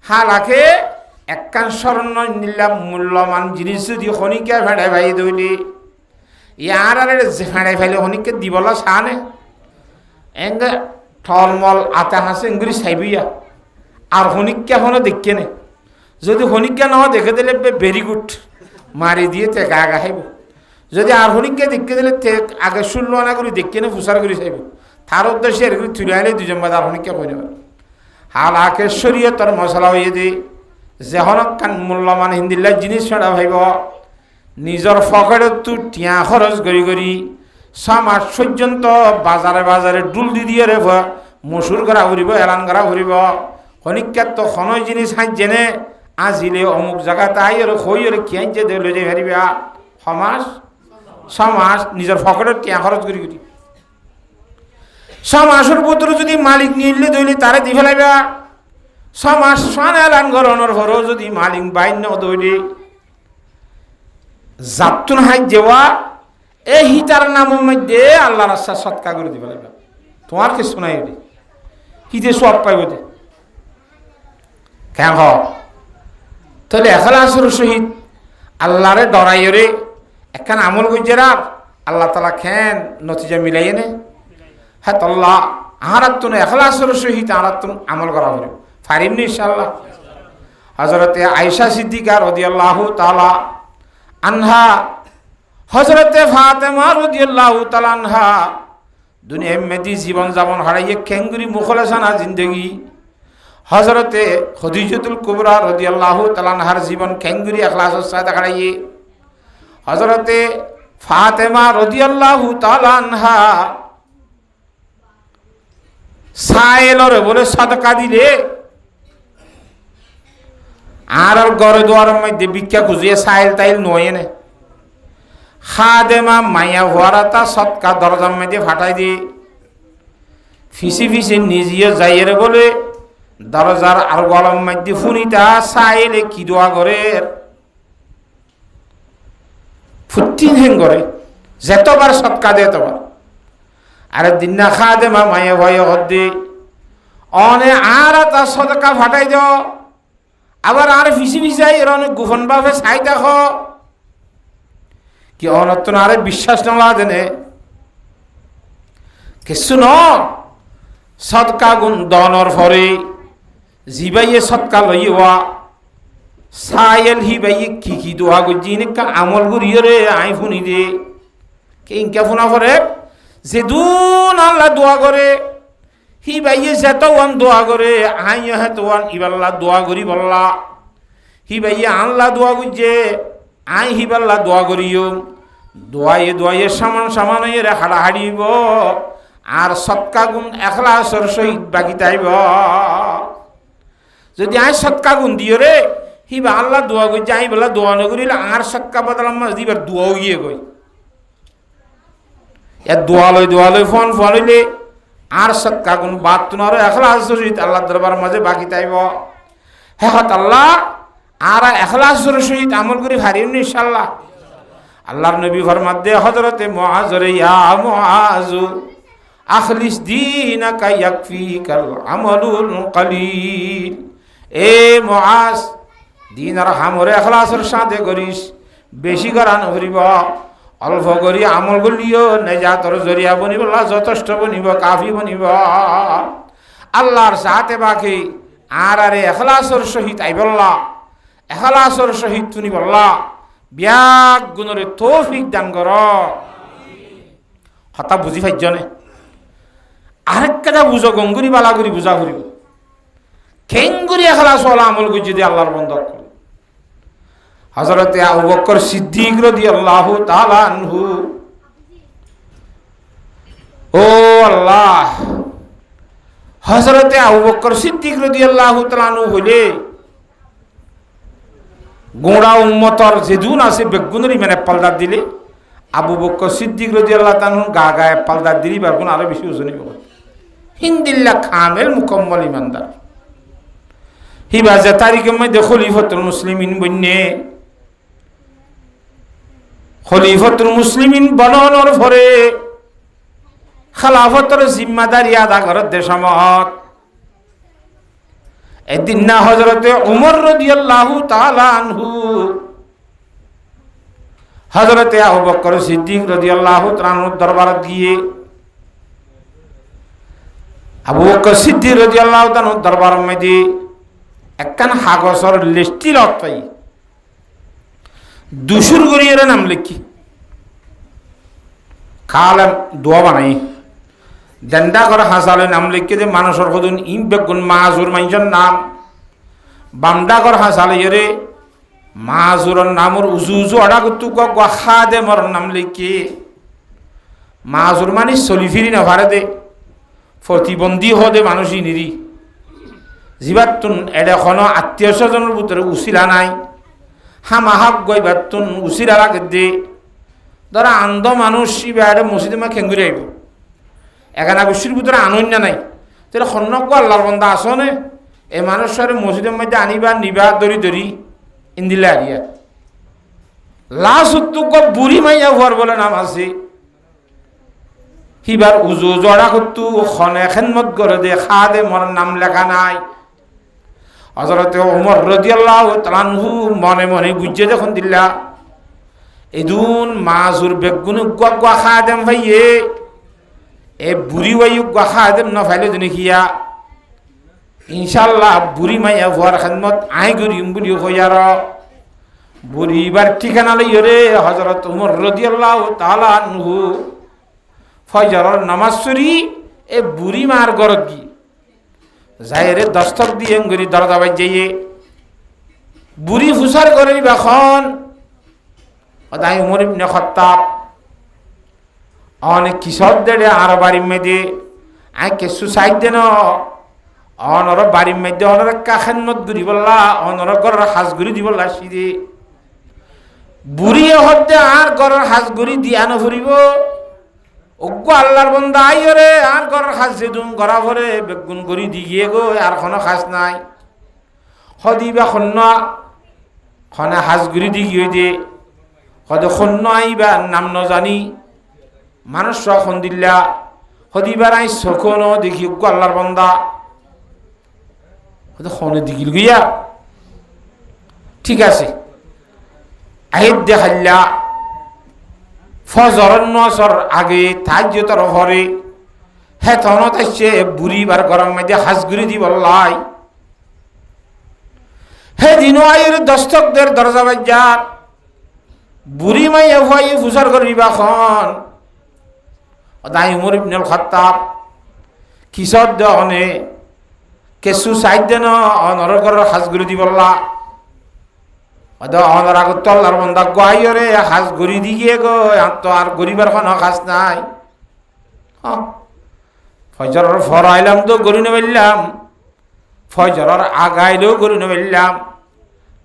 হালাকে একখান স্বর্ণ নিলাম মূল্যমান জিনিস যদি খনিকে ফেড়ে ভাই দইলি ইয়ার আর ফেড়ে ফেলে খনিকে দিবলা সানে এঙ্গে ঠলমল আতা হাসে এঙ্গুরি সাইবিয়া আর খনিকে এখনো দেখে নে যদি খনিকে না দেখে দিলে ভেরি গুড মারি দিয়ে তে গা গা খাইব যদি আর খনিকে দেখে দিলে তে আগে শুনল না করে দেখে নে ফুসার করে চাইব তার উদ্দেশ্যে এরকম তুলে আইলে দুজন বাদ আর খনিকে কই নেবে হালাকে শরীয়তর মশলা হয়ে দি যেহন কান মূল্যমান হিন্দিল্লা জিনিস ছড়া ভাইব নিজের পকেটত টিয়া খরচ করি করি 6 মাস পর্যন্ত বাজারে বাজারে ডুল দি দিয়ে রেব মসুর করা ফুরিব এলান করা ফুরিব খনিকাত তো খনই জিনিস হাই জেনে আজিলে অমুক জায়গা তাই আর খই আর কিয়াই যে দেলে যে হারিবা 6 মাস নিজের পকেটত টিয়া খরচ করি করি 6 মাসের ভিতরে যদি মালিক নিলে দইলে তারে দি ফেলাইবা 6 মাস সান এলান করানোর পরও যদি মালিক বাইন দইলে জাতুন হাই যেওয়া এই হিতার নামের মধ্যে আল্লাহর রাস্তা সৎকা করে দিবে লাগবে তোমার কিছু নাই ওটি হিতে সব পাইব দে কেন তাহলে এখলাসের সহিত আল্লাহরে ডরাইরে একখান আমল গুজরা আল্লাহ তালা খেন নতিজা মিলাই নে হ্যাঁ তল্লাহ আহারাত্তুন এখলাসের সহিত আহারাত্তুন আমল করা হবে ফারিমনি ইনশাআল্লাহ হযরতে আয়েশা সিদ্দিকা রাদিয়াল্লাহু তাআলা আনহা হযরতে ফাতেমা রাদিয়াল্লাহু তাআলা আনহা দুনিয়ার মধ্যে জীবন যাপন হারাইয়ে কেঙ্গুরি মুখলেসানা জিন্দগি হযরতে খদিজাতুল কুবরা রাদিয়াল্লাহু তাআলা আনহার জীবন কেঙ্গুরি ইখলাসের সাথে হারাইয়ে হযরতে ফাতেমা রাদিয়াল্লাহু তাআলা আনহা সাইলরে বলে সাদকা দিলে আর ঘরে দুয়ারের মধ্যে ভিক্ষা খুঁজিয়ে সাইল তাইল নয় নে খাদেমা মাইয়া হওয়ারা সৎকা দরজার মধ্যে ফাটাই দি ফিসি ফিসি নিজিয়ে যাইয়ের বলে দরজার আর গলম মধ্যে ফুনিতা সাইলে কি দোয়া করে ফুটিন হেন করে যেতবার সৎকা দে তবার আরে দিন না খাদেমা মাইয়া ভয়ে হদ্দি অনে আর তা সদকা ফাটাই দাও আবার আর ফিসি ফিসাই এর অনেক গোপন ভাবে চাই দেখো কি অনত্ন আরে বিশ্বাস না দেনে কিছু ন সৎকা গুণ দনর ফরে জিবাইয়ে সৎকা লইয়া সাইল হিবাইয়ে কি দোয়া গুজি কা আমল করিয়ে রে আই ফুনি দে কে ইনকা ফুনা ফরে যে দুন আল্লাহ দোয়া করে হিবাইয়ে যেত ওয়ান দোয়া করে আই হেত ওয়ান ইবাল্লাহ দোয়া করি বললা হিবাইয়ে আল্লাহ দোয়া গুজে আই হিবাল্লাহ দোয়া করিও দোয়াইয়ে দোয়াইয়ে সামান সামান এর হাড়াহাড়িব আর সৎকা গুণ এখলাসের সহিত বাকি তাইব যদি আই সৎকা গুণ দিও রে হিবা আল্লাহ দোয়া গুজে আই বলা দোয়া নকরিলে আর সৎকা বদলাম দিবার দোয়াও গিয়ে গই এর দোয়া লই ফোন হইলে আর সৎকা গুণ বাদ তুনার এখলাসের সহিত আল্লাহ দরবার মাঝে বাকি তাইব হ্যাঁ আল্লাহ আর এখলাসের সহিত আমল করি হারিম ইনশাআল্লাহ আল্লাহর নবী ফরমাত দে হযরতে মুআজ রে ইয়া মুআজ আখলিস দীনাকা ইয়াকফিকাল আমালুল কলিল এ মুআজ দিন আর আমরে ইখলাসের সাথে করিস বেশি করান হরিব অল্প করি আমল করলিও নেজাতর জরিয়া বনিব আল্লাহ যথেষ্ট বনিব কাফি বনিব আল্লাহর সাথে বাকি আর আরে ইখলাসের সহিত আইবল্লাহ ইখলাসের সহিত তুমি বললা ব্যাগ গুণরে তৌফিক দান কর হতা বুঝি পাইজনে আরেক কথা বুঝো গঙ্গুরি বালাগুড়ি বুঝা ফুরিব খেঙ্গুরি এখলাস ওয়ালা আমল করি যদি আল্লাহর বন্ধক করে হযরতে আবু বকর সিদ্দিক রাদিয়াল্লাহু তাআলা আনহু ও আল্লাহ হযরতে আবু বকর সিদ্দিক রাদিয়াল্লাহু তাআলা আনহু হইলে গোড়া উম্মতর যেদুন আছে বেগুনের মানে পালদার দিলে আবু বকর সিদ্দিক রাদিয়াল্লাহু তাআলা গা গায়ে পালদার দিলি বার কোন আরো বেশি ওজনই হবে হিন্দিল্লাহ কামেল মুকম্মল ইমানদার হিবা যে তারিখের মধ্যে খলিফাতুল মুসলিমিন বন্যে খলিফাতুল মুসলিমিন বনানোর পরে খেলাফতের জিম্মাদারি আদা করার দেশমত একদিন না হযরতে উমর রাদিয়াল্লাহু তাআলা আনহু হযরতে আবু বকর সিদ্দিক রাদিয়াল্লাহু তাআলা আনহুর দরবারে গিয়ে আবু বকর সিদ্দিক রাদিয়াল্লাহু তাআলা আনহুর দরবারের মধ্যে একখান কাগজের লিস্টি লতাই দুশুর গরিয়ের নাম লিখি খালাম দোয়া বানাই ডেন্ডা করে হাসালে নাম লিখে যে মানুষের কদুন ইম বেগুন মাজুর মানুষের নাম বামডা করে হাসালে এরে মাজুরের নামর উজু উজু অডা করতু গা দে মর নাম লিখে মাজুর মানে চলি ফিরি না ভারে দে প্রতিবন্ধী হদে মানুষই নিরি জীবাতুন এডেখন আত্মীয় স্বজনের ভিতরে উচিলা নাই হামাহাক গইবাতুন উচিলা লাগে দে ধরা আন্ধ মানুষ ইবারে মসজিদে মা খেঙ্গুরি আইব এখানে গোষ্ঠীর ভিতরে আনন্দ নাই তাহলে সন্ন্যক আল্লাহর বন্ধা আসনে এই মানুষের মসজিদের মধ্যে আনিবা নিবা দরি দরি ইন্দিলে আরিয়া লাশ উত্তুক বুড়ি মাইয়া হওয়ার বলে নাম আছে হিবার উজু জড়া করতু খনে খেদমত করে দে খা দে মর নাম লেখা নাই হযরতে ওমর রাদিয়াল্লাহু তাআলা আনহু মনে মনে বুঝে যখন দিলা এদুন মাজুর বেগুন গা খা দেম ভাইয়ে এ বুড়ি ওয়াইউ গা খা দেম না ফাইলে জনে কিয়া ইনশাআল্লাহ বুড়ি মাইয়া হওয়ার খেদমত আই করিম বলি হইয়ার বুড়ি এবার ঠিকানা লইরে হযরত ওমর রাদিয়াল্লাহু তাআলা আনহু ফজরের নামাজ পড়ি এ বুড়ি মার গরত গি যাইরে দস্তক দিয়ে গরি দরজা বাজে বুড়ি ফুসার করে বাখন অদাই উমর ইবনে খাত্তাব অনেক কিশোর দেড়ে আর বাড়ির মধ্যে আই কে সুসাইড দেন অনর বাড়ির মধ্যে অনর কাখান্নত গুরি বললা অনর গরের হাঁসগুড়ি দি বললা সিদে বুড়ি হতে আর গরের হাঁসগুড়ি দিয়া নফুরিব অজ্ঞ আল্লাহর বন্ধা আইরে আর গরের হাঁস যেদুম গড়া ভরে বেগুন গড়ি দি গিয়ে গো আর কোনো হাঁস নাই সদিবা সন্ন খনে হাঁসগুড়ি দি গিয়ে দিয়ে সদে সন্ন আইবা নাম নজানি মানুষ খন দিল্লা সদিবার আই চকুন দেখি অজ্ঞ আল্লাহর বন্ধা খনে দিগিল গিয়া ঠিক আছে আহিদ দেখাল্লা ফজর নসর আগে তাজ্জতর হরে হে তনত আসছে বুড়ি বার গরম মধ্যে হাঁসগুড়ি দি বললাই হে দিন আয়ের দস্তকদের দরজা বাজার বুড়ি মাইয়া ভয়ে ফুসার করিবা খন দাই উমর ইবনে খাত্তাব কিশোর দহনে কেসু সাইড দেন অনর গরের হাঁসগুড়ি দি বললা অনর আগত আল্লাহর বন্ধা গাইরে হাঁস গড়ি দি গিয়ে গো তো আর গরিবার খন হাঁস নাই ফজরের ফরাইলাম তো গড়ি নেবেলাম ফজরের আগাইলেও গড়ি নেবেলাম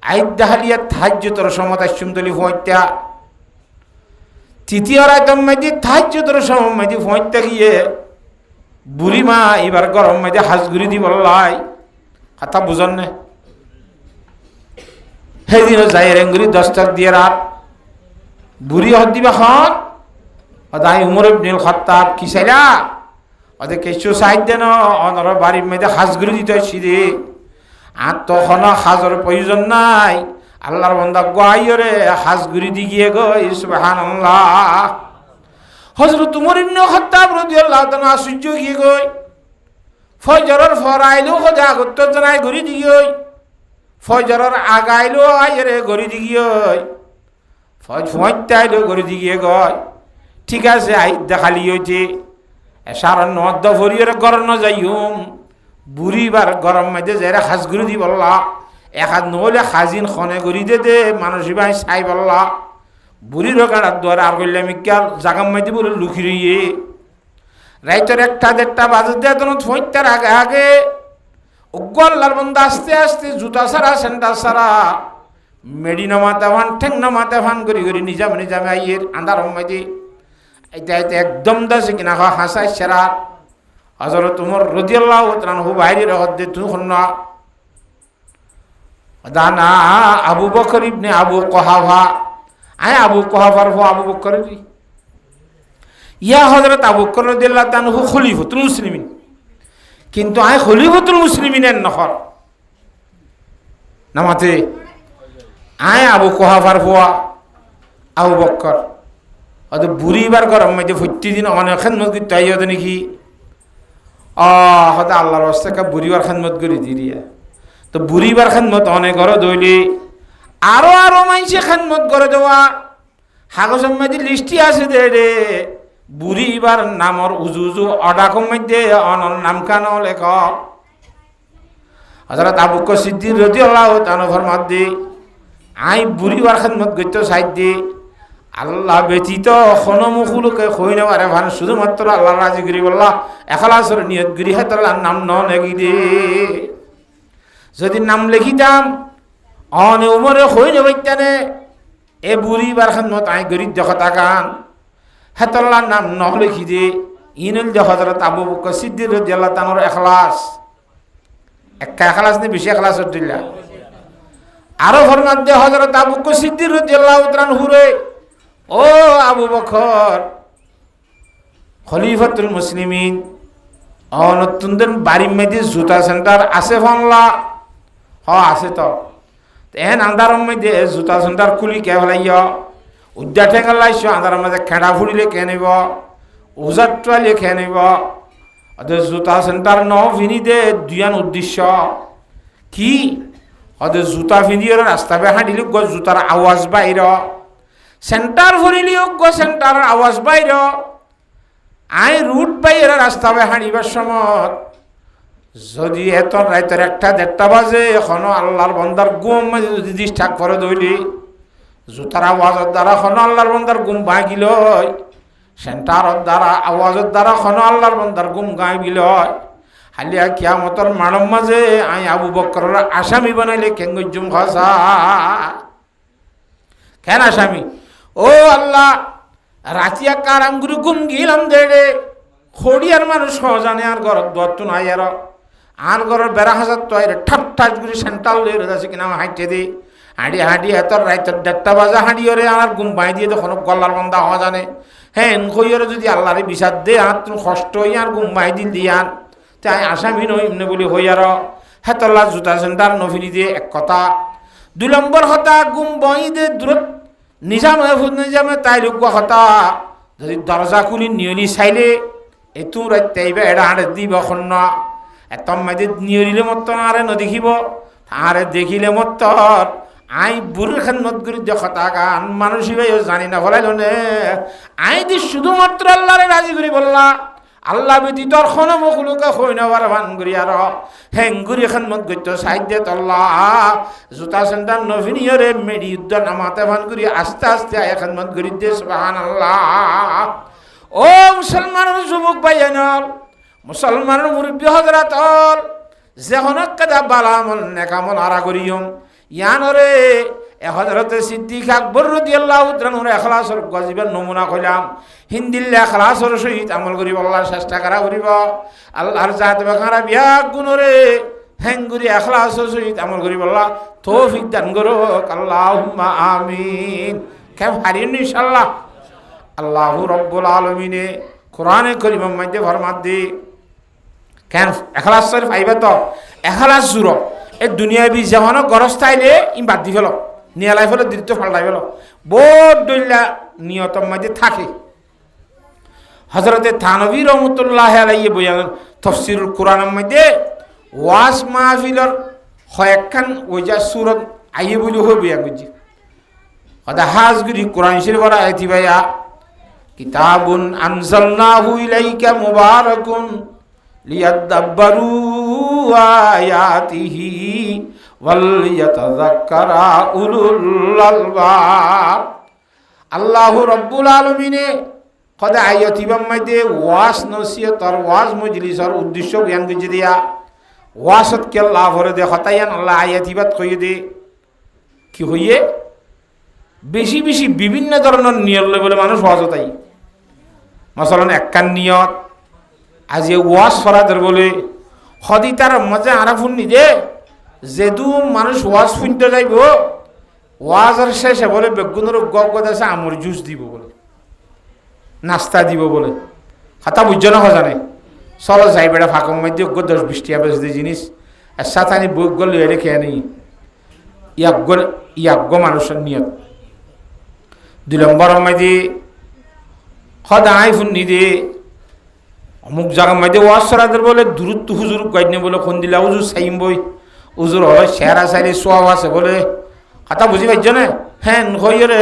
আইদ দাহালিয়া তাহাজ্জুদের সময় সুমতলি ফইতা তৃতীয় রাতম মধ্যে তাহাজ্জুদের সময় মধ্যে ফইতা গিয়ে বুড়ি মা এবার গরম মধ্যে হাঁস গড়ি দি বললাই কথা বুঝন না সেদিনও যাই রেঙ্গুরি দস্তক দিয়ে রাত বুড়ি হত দিবা খন অদাই উমর ইবনে খাত্তাব কি চাইলা ওদের কিছু সাইড দেন অনর বাড়ির মধ্যে হাঁসগুড়ি দিতে সিদে আর তখন হাজর প্রয়োজন নাই আল্লাহর বন্ধা গাইরে হাঁসগুড়ি দি গিয়ে গো সুবহানাল্লাহ হযরত উমর ইবনে খাত্তাব রাদিয়াল্লাহু তাআলা আশ্চর্য গিয়ে গই ফজরের ফরাইলেও খোদা আগত জানাই ঘুরি দি গই ফজরের আগাইলো আইরে গড়ি দি গিয়ে ফজতাইলো গড়ি দি গিয়ে গয় ঠিক আছে আই দেখালি হইছে সারা নদ ভরিয়ের গরম ন যাইম বুড়িবার গরম মধ্যে যাই হাঁসগুড়ি দি বললা এক হাত নহলে হাজিন খনে গড়ি দে মানুষ ভাই চাই বললা বুড়ির কাটার দ্বারা আর করলে আমি কাল জাগাম মাইতে বলে লুকি রইয়ে রাইতের একটা দেড়টা বাজে দেয় তখন ফইতার আগে আগে অজ্ঞ আল্লাহর বন্ধা আস্তে আস্তে জুতা সারা সেন্টার সারা মেডি নামাতে ভান ঠেং নামাতে ভান করি করি নিজামে নিজামে আইয়ের আন্ধার মাইতে এটা এটা একদম দাসে কিনা হাসাই সেরা হযরত উমর রাদিয়াল্লাহু তাআলা আনহু বাইরে রহত দে তু হন্না দানা আবু বকর ইবনে আবু কুহাফা আয় আবু কুহাফার হো আবু বকর ইয়া হযরত আবু বকর রাদিয়াল্লাহু তাআলা আনহু খলিফাতুল মুসলিমিন কিন্তু আয় খলিফাতুল মুসলিমিনের নহর নামাতে আয় আবু কোহাফার ফুয়া আবু বক্কর হয়তো বুড়িবার গরম মধ্যে প্রতিদিন অনেক খেদমত করতে আই হতো নাকি হয়তো আল্লাহর অবস্থাকে বুড়িবার খেদমত করে দিয়ে তো বুড়িবার খেদমত অনেক ঘর দইলে আরো আরো মাইসে খেদমত করে দেওয়া হাগজের মধ্যে লিস্টি আছে দে রে বুড়িবার নামর উজু উজু অডাকম মধ্যে অনর নাম কান লেখ হযরত আবু বকর সিদ্দিক রাদিয়াল্লাহু তাআলা ফরমাত দি আই বুড়িবার খেদমত করতে সাইড দি আল্লাহ ব্যতীত কোনো মুখলুকে কই না পারে ভান শুধুমাত্র আল্লাহ রাজি করি বললা এখলাসের নিয়ত করি হে তাআলা নাম ন লেখি দে যদি নাম লিখিতাম অনে উমরে কই না বইতানে এ বুড়িবার খেদমত আই করি দেখো তাকান হে তাআলা নাম ন লিখি দে ইনুল যে হযরত আবু বকর সিদ্দিক রাদিয়াল্লাহু তাআলার ইখলাস একটা ইখলাস নে বেশি ইখলাস দিলা আরো ফরমান দে হযরত আবু বকর সিদ্দিক রাদিয়াল্লাহু তাআলা হুরে ও আবু বকর খলিফাতুল মুসলিমিন অনতুনদের বাড়ির মধ্যে জুতা সেন্টার আছে ফনলা আছে তো এন আন্ধারের মধ্যে জুতা সেন্টার খুলি কে ফেলাইয় উদ্যা ঠেঙ্গা লাইছ আন্ধারের মধ্যে খেড়া ফুড়িলে কে নিব উজার ট্রাইলে খেয়ে নিব ওদের জুতা সেন্টার ন ফিনি দে দুয়ান উদ্দেশ্য কি ওদের জুতা ফিনিয়ে রাস্তা বে হাঁটিলে জুতার আওয়াজ বাইর সেন্টার ভরিলিও সেন্টার আওয়াজ বাইর আই রুট বাইরে রাস্তা বে হাঁটিবার সময় যদি এত রাতের 1-1:30 বাজে এখনো আল্লাহর বন্দার গুম যদি ডিস্টার্ব করে দইলি জুতার আওয়াজের দ্বারা এখনো আল্লাহর বন্দার গুম ভাগিল সেন্টারের দ্বারা আওয়াজের দ্বারা এখনো আল্লাহর বন্দার গুম গাইবিল হালিয়া কিয়ামতের মানব মাঝে আই আবু বকরের আসামি বানাইলে কেঙ্গুজুম খসা কেন আসামি ও আল্লাহ রাতিয়া কারাম গুরু গুম গিলাম দেড়ে খড়িয়ার মানুষ সহজানে আর ঘর দত্তু নাই আর ঘরের বেড়া হাজার তো ঠাপ ঠাস গুলি সেন্টার লয়ে আছে কিনা হাঁটতে দি হাঁটি এত রাইতের 1:30 বাজে হাঁটি ওরে আর গুম বাই দিয়ে তখন গলার বন্ধা হওয়া জানে হ্যাঁ কইরে যদি আল্লাহরে বিষাদ দে আর তুমি কষ্ট হই আর গুম বাই দিল দিয়ান তাই আসামি নই এমনি বলি হই আর হেতল্লা জুতা সেন্টার নফিনি দিয়ে এক কথা 2 নম্বর কথা গুম বাই দে দূরত নিজামে তাই লোক কথা যদি দরজা খুলি নিয়লি চাইলে এতু রাইতে আইবা এটা হাঁটে দিব খন্ন এত মাঝে নিয়লিলে মত আরে নদেখিব আরে দেখিলে মত আই বুড়ির খেদমত করি কথা গান মানুষ জানি না ফলাইল নে আই দি শুধুমাত্র আল্লাহরে রাজি করি বললা আল্লাহ ব্যতীত কোনো মুখলুকে হই না বার ভান করি আর হেঙ্গুরি খেদমত করতে সাইডে তল্লা জুতা সেন্টার নভিনিয়রে মেডি যুদ্ধ নামাতে ভান করি আস্তে আস্তে আয় খেদমত করি দে সুবহানাল্লাহ ও মুসলমানের যুবক ভাইয়ানল মুসলমানের মুরব্বী হযরত যেখন কাদা বালামল নেকামল আরা করিয়ম ইয়ানরে হযরত সিদ্দিক আকবর রাদিয়াল্লাহু তাআলার ইখলাসের গজিবের নমুনা কইলাম হিন্দিল্লা ইখলাসের সহিত আমল করিব আল্লাহ চেষ্টা করা করিব আল্লাহর জাত বাকারা বিয়া গুণরে হেঙ্গুরি ইখলাসের সহিত আমল করিব আল্লাহ তৌফিক দান করো আল্লাহুম্মা আমিন কেন হারিন ইনশাআল্লাহ আল্লাহু রাব্বুল আলামিনে কোরআনে কারীমের মধ্যে ফরমাত দি কেন ইখলাস শরীফ আইবা তো ইখলাস জুরো এই দুনিয়াবি যেমন গরস্ত আইলে ই বাদ দি ফেল নিয়ালাই ফেলো দৃত্য ফাল্টাই ফেলো বহুত দইলা নিয়তর মধ্যে থাকে হযরতে থানভী রহমতুল্লাহ আলাইহি বয়ান তাফসীরুল কোরআনের মধ্যে ওয়াজ মাহফিলর কয়েকখান ওইজা সূরত আইয়ে বলি হই বয়া বুঝি কথা হাজগুরি কোরআন শরীফের আয়াতি ভাইয়া কিতাবুন আনজালনাহু ইলাইকা মুবারাকুন লিয়াদাব্বারু আয়াতিহি ওয়ালিয়াতাযাক্কারা উলুল আলবাব আল্লাহু রাব্বুল আলামিনে কদা আয়াতিবাম মধ্যে ওয়াজ নসিহত আর ওয়াজ মজলিসের উদ্দেশ্য জ্ঞান করে দিয়া ওয়াজত কে লাভ হরে দে হতায়ান আল্লাহ আয়াতিবাত কইয়ে দে কি হইয়ে বেশি বেশি বিভিন্ন ধরনের নিয়ত লই বলে মানুষ ওয়াজত আই মাসালান একখান নিয়ত আজ ওয়াজ ফরাদের বলে হদি তার মজা আরাফুন নিদে যেদু মানুষ ওয়াজ শুনতে যাইব ওয়াজের শেষে বলে বেগুনের গদ আছে আমর জুস দিব বলে নাস্তা দিব বলে হাতা বুঝছো না হজানে চলো যাই বেড়া ফাঁকম মধ্যে 10-20 টাকা বেশ দিয়ে জিনিস আর সাতানি বই গলে এলে খেয়ে নেই ইয়াজ্ঞ মানুষের নিয়ত। 2 নম্বর মাঝে সদায় ফুন্নি দে অমুক জায়গার মাঝে ওয়াসরাদের বলে দূরত্ব হুজুর গাইডনে বলে কোন দিলা হুজুর সাইম বই হুজুর হয় শেরা সাইলে সোয়াব আছে বলে কথা বুঝি পাইছ না। হ্যাঁ হইরে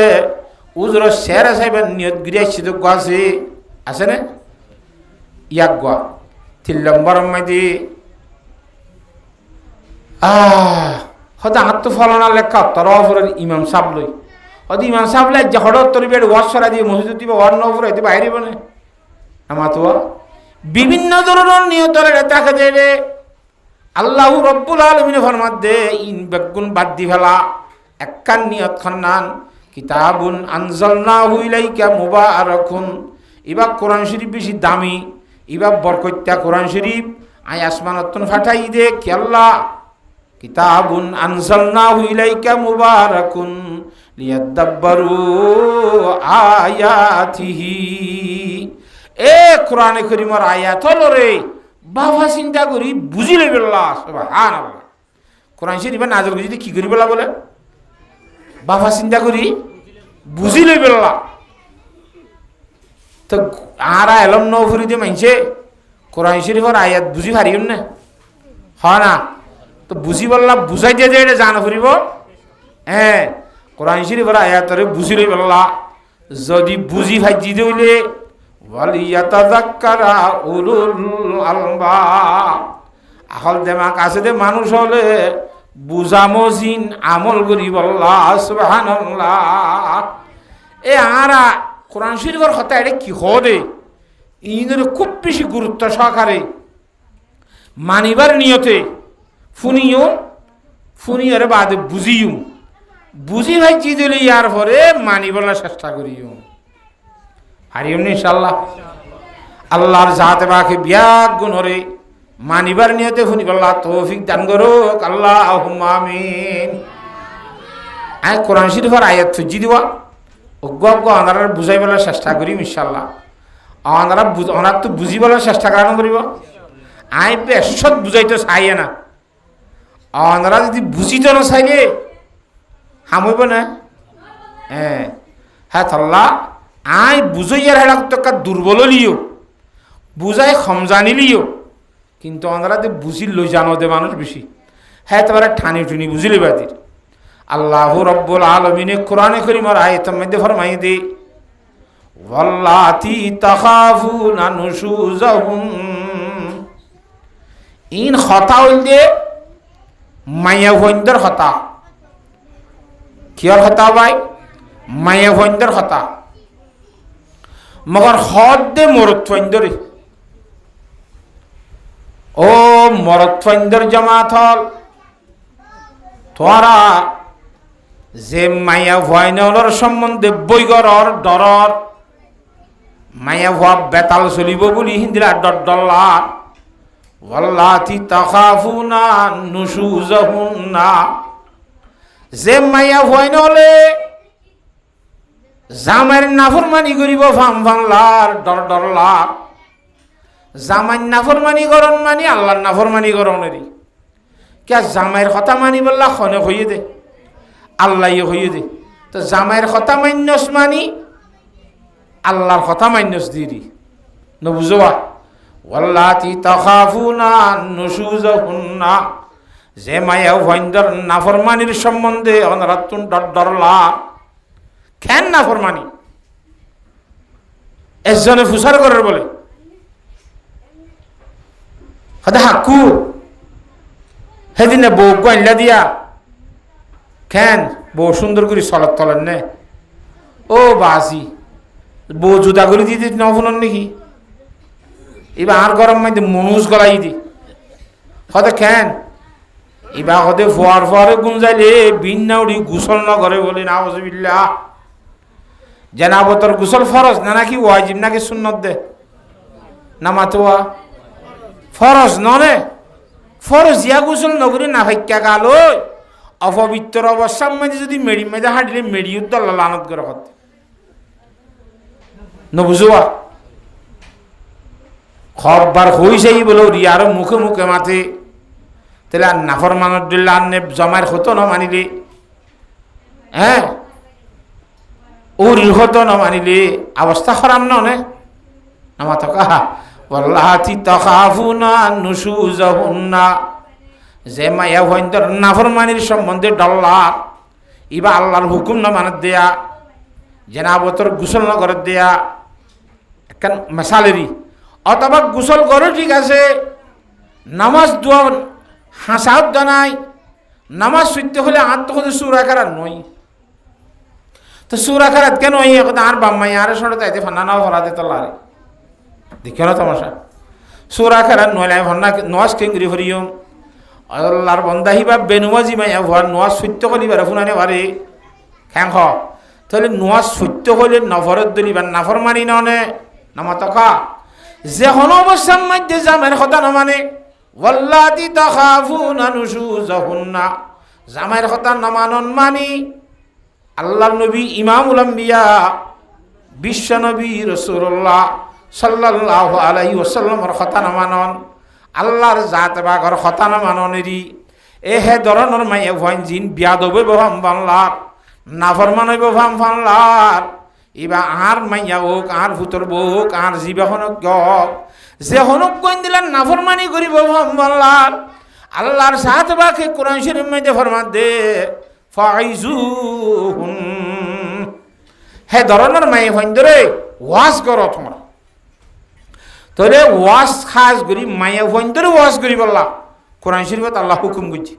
হুজুর শেরা সাইবের নিয়ত গিরিয়াছি তো গাছে আছে না ইয়াজ্ঞ। 3 নম্বর মাঝে হয়তো আত্মফলনা লেখা তরফের ইমাম সাহেব লই হয়তো ইমাম সাহেব লাই হঠাৎ তোর বেড ওয়াসরা দিয়ে মসজিদ দিবে ওয়ার নফর হইতে বাইরে বনে আমার তো বিভিন্ন ধরনের নিয়তরে দেখা যায় রে। আল্লাহ রব্বুল আলামিন ফরমাত দে ইন বেগুন বাদ দি ফেলা একখান নিয়ত খান্নান কিতাবুন আনজালনাহু ইলাইকা মুবারাকুন। ইবা কোরআন শরীফ বেশি দামি ইবা বরকত্যা কোরআন শরীফ আই আসমানতন ফাটাই দে কি আল্লাহ কিতাবুন আনজালনাহু ইলাইকা মুবারাকুন লিয়াদাব্বারু আয়াতিহি। এ কোরআনে কারীমের আয়াত হলো রে বাবা চিন্তা করি বুঝি লইবে আল্লাহ সুবহানাল্লাহ। কোরআন শরীফে নাযিল করে যদি কি করি বলা বলে বাবা চিন্তা করি বুঝি লইবে আল্লাহ। তো আরা এলম নফরি দিয়ে মানছে কোরআন শরীফের আয়াত বুঝি পারিম না হয় না। তো বুঝি বললা বুঝাই দিয়ে যে এটা জানা ফুরিব। হ্যাঁ কোরআন শরীফের আয়াতরে বুঝি লই বললা যদি বুঝি ভাজি দইলে ওয়ালিয়াতাযাক্কারা উলুল আলবাব। আহল দেমাক আছে দে মানুষ হলে বুঝা মজিন আমল করি বললা সুবহানাল্লাহ। এ আরা কোরআন শরীফের কথা এটা কি হদে ইনের খুব বেশি গুরুত্ব সহকারে মানিবার নিয়তে ফুনিয়রে বাদে বুঝিও বুঝি ভাই জি দিলে ইয়ার পরে মানিবলার চেষ্টা করিও হারিও ইনশাআল্লাহ। আল্লাহর জাতে বাকে বিয়াক গুণরে মানিবার নিয়তে ফুনিবল্লাহ তৌফিক দান করুক আল্লাহুম্মা আমিন। আয় কোরআন শরীফের আয়াত ফুজি দিবা অজ্ঞ আনারা বুঝাই বলার চেষ্টা করিম ইনশাআল্লাহ। ওনার তো বুঝি বলার চেষ্টা কারণ করিব আই বেশত বুঝাইতে চাইয়ে না। ওনারা যদি বুঝিতে না চাইলে হামইব না। হ্যাঁ হ্যাঁ থাল্লা আই বুঝাইয়ার হেড়াক তো দুর্বল লিও বুঝাই সমজানি লিও কিন্তু ওনারা তো বুঝি লই জানো দে মানুষ বেশি। হ্যাঁ তোমার ঠানি টুনি বুঝিলে বাদির আল্লাহ রব্বুল আলামিন কোরআনে কারীমের আয়াতের মধ্যে ফরমাই দে ওয়াল্লাতি তাখাফুনা নুশুজাহুম। ইন খতা হইলে মায়া ভৈন্দর হতা কিয়র হতা ভাই মায়া ভৈন্দর হতা মগর হদ দে মরত ভৈন্দরে ও মরত ভৈন্দর জামাত হল তোরা যে মায়া ভয়নর সম্বন্ধে বৈগরর ডরর মায়া ভুয়া বেতাল চলিব বলি হিন্দিরা ডর ডল্লার ওয়াল্লাতি তাখাফুনা নুশুজাহুন্না। যে মায়া ভয় নলে জামাইর নাফরমানি করিব ফাম ফামলার ডর ডরলার জামাই নাফরমানি করন মানি আল্লাহর নাফরমানি করনেরই কে জামাইয়ের কথা মানি বললা খনে হইয়ে দে আল্লাহ হইয়ে দে। তো জামাইয়ের কথা মান্যস মানি আল্লাহর কথা মান্যস দিদি নবুঝবা ওয়াল্লাতি তাখাফুনা নুশুজাহুন্না। যে মায়া ভয়ন্দর নাফরমানির সম্বন্ধে অনরাতুন ডর ডরলা কেন নাফরমানি একজনে ফুসার করার বলে হতে হাকু সেদিনে বউ গাইলা দিয়া কেন বউ সুন্দর করে চলত তলেন নে ও বাসি বউ জুদা করে দিতে নফুনন নাকি এবার আর গরম মাইতে মনুষ গলাই দি হতে কেন এবার হতে ফোয়ার ফোয়ারে গুঞ্জাইলে বিন উড়ি গুসল ন করে বলে না হসবিল্লা জেনাবতর গুসল ফরজ না নাকি ওয়াজিব নাকি সুন্নত দে না মাতোয়া ফরজ ননে ফরজ ইয়া গুসল নগরী না ভাইকা গাল অপবিত্র অবস্থার মধ্যে যদি মেড়ি মেঝে হাঁটলে মেড়িউদ্দ লানত করে হতে নবুঝুয়া খববার হইছেই বলে রিয়ার মুখে মুখে মাথে তাহলে আর নাফর মানুষ দিল্লা আন্নে জমার হতো না মানিলে হ্যাঁ উরির হতো না মানিলে অবস্থা খারাপ ননে নামা তো কাহা ওয়াল্লাতি তাখাফুনা নুশুজাহুন্না যে মায়া হইন্দর নাফরমানির সম্বন্ধে ডল্লা ইবা আল্লাহর হুকুম না মানত দেয়া জেনাবতর গোসল না করে দেয়া একখান মেসালেরই অথবা গোসল করে ঠিক আছে নামাজ দোয়া হাসাও জানাই নামাজ সইতে হলে আত্মহতে সুরা খারাপ নয় তো সুরা খারাপ কেন আর বাম্মাই আর সরে তাইতে ফান্না নাও ফরাতে তোলারে দেখো না তোমাশা সুরা খারাপ নয় ফান্না নওয়াজ কেঙ্গুরি হরিয়ম আল্লাহর বন্দা হিবা বেনুমাজি মাইয়া ভর নোয়াজ সত্য কলিবার ফুনানে ভারে খ্যাং হ তাহলে নোয়াজ সত্য হলে নফরত দলিবার নাফর মানি ননে নামা তকা যে হন অবস্থার মধ্যে জামের কথা না মানে ওয়াল্লাতি তাখাফুনা নুশুজাহুন্না জামের কথা না মানন মানি আল্লাহর নবী ইমামুল আম্বিয়া বিশ্ব নবী রাসূলুল্লাহ সাল্লাল্লাহু আলাইহি ওয়াসাল্লামের কথা না মানন আল্লাহর জাত বাগর কথা না মাননেরই হে ধরনের মাইয়া ভয়েন জিন বিয়াদবে বহাম বাংলার নাফরমান হইব ভাম বাংলার এবার আর মাইয়া হোক আর ভূতর বউ হোক আর জীবা হনক হোক যে হনক কইন দিলেন নাফরমানি করিব ভাম বাংলার আল্লাহর জাত বাকে কোরআন শরীফ মধ্যে ফরমান দে ফাইজুহুন হে ধরনের মাইয়া ভয়েন ধরে ওয়াজ করো তোমরা তোরে ওয়াজ খাস করি মায়া ভয়ন্তরে ওয়াজ করি বললা কোরআন শরীফত আল্লাহ হুকুম করছি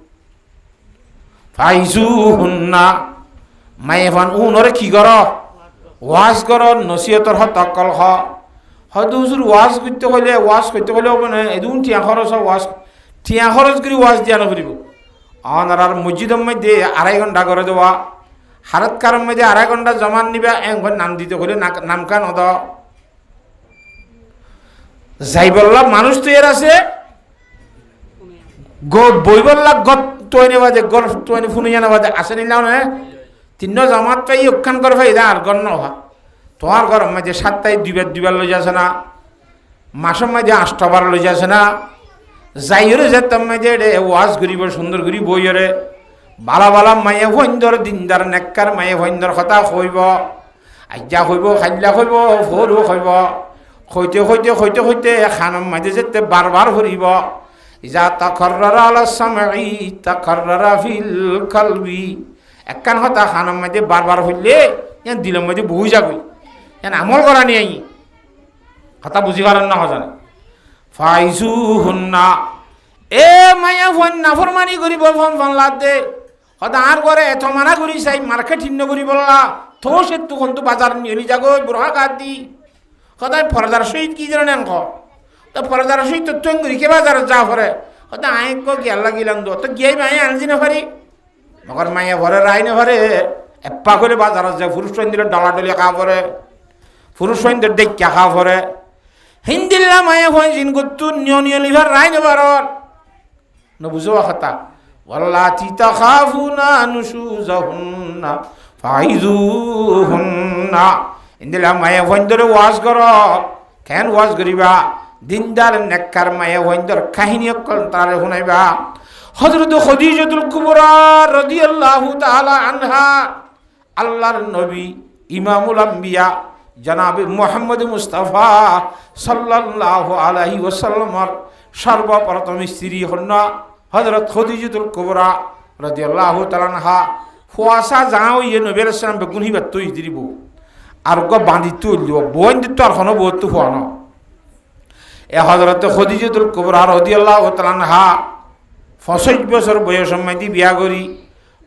ফাইজুহুন্না মায়া ভান উনরে কি কর ওয়াজ কর নসিহতর হ তকল হ হয়তো হুজুর ওয়াজ করতে হলে হবে না এদুন টিয়া খরচ ওয়াজ টিয়া খরচ করি ওয়াজ দিয়া নকরিব আর মসজিদের মধ্যে 2.5 ঘন্টা করে দেওয়া হারত কারণ মধ্যে 2.5 ঘন্টা জমান নিবা একবার নাম দিতে হলে নামকা নদ যাই বললাম মানুষ তো এর আছে বই বললাম গত তৈনে বাজে গর তৈনে ফুনিয়া না বাজে আসে নিলাম না 3 জামাত পাই ওখান করে ভাই আর গণ্য হা তোমার ঘর মাঝে 7টায় দুইবার লই যাচ্ছে না মাসের মাঝে 8টা বার লই যাচ্ছে না যাইরে যেতাম মাঝে ওয়াজ করিব সুন্দর করি বইরে বালা বালা মায়ে ভৈন্দর দিনদার নেককার মায়ে ভৈন্দর কথা কইব আজ্ঞা কইব খাইলা কইব ভোরও কইব হইতে খানার মাঝে যেতে বারবার হরিব ইজা তাকাররারা আলা সামঈ তাকাররারা ফিল কলবি একখান কথা খানার মাঝে বারবার হইলে দিলের মাঝে বহু যাবই আমল করা নিয়ে কথা বুঝি পারেন না হজানে ফাইজুহুন্না এ মায়া ফোন নাফরমানি করিব ফোন ফোন লাদ দে হতা আর করে এত মানা করি চাই মার্কেট হিন্ন করি বললা তো সে তখন তো বাজার নিয়ে যাগো বুড়া কাট দি সদায় ফরদার সহিত কি জানেন তো ফরদার সহিত তো তুই কে বাজারে যা ফরে হয়তো আয় গিয়াল লাগিলাম তো গিয়ে মায়ে আনছি না পারি মগর মায়ে ভরে রায় না ভরে এপ্পা করে বাজারে যায় পুরুষ সৈন্যের ডলাডলি খা পরে পুরুষ সৈন্যের দেখা খা পরে হিন্দিল্লা মায়ে হয় জিন করতু নিয় লিভার রায় না বারর বুঝো কথা ওয়াল্লাতি তাখাফুনা নুশুজাহুন্না ফাইজুহুন্না ইন্দিলা মায়া ভৈন্দরে ওয়াজ কর কেন ওয়াজ করিবা দিনদার নেককার মায়া ভৈন্দর কাহিনী অকল তারে শুনাইবা হযরত খদিজাতুল কুবরা রাদিয়াল্লাহু তাআলা আনহা আল্লাহর নবী ইমামুল আম্বিয়া জনাবে মুহাম্মদ মুস্তাফা সাল্লাল্লাহু আলাইহি ওয়াসাল্লামের সর্বপ্রথম স্ত্রী হন হযরত খদিজাতুল কুবরা রাদিয়াল্লাহু তাআলা আনহা ফুয়াসা যাও ইয়ে নবী আলাইহিস সালাম বেগুন হিবাত তুই দিরিব আর গো বাঁধি তুলব বোন দিত আর হনো বহুত হওয়ানো এ হযরত খদিজাতুল কুবরা রাদিয়াল্লাহু তাআলা আনহা 65 বছর বয়স মধ্যে বিয়া করি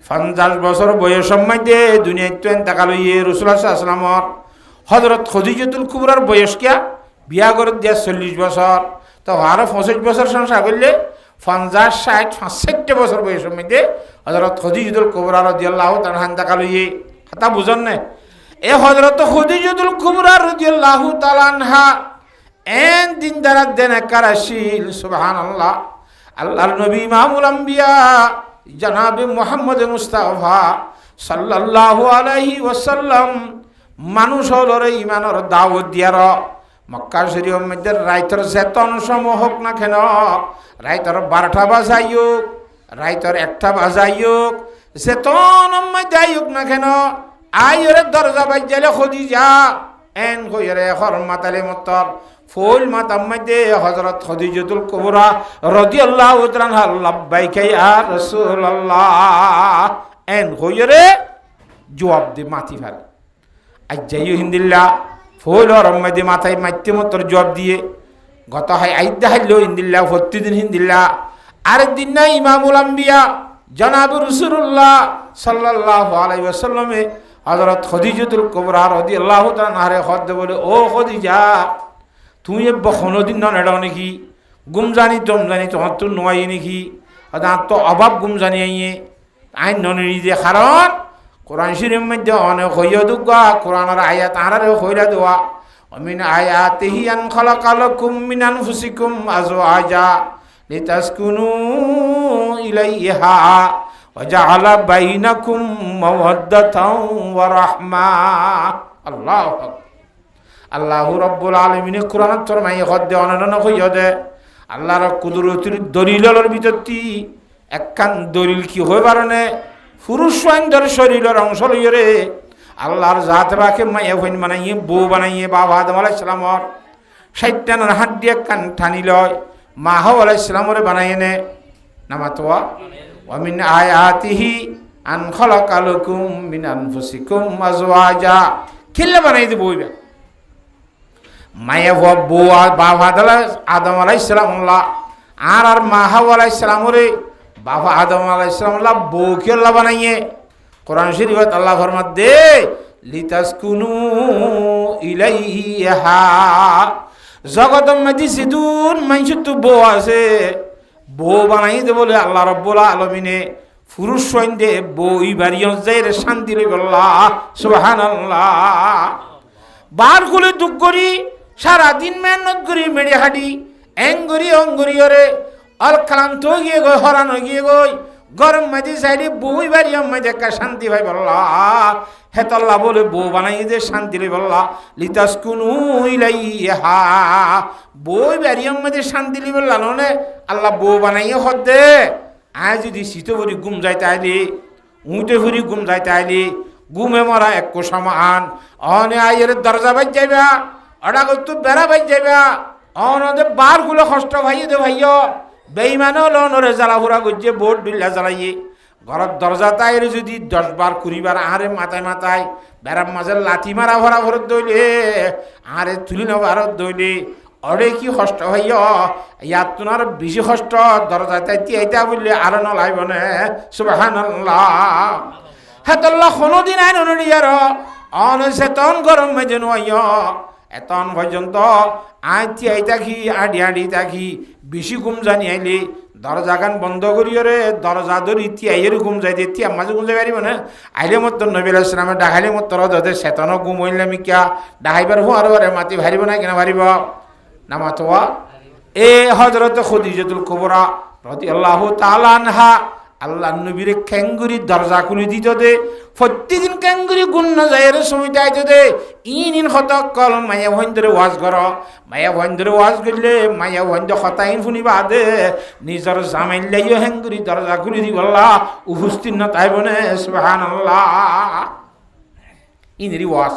50 বছর বয়স মধ্যে দুনিয়াতে ইন্তেকাল হইয়ে রাসূলুল্লাহ সাল্লাল্লাহু আলাইহি ওয়াসাল্লাম হযরত খদিজাতুল কুবরার বয়স কিয়া বিয়া করে দিয়া 40 বছর তো আরো 65 বছর সংসার করলে 50 60 65 বছর বয়স মধ্যে হযরত খদিজাতুল কুবরা রাদিয়াল্লাহু তাআলা ইন্তেকাল হইয়ে কথা বুঝন না এ হযরত খদিজাতুল কুবরা রাদিয়াল্লাহু তাআলা আনহা এন দিন দারাত দেনা কারাশিল সুবহানাল্লাহ আল্লাহর নবী ইমামুল আম্বিয়া জনাবে মুহাম্মদ মুস্তাফা সাল্লাল্লাহু আলাইহি ওয়াসাল্লাম মানুষ হলরে ইমানের দাওয়াত দিয়ার মক্কা শরীফের মধ্যে রাইতর যেতন সময় হোক না কেন রাইতর 12টা বাজাইওক রাইতর 1টা বাজাইওক যেতন যাইক না কেন আইরে দরজা বাজ্যালে খদিজা এন কইরে হর মাতালে মতর ফুল মাতাম মধ্যে হযরত খদিজাতুল কুবরা রাদিয়াল্লাহু তাআলা লাব্বাইকা ইয়া রাসূলুল্লাহ এন কইরে জবাব দি মাতি ফেল আজ যাইও হিন্দিল্লা ফুল আর মধ্যে মাথায় মাইতে মতর জবাব দিয়ে গত হয় আইদা হাইলো হিন্দিল্লা প্রতিদিন হিন্দিল্লা আরেকদিন না ইমামুল আম্বিয়া জনাব রাসূলুল্লাহ সাল্লাল্লাহু আলাইহি ওয়াসাল্লামে হযরত খদিজাতুল কুবরা রাদিয়াল্লাহু তাআলা আনহারে খদ বলে ও খদিজা তুমি কোনোদিন না নেড়াও নাকি গুম জানি তোম জানি তোমার তো নয় নাকি তো অভাব গুম জানি আইয়ে আইন ননি যে কারণ কোরআন শরীফের মধ্যে অনেক হইয়া দুগা কোরআনের আয়াত আরারে হইলা দেওয়া মিন আয়াতিহি আন খালাকালাকুম মিন আনফুসিকুম আজওয়াজা লিতাসকুনু ইলাইহা ওয়া জাআলা বাইনাকুম মাওয়াদ্দাতাও ওয়া রাহমা আল্লাহু আকবার আল্লাহু রাব্বুল আলামিন কোরআনত ফরমাই হদ্দে অনন্য হইয়া দে আল্লাহর কুদরতের দলিলের ভিতরতি একখান দলিল কি হই পারনে পুরুষ সৈন্যর শরীরের অংশ লইরে আল্লাহর জাত রাখে মাইয়া হইন বানাইয়ে বউ বানাইয়ে বাবা আদম আলাইহিস সালামর শয়তানের হাড্ডি একখান ঠানি লয় মা হাওয়া আলাইহিস সালামরে বানাইয়ে নে নামাতোয়া ওয়া মিন আয়াতিহি আন খালাকালাকুম মিন আনফুসিকুম আজওয়াজা খিল্লা বানাই দি বইবে মায়া বউ বাবা আদম আলাইহিস সালাম আর মা হাওয়া আলাইহিস সালামরে বাবা আদম আলাইহিস সালাম বউ কেল্লা বানাইয়ে কোরআন শরীফত আল্লাহ ফরমাত দে লিতাসকুনু ইলাইহা জগতম মধ্যে সিদুন মানুষ তো বউ আছে বউ বানাই দে বলে আল্লাহ রাব্বুল আলামিনে পুরুষ সৈন্যে বই বাড়িয়ে যায় শান্তি লইব আল্লাহ সুবহানাল্লাহ বার গুলো দুঃখ করি সারাদিন মেহনত করি মেড়ে হাঁটি এঙ্গুরি অঙ্গুরি ওরে অল ক্লান্ত গিয়ে গই হরান গিয়ে গই গরম মাঝে চাইলে বই বাড়ি মাঝে একটা শান্তি ভাই বললা হেতল্লা বলে বউ বানাই যে শান্তি লই বললা লিতাসকুনু ইলাইহা বই বাড়ি মাঝে শান্তি লই বললা ননে আল্লাহ বউ বানাইয়ে হদে আয় যদি শীত ভরি ঘুম যাইতে আইলি উঁটে ভরি ঘুম যাইতে আইলি ঘুমে মরা এক সমান অনে আইয়ের দরজা বাজ যাইবা অডা করতো বেড়া বাজ যাইবা অনদে বারগুলো কষ্ট ভাইয়ে দে ভাইয় বেইমানও লনরে জ্বালাফুরা করছে বোর্ড বিল্লা জ্বালাইয়ে ঘরের দরজা তাইরে যদি 10 বার 20 বার আরে মাথায় মাথায় বেড়ার মাঝে লাথি মারা ভরা ভরত দইলে আরে তুলি না ভারত দইলে অরে কি কষ্ট ভাইয় ইয়াত তোনার বেশি কষ্ট দরজা তাইতে এইটা বললে আরো নলাইব না সুবহানাল্লাহ হেতল্লা কোনোদিন আইন অনুরিয়ার অনচেতন গরম মেজে নয় এতন পর্যন্ত আইতি আই থাকি আডি আডি থাকি বেশি ঘুম জানি আইলে দরজা গান বন্ধ করিও দরজা ধরি তিয়াইয়ের ঘুম যাইতে তিয়া মাঝে ঘুম যাই পারিব না আইলে মত নবী আলাইহিস সালামে ডাকাইলে মত রদে চেতনও ঘুম হইলে আমি কিয়া ডাকাইবার হুয়ার বারে মাতি ভারিব না কেনা ভারিব না মাতোয়া এ হযরত খদিজাতুল কুবরা রাদিয়াল্লাহু তাআলা আনহা আল্লাহ নবীর ক্যাঙ্গুরি দরজা খুলে দিত দে প্রতিদিন ক্যাঙ্গুরি গুণ যায় সময় যাইত দে ইন হতক কল মায়া ভন্দরে ওয়াজ কর মায়া ভন্দরে ওয়াজ করলে মায়া ভন্দ হতাইন শুনিবা দে নিজের জামাইল লাইও হ্যাঙ্গুরি দরজা খুলে দিব আল্লাহ উপস্থিত না তাইব না সুবহানাল্লাহ ইনরি ওয়াজ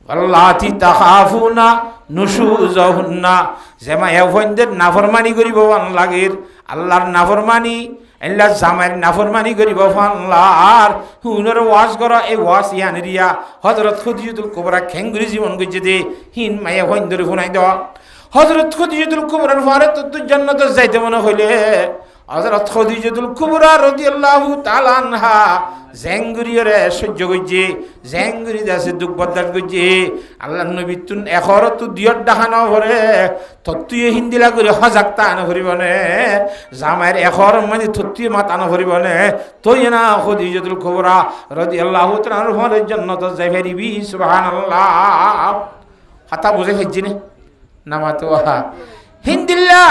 আল্লাতি তাখাফুনা নুশুজাহুন্না যে মায়া ভন্দের নাফরমানি করিব ভান লাগের আল্লাহর নাফরমানি আল্লাহ জামাইর নাফরমানি করিব ফানলার হুনর ওয়াজ করা এই ওয়াজ ইয়ানরিয়া হযরত খদিজাতুল কুবরা খেঙ্গুরি জীবন গজে দে হিন মায়া ভন্দরে শুনাই দাও হযরত খদিজাতুল কুবরার ফারে তো জান্নাতে যাইতে মনে হইলে হযরত খদিজাতুল কুবরা রাদিয়াল্লাহু তাআলা আনহা জেঙ্গুরিরে সহ্য গজে জেঙ্গুরি দাসে দুঃখ বরদাস্ত গজে আল্লাহ নবী তুন এখরত দিয়ত দেখানো করে তত্তুয়ে হিন্দিলা করে হজাকতা আনা করিবনে জামাইর এখর মানে তত্তুয়ে মাতানো করিবনে তই না খদিজাতুল কুবরা রাদিয়াল্লাহু তাআলা আনহার জান্নাতে যাই পারিবি সুবহানাল্লাহ হাতা বুঝে ফেজিনে নামাতো হিন্দিল্লা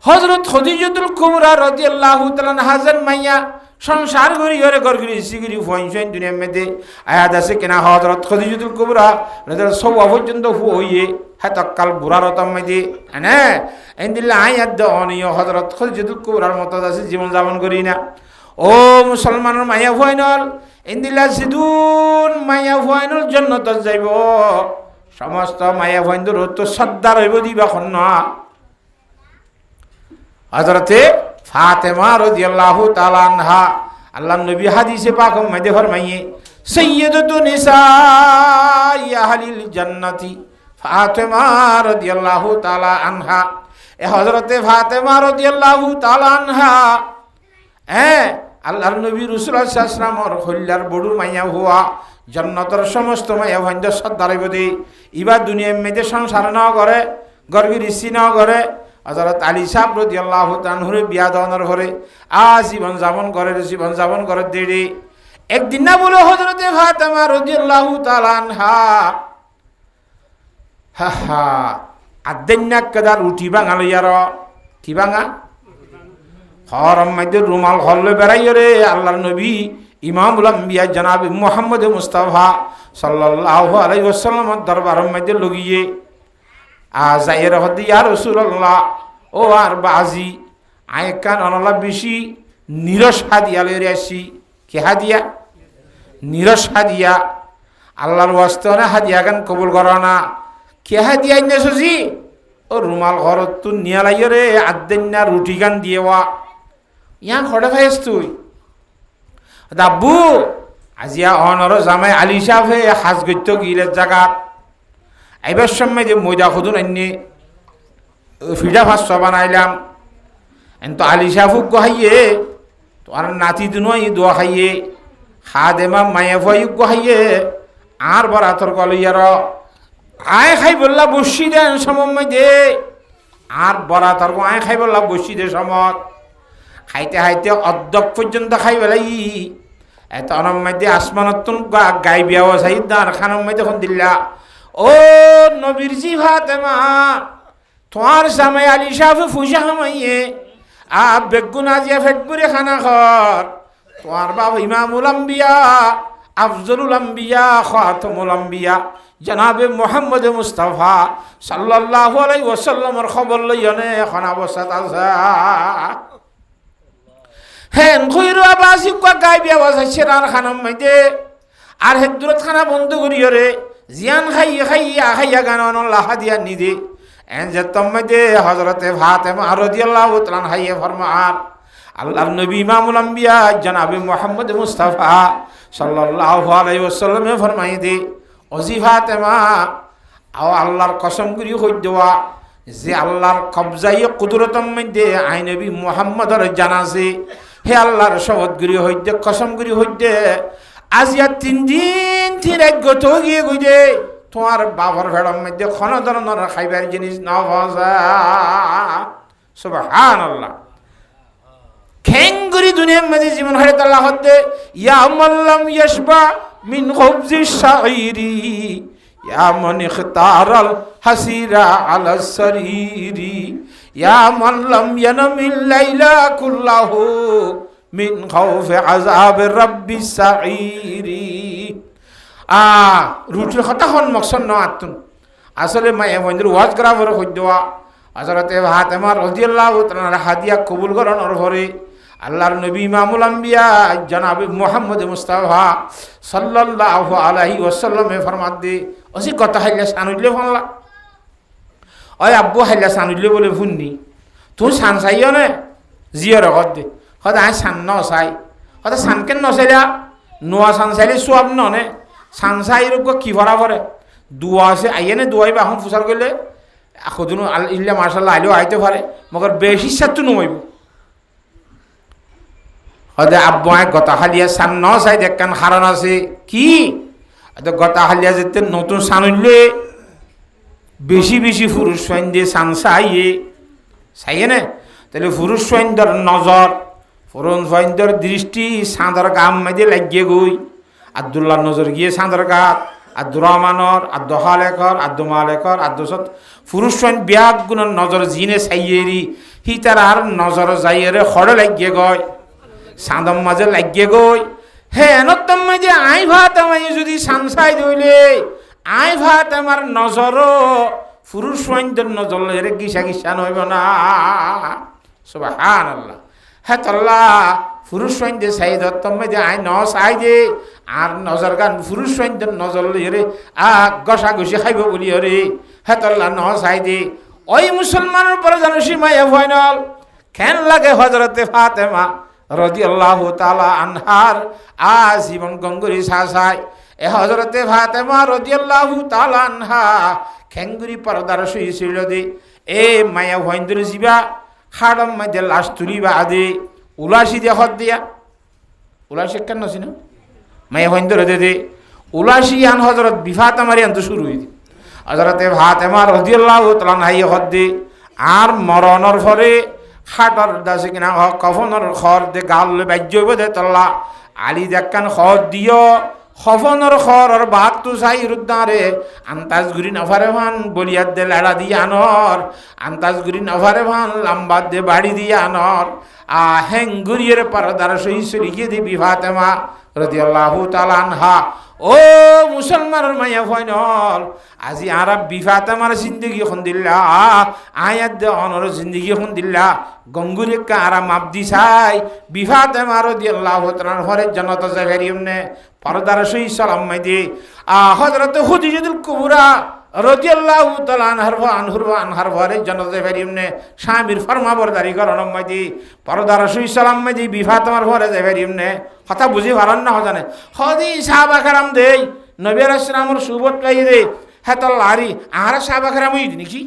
হযরত খদিজাতুল কুবরা রাদিয়াল্লাহু তাআলা আনহা মাইয়া সংসার করি ঘরে ঘর করি সিগিরি ফইন দুনিয়ার মধ্যে আয়াত আছে কিনা হযরত খদিজাতুল কুবরা রাদিয়াল্লাহু সওয়া পর্যন্ত হইয়ে হাতাকাল বুরারতম মধ্যে না ইনদিল্লাহ আয়াত দনিয় হযরত খদিজাতুল কুবরার মত আছে জীবন যাপন করি না ও মুসলমানের মায়া ভয়নল ইন্দিলা সিদুন মায়া ভয়নল জন্নত যাইব সমস্ত মায়া ভয়ন্দর তো সর্দার হইব দিবা খন্ন হযরতে ফাতেমা রাদিয়াল্লাহু তাআলা আনহা আল্লাহর নবী হাদিসে পাক মধ্যে ফরমাইয়ে সাইয়্যিদাতু নিসাই আহলিল জান্নাতি ফাতেমা রাদিয়াল্লাহু তাআলা আনহা এ হযরতে ফাতেমা রাদিয়াল্লাহু তাআলা আনহা আল্লাহর নবী রাসূলুল্লাহ সাল্লাল্লাহু আলাইহি ওয়াসাল্লামর হল্লার বড় মাইয়া হওয়া জান্নাতের সমস্ত মাইয়া ভান্ড সর্দারে বদি ইবা দুনিয়ার মধ্যে সংসার না করে গর্গি ঋষি না করে হযরত আলী সাহেব রাদিয়াল্লাহু তাআলা বিয়া দেওয়ার পরে জীবন যাপন করে দেরি একদিন না বলে হযরতে ফাতেমা রাদিয়াল্লাহু তাআলা আনহা আদ্দেন্না কাদার রুটি বাঙাল ইয়ার কি বাঙা হরম মধ্যে রুমাল হল্লে বেড়াইয় রে আল্লাহর নবী ইমামুল আম্বিয়া জনাব মুহাম্মদ মুস্তাফা সাল্লাল্লাহু আলাইহি ওয়াসাল্লামের দরবারের মধ্যে লগিয়ে যাইয়ের হদি ইয়া রাসূলুল্লাহ ও আর বাজি আয়কান অনলা বেশি নিরস হাদিয়া লইরে আসি কি হাদিয়া নিরস হাদিয়া আল্লাহর ওয়াস্তে হাদিয়া গান কবুল করো না কে হাদিয়া ইন্নে সজি ও রুমাল ঘরত তু নিয়া লাইয় রে আদ্দেন্না রুটি গান দিয়েওয়া ইয়া খড়ে খাইস তুই দাব্বু আজিয়া অনর জামাই আলী সাহেবে হাজ গত্য গিলের জায়গা এবার সময় যে ময়দা খুদুন আইনে ফিডা ভাস্য বানাইলাম তো আলী সাহেব হাইয়ে তোমার নাতি দুনো দোয়া খাইয়ে খা দেমা মায়া ভয় হাইয়ে আর বরাতর কলইয়ার আয় খাই বললা বসি দেন সময় দে আর বরাতর আয় খাই বললা বসি দে সমত খাইতে খাইতে অর্ধক পর্যন্ত খাই বেলাই এত অনম মধ্যে আসমানত গাই বিয়াও চাই দান খানম মধ্যে এখন দিল্লা ও নবীর জি ফাতেমা তোমার জামাই আলী সাহেব ফুসা হামাইয়ে বেগুন আজিয়া ফেটপুরে খানা খর তোমার বাবা ইমামুল আম্বিয়া আফজলুল আম্বিয়া খাতামুল আম্বিয়া জনাবে মুহাম্মদ মুস্তাফা সাল্লাল্লাহু আলাইহি ওয়াসাল্লামের খবর লইনে এখন অবস্থাত আছে হেন কইরো আবাসি কো গাই বিয়া বসাইছে রান খানম মধ্যে আর হেদুরত খানা বন্ধ করিও রে জিয়ান খাইয়া গান লাহাদিয়া নিদে এন যে তম্মদে হযরতে ফাতেমা রাদিয়াল্লাহু তাআলা হাইয়ে ফরমান আল্লাহর নবী ইমামুল আম্বিয়া জনাবে মুহাম্মদ মুস্তাফা সাল্লাল্লাহু আলাইহি ওয়াসাল্লামে ফরমাই দে ওজি ফাতেমা আও আল্লাহর কসম করি কই দেওয়া যে আল্লাহর কবজায়ে কুদরতম মধ্যে আই নবী মুহাম্মদর জানাছে হে আল্লাহর শপথ করি হইতে কসম করি হইতে আজিয়া 3 দিন থিরে গত গিয়ে গইদে তোমার বাবার ভেড়ার মধ্যে কোন ধরনের খাইবার জিনিস না ভাজা সুবহানাল্লাহ খেঙ্গুরি দুনিয়ার মধ্যে জীবন হারিয়ে আল্লাহ হতে ইয়া মাল্লাম ইয়াশবা মিন খুবজি শাইরি ইয়া মান ইখতারাল হাসিরা আলা সরিরি ইয়া মাল্লাম ইয়ানামিল লাইলা কুল্লাহু মিন খাউফি আযাব রাব্বিস সাইরি রুটির কথা হন মকসদ ন আতুন আসলে মায়ে বন্ধুর ওয়াজ করা ভরে হই দেওয়া হযরতে ফাতেমা রাদিয়াল্লাহু তাআলা হাদিয়া কবুল করানোর পরে আল্লাহর নবী ইমামুল আম্বিয়া জনাবে মুহাম্মদ মুস্তাফা সাল্লাল্লাহু আলাইহি ওয়াসাল্লামে ফরমাত দে ওসি কথা হাইলা সানুইলে ফনলা ওই আব্বু হাইলা সানুইলে বলে ফুননি তুই সান চাইও না জিয়র কর দে হয়তো আই সান ন চাই হয়তো সান কেন নচাইলা নোয়া সান চাইলে সব ননে সান চাই কি ভরা ভরে দুয়া আছে আইয়ে নে দুয়াই বা এখন ফুসার করলে এখন ইল্লা মার্শাল্লাহ আইলেও আইতে পারে মগর বেশি সাতু নইব হয়তো আব্বু আয় গতা হালিয়া সান ন চাই দেখান কারণ আছে কি হয়তো গতা হালিয়া যেতে নতুন সান উঠলে বেশি বেশি পুরুষ সৈন দিয়ে সান চাইয়ে চাইয়ে না তাহলে পুরুষ সৈন্যর নজর পুরুষ সৈন্যর দৃষ্টি সাঁদর গাম মেঝে লাগিয়ে গই আব্দুল্লাহর নজর গিয়ে সাঁদর গাত আব্দুর রহমানর আব্দ হালেকর আব্দু মালেকর আব্দুসত পুরুষ সৈন্য ব্যাগ গুণর নজর জিনে চাইয়েরি হি তার আর নজর যাইয়েরে খড়ে লাগিয়ে গয় সাঁদম মাঝে লাগিয়ে গই হে এনতম মাঝে আই ভাত আমায় যদি সানসাই দইলে আই ভাত আমার নজরও পুরুষ সৈন্যর নজর গিসা গিসা নইব না সুবহানাল্লাহ হে তল্লা পুরুষ সৈন্যে চাই দত্তমে যে আই ন চাই যে আর নজর গান পুরুষ সৈন্যের নজর লইরে গসা ঘষি খাইব বলি হরে হেতল্লা ন চাই দে ওই মুসলমানের পরে জানো সীমায় ভয় নল কেন লাগে হজরতে ফাতেমা রাদিয়াল্লাহু তাআলা আনহার জীবন গঙ্গুরি সাসাই এ হজরতে ফাতেমা রাদিয়াল্লাহু তাআলা আনহা খেঙ্গুরি পর্দার শুয়েছিল দে এ মায়া ভয়ন্দর জিবা খাড়ম মধ্যে লাশ তুলিবা আদে উলাসি দিয়া হদ দিয়া উলাসি কেন নছি না মায়া ভয়ন্দর দে উলাসি আন হজরত বিফাতেমারি আনতে শুরু হইছে হজরতে ফাতেমা রাদিয়াল্লাহু তাআলা আনহাই হদ দে আর মরণর পরে খাটর দাসে কিনা কফনের খর দে গাল বাজ্য হইব দে তল্লা আলী দেখান খর দিও খফনের খর বাদ তো চাই রুদ্দারে আন্তাজ ঘুরি নফারে ভান বলিয়ার দে লাড়া দিয়ে আনর আন্তাজ ঘুরি নফারে ভান লাম্বাদ দে বাড়ি দিয়ে আনর হেং ঘুরিয়ে পরদার সহিসরি গিয়ে দিবি ফাতেমা রাদিয়াল্লাহু তাআলা আনহা ও মুসলমানের মায়া ফয়নল আজি আরা বিফাতেমার জিন্দগি খন দিল্লা আয়াত দে অনর জিন্দগি খন দিল্লা গঙ্গুরে কা আরা মাপ দি চাই বিফাতেমা রাদিয়াল্লাহু তাআলা হরে জান্নাত জাহেরিয়মনে পরদার সহি সালাম মাইদি হযরত খুদিজাতুল কুবরা রাদিয়াল্লাহু তাআলা আনহার হরে জান্নাত জাহেরিয়মনে স্বামীর ফরমাবরদারি করন মাইদি পরদার সহি সালাম মাইদি বিফাতেমার হরে জাহেরিয়মনে কথা বুঝি পারেন না জানে হদি সাহাবা কারাম দেই নবী আলাইহিস সালামের সুবত পাই দে হেতল লারি আর সাহাবা কারাম হই নাকি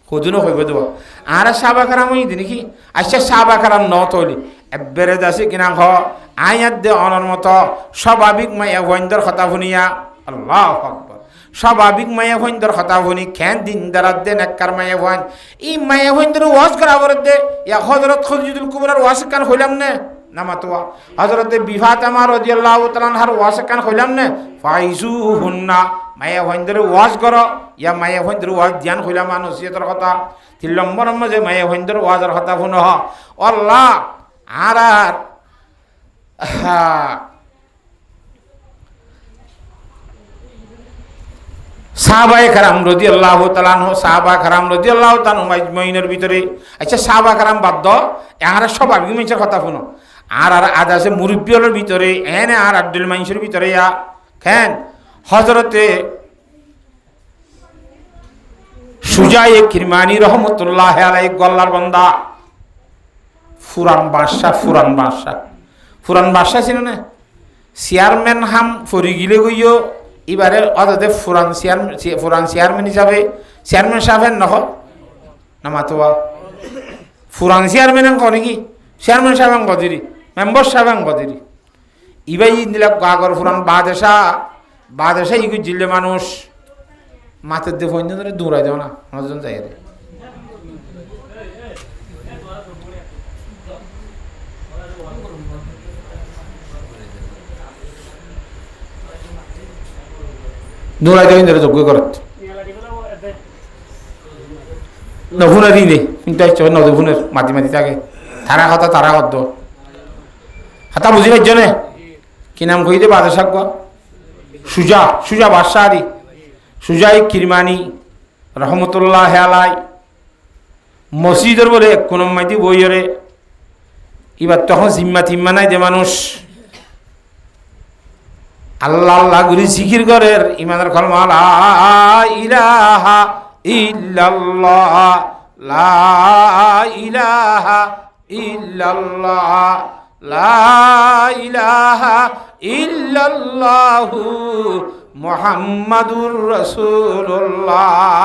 খুদুনো হইব দেব আর সাহাবা কারাম হই নাকি আচ্ছা সাহাবা কারাম ন তলি এবারে দাসি কিনা হ আয়াত দে অনর মতো স্বাভাবিক মায়া ভয়ন্দর কথা শুনিয়া আল্লাহু আকবার স্বাভাবিক মায়া ভয়ন্দর কথা শুনি খেন দিন দারাত দে নেককার মায়া ভয়ন ই মায়া ভয়ন্দর ওয়াজ করা বরদে ইয়া হযরত খুদিজাতুল কুবরার ওয়াজ কান হইলাম না নামাতোয়া হযরতে বিফাতেমা রাদিয়াল্লাহু তাআলা আনহার ওয়াজ কান হইলাম না ফাইজুহুন্না মায়া ভয়ন্দর ওয়াজ করো ইয়া মায়া ভয়ন্দর ওয়াজ ধ্যান হইলাম নসিহতের কথা 3 নম্বর মাঝে মায়া ভয়ন্দর ওয়াজের কথা শুনো আল্লাহ আর সাহাবায়ে কেরাম রাদিয়াল্লাহু তাআলা আনহু সাহাবা কেরাম রাদিয়াল্লাহু তাআলা মাজমাইনের ভিতরে আচ্ছা সাহাবা কেরাম বাদ দাও এরা সব আর্গুমেন্টের কথা শুনো আর আজ আছে মুরব্বিয়লের ভিতরে এনে আর আব্দুল মাইনসের ভিতরে কেন হযরতে সুজায়ে কিরমানি রহমাতুল্লাহ আলাইহি গল্লার বান্দা ফুরান বাদশা ছিল না চেয়ারম্যান হাম ফরি গিলে গইও এবারে অদাতে ফুরান চেয়ারম্যান হিসাবে চেয়ারম্যান সাহেব নহ নামাতোয়া ফুরান চেয়ারম্যান নাকি চেয়ারম্যান সাহেব গদিরি মেম্বার সাহেব গদিরি ইবাই নিলা গাগর ফুরান বাদেশা ইগু জিল্লে মানুষ মাথার দিয়ে ফোন ধরে দৌড়াই দেও না নজন যাই রে দৌড়াই দেবেন ধরে যোগ্য করত নফুনারই নেই কিন্তু নদীফুনের মাটি থাকে তারা কত হাতা বুঝি পাইছ নে কি নাম কই দে বাদশাহ সুজা বাদশাহ আদি সুজাই কিরমানি রহমতুল্লাহ আলাই মসজিদের বলে কোন মাইতি বইরে এবার তখন জিম্মা নাই যে মানুষ আল্লাহ আল্লাহ গুরি জিকির করের ইমানের কলমা লা ইলাহা ইল্লাল্লাহ লা ইলাহা ইল্লাল্লাহ লা ইলাহা ইল্লাল্লাহু মুহাম্মাদুর রাসূলুল্লাহ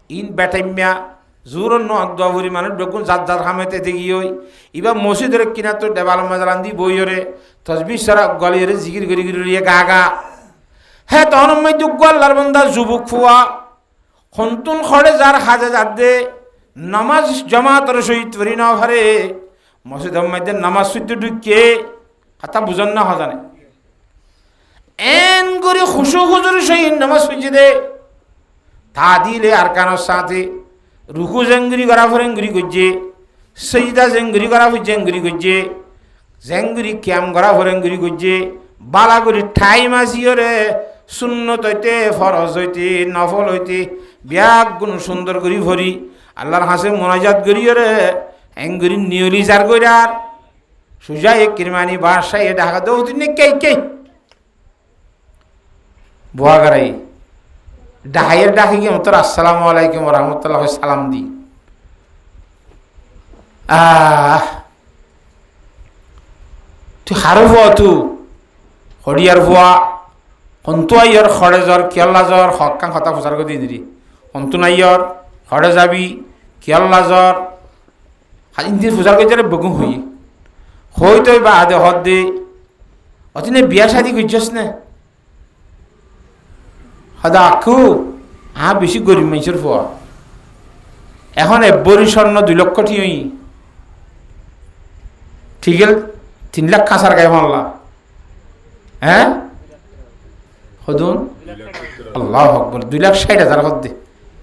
ইন বেটাইমিয়া জোরন নদবুরি মানুষ বেগুন জাত হামেতে দেখিই ইবা মসজিদের কিনা তো দেবাল মাজারান্দি বইরে তসবিহ সারা গলিরে জিকির গরি গা হে তখন মই দুগ্গ আল্লাহর বান্দা যুবক ফুয়া খন্তুন খড়ে যার হাজে যাদে নামাজ জামাতের সহিত পড়ি না ভারে মসজিদের মধ্যে নামাজ সুদ্ধ ঢুকে হাতা বুঝন না হজানে এন করে খুশু খুজুর সহিত নামাজ সুজি দে তা দিলে আর কানোর সাথে রুকু জেঙ্গুরি করা ফরেঙ্গুরি করছে সজিদা জেঙ্গুরি করা জেঙ্গুরি করছে জেঙ্গুরি ক্যাম করা ফরেঙ্গুরি করছে বালাগুড়ি ঠাই মাঝিওরে সুন্নত হইতে ফরজ হইতে নফল হইতে ব্যাগ গুণ সুন্দর করি ভরি আল্লাহর হাসে মোনাজাত করিওরে এঙ্গুরি নিয়লি যার কইরার সুজাই কিরমানি বাসায় ঢাকা দৌ দিন কে বুয়াগারাই ডাহাইয়ের ডাকি গিয়ে মতো আসসালামু আলাইকুম রহমতুল্লাহ সালাম দি তুই হারো ভুয়া তু হরিয়ার ভুয়া হন্তু আইয়র খড়ে জ্বর কিয়ল্লা জ্বর হকাং হতা ফুসার করে দিয়ে দিলি হন্তু নাইয়র খড়ে যাবি কিয়ল্লা জ্বর ইন্দির ফুসার করে যারে বগুম হই তই বা আদে হদ দে অতিনে বিয়া শাদি করছস না হদা আখু বেশি গরিব মানুষের ফুয়া এখন এব্বরি স্বর্ণ 2 লক্ষ ঠিই ঠিক 3 লাখ খাসার গায়ে মানলা হ্যাঁ হদুন আল্লাহ আকবর 2,60,000 হদ দে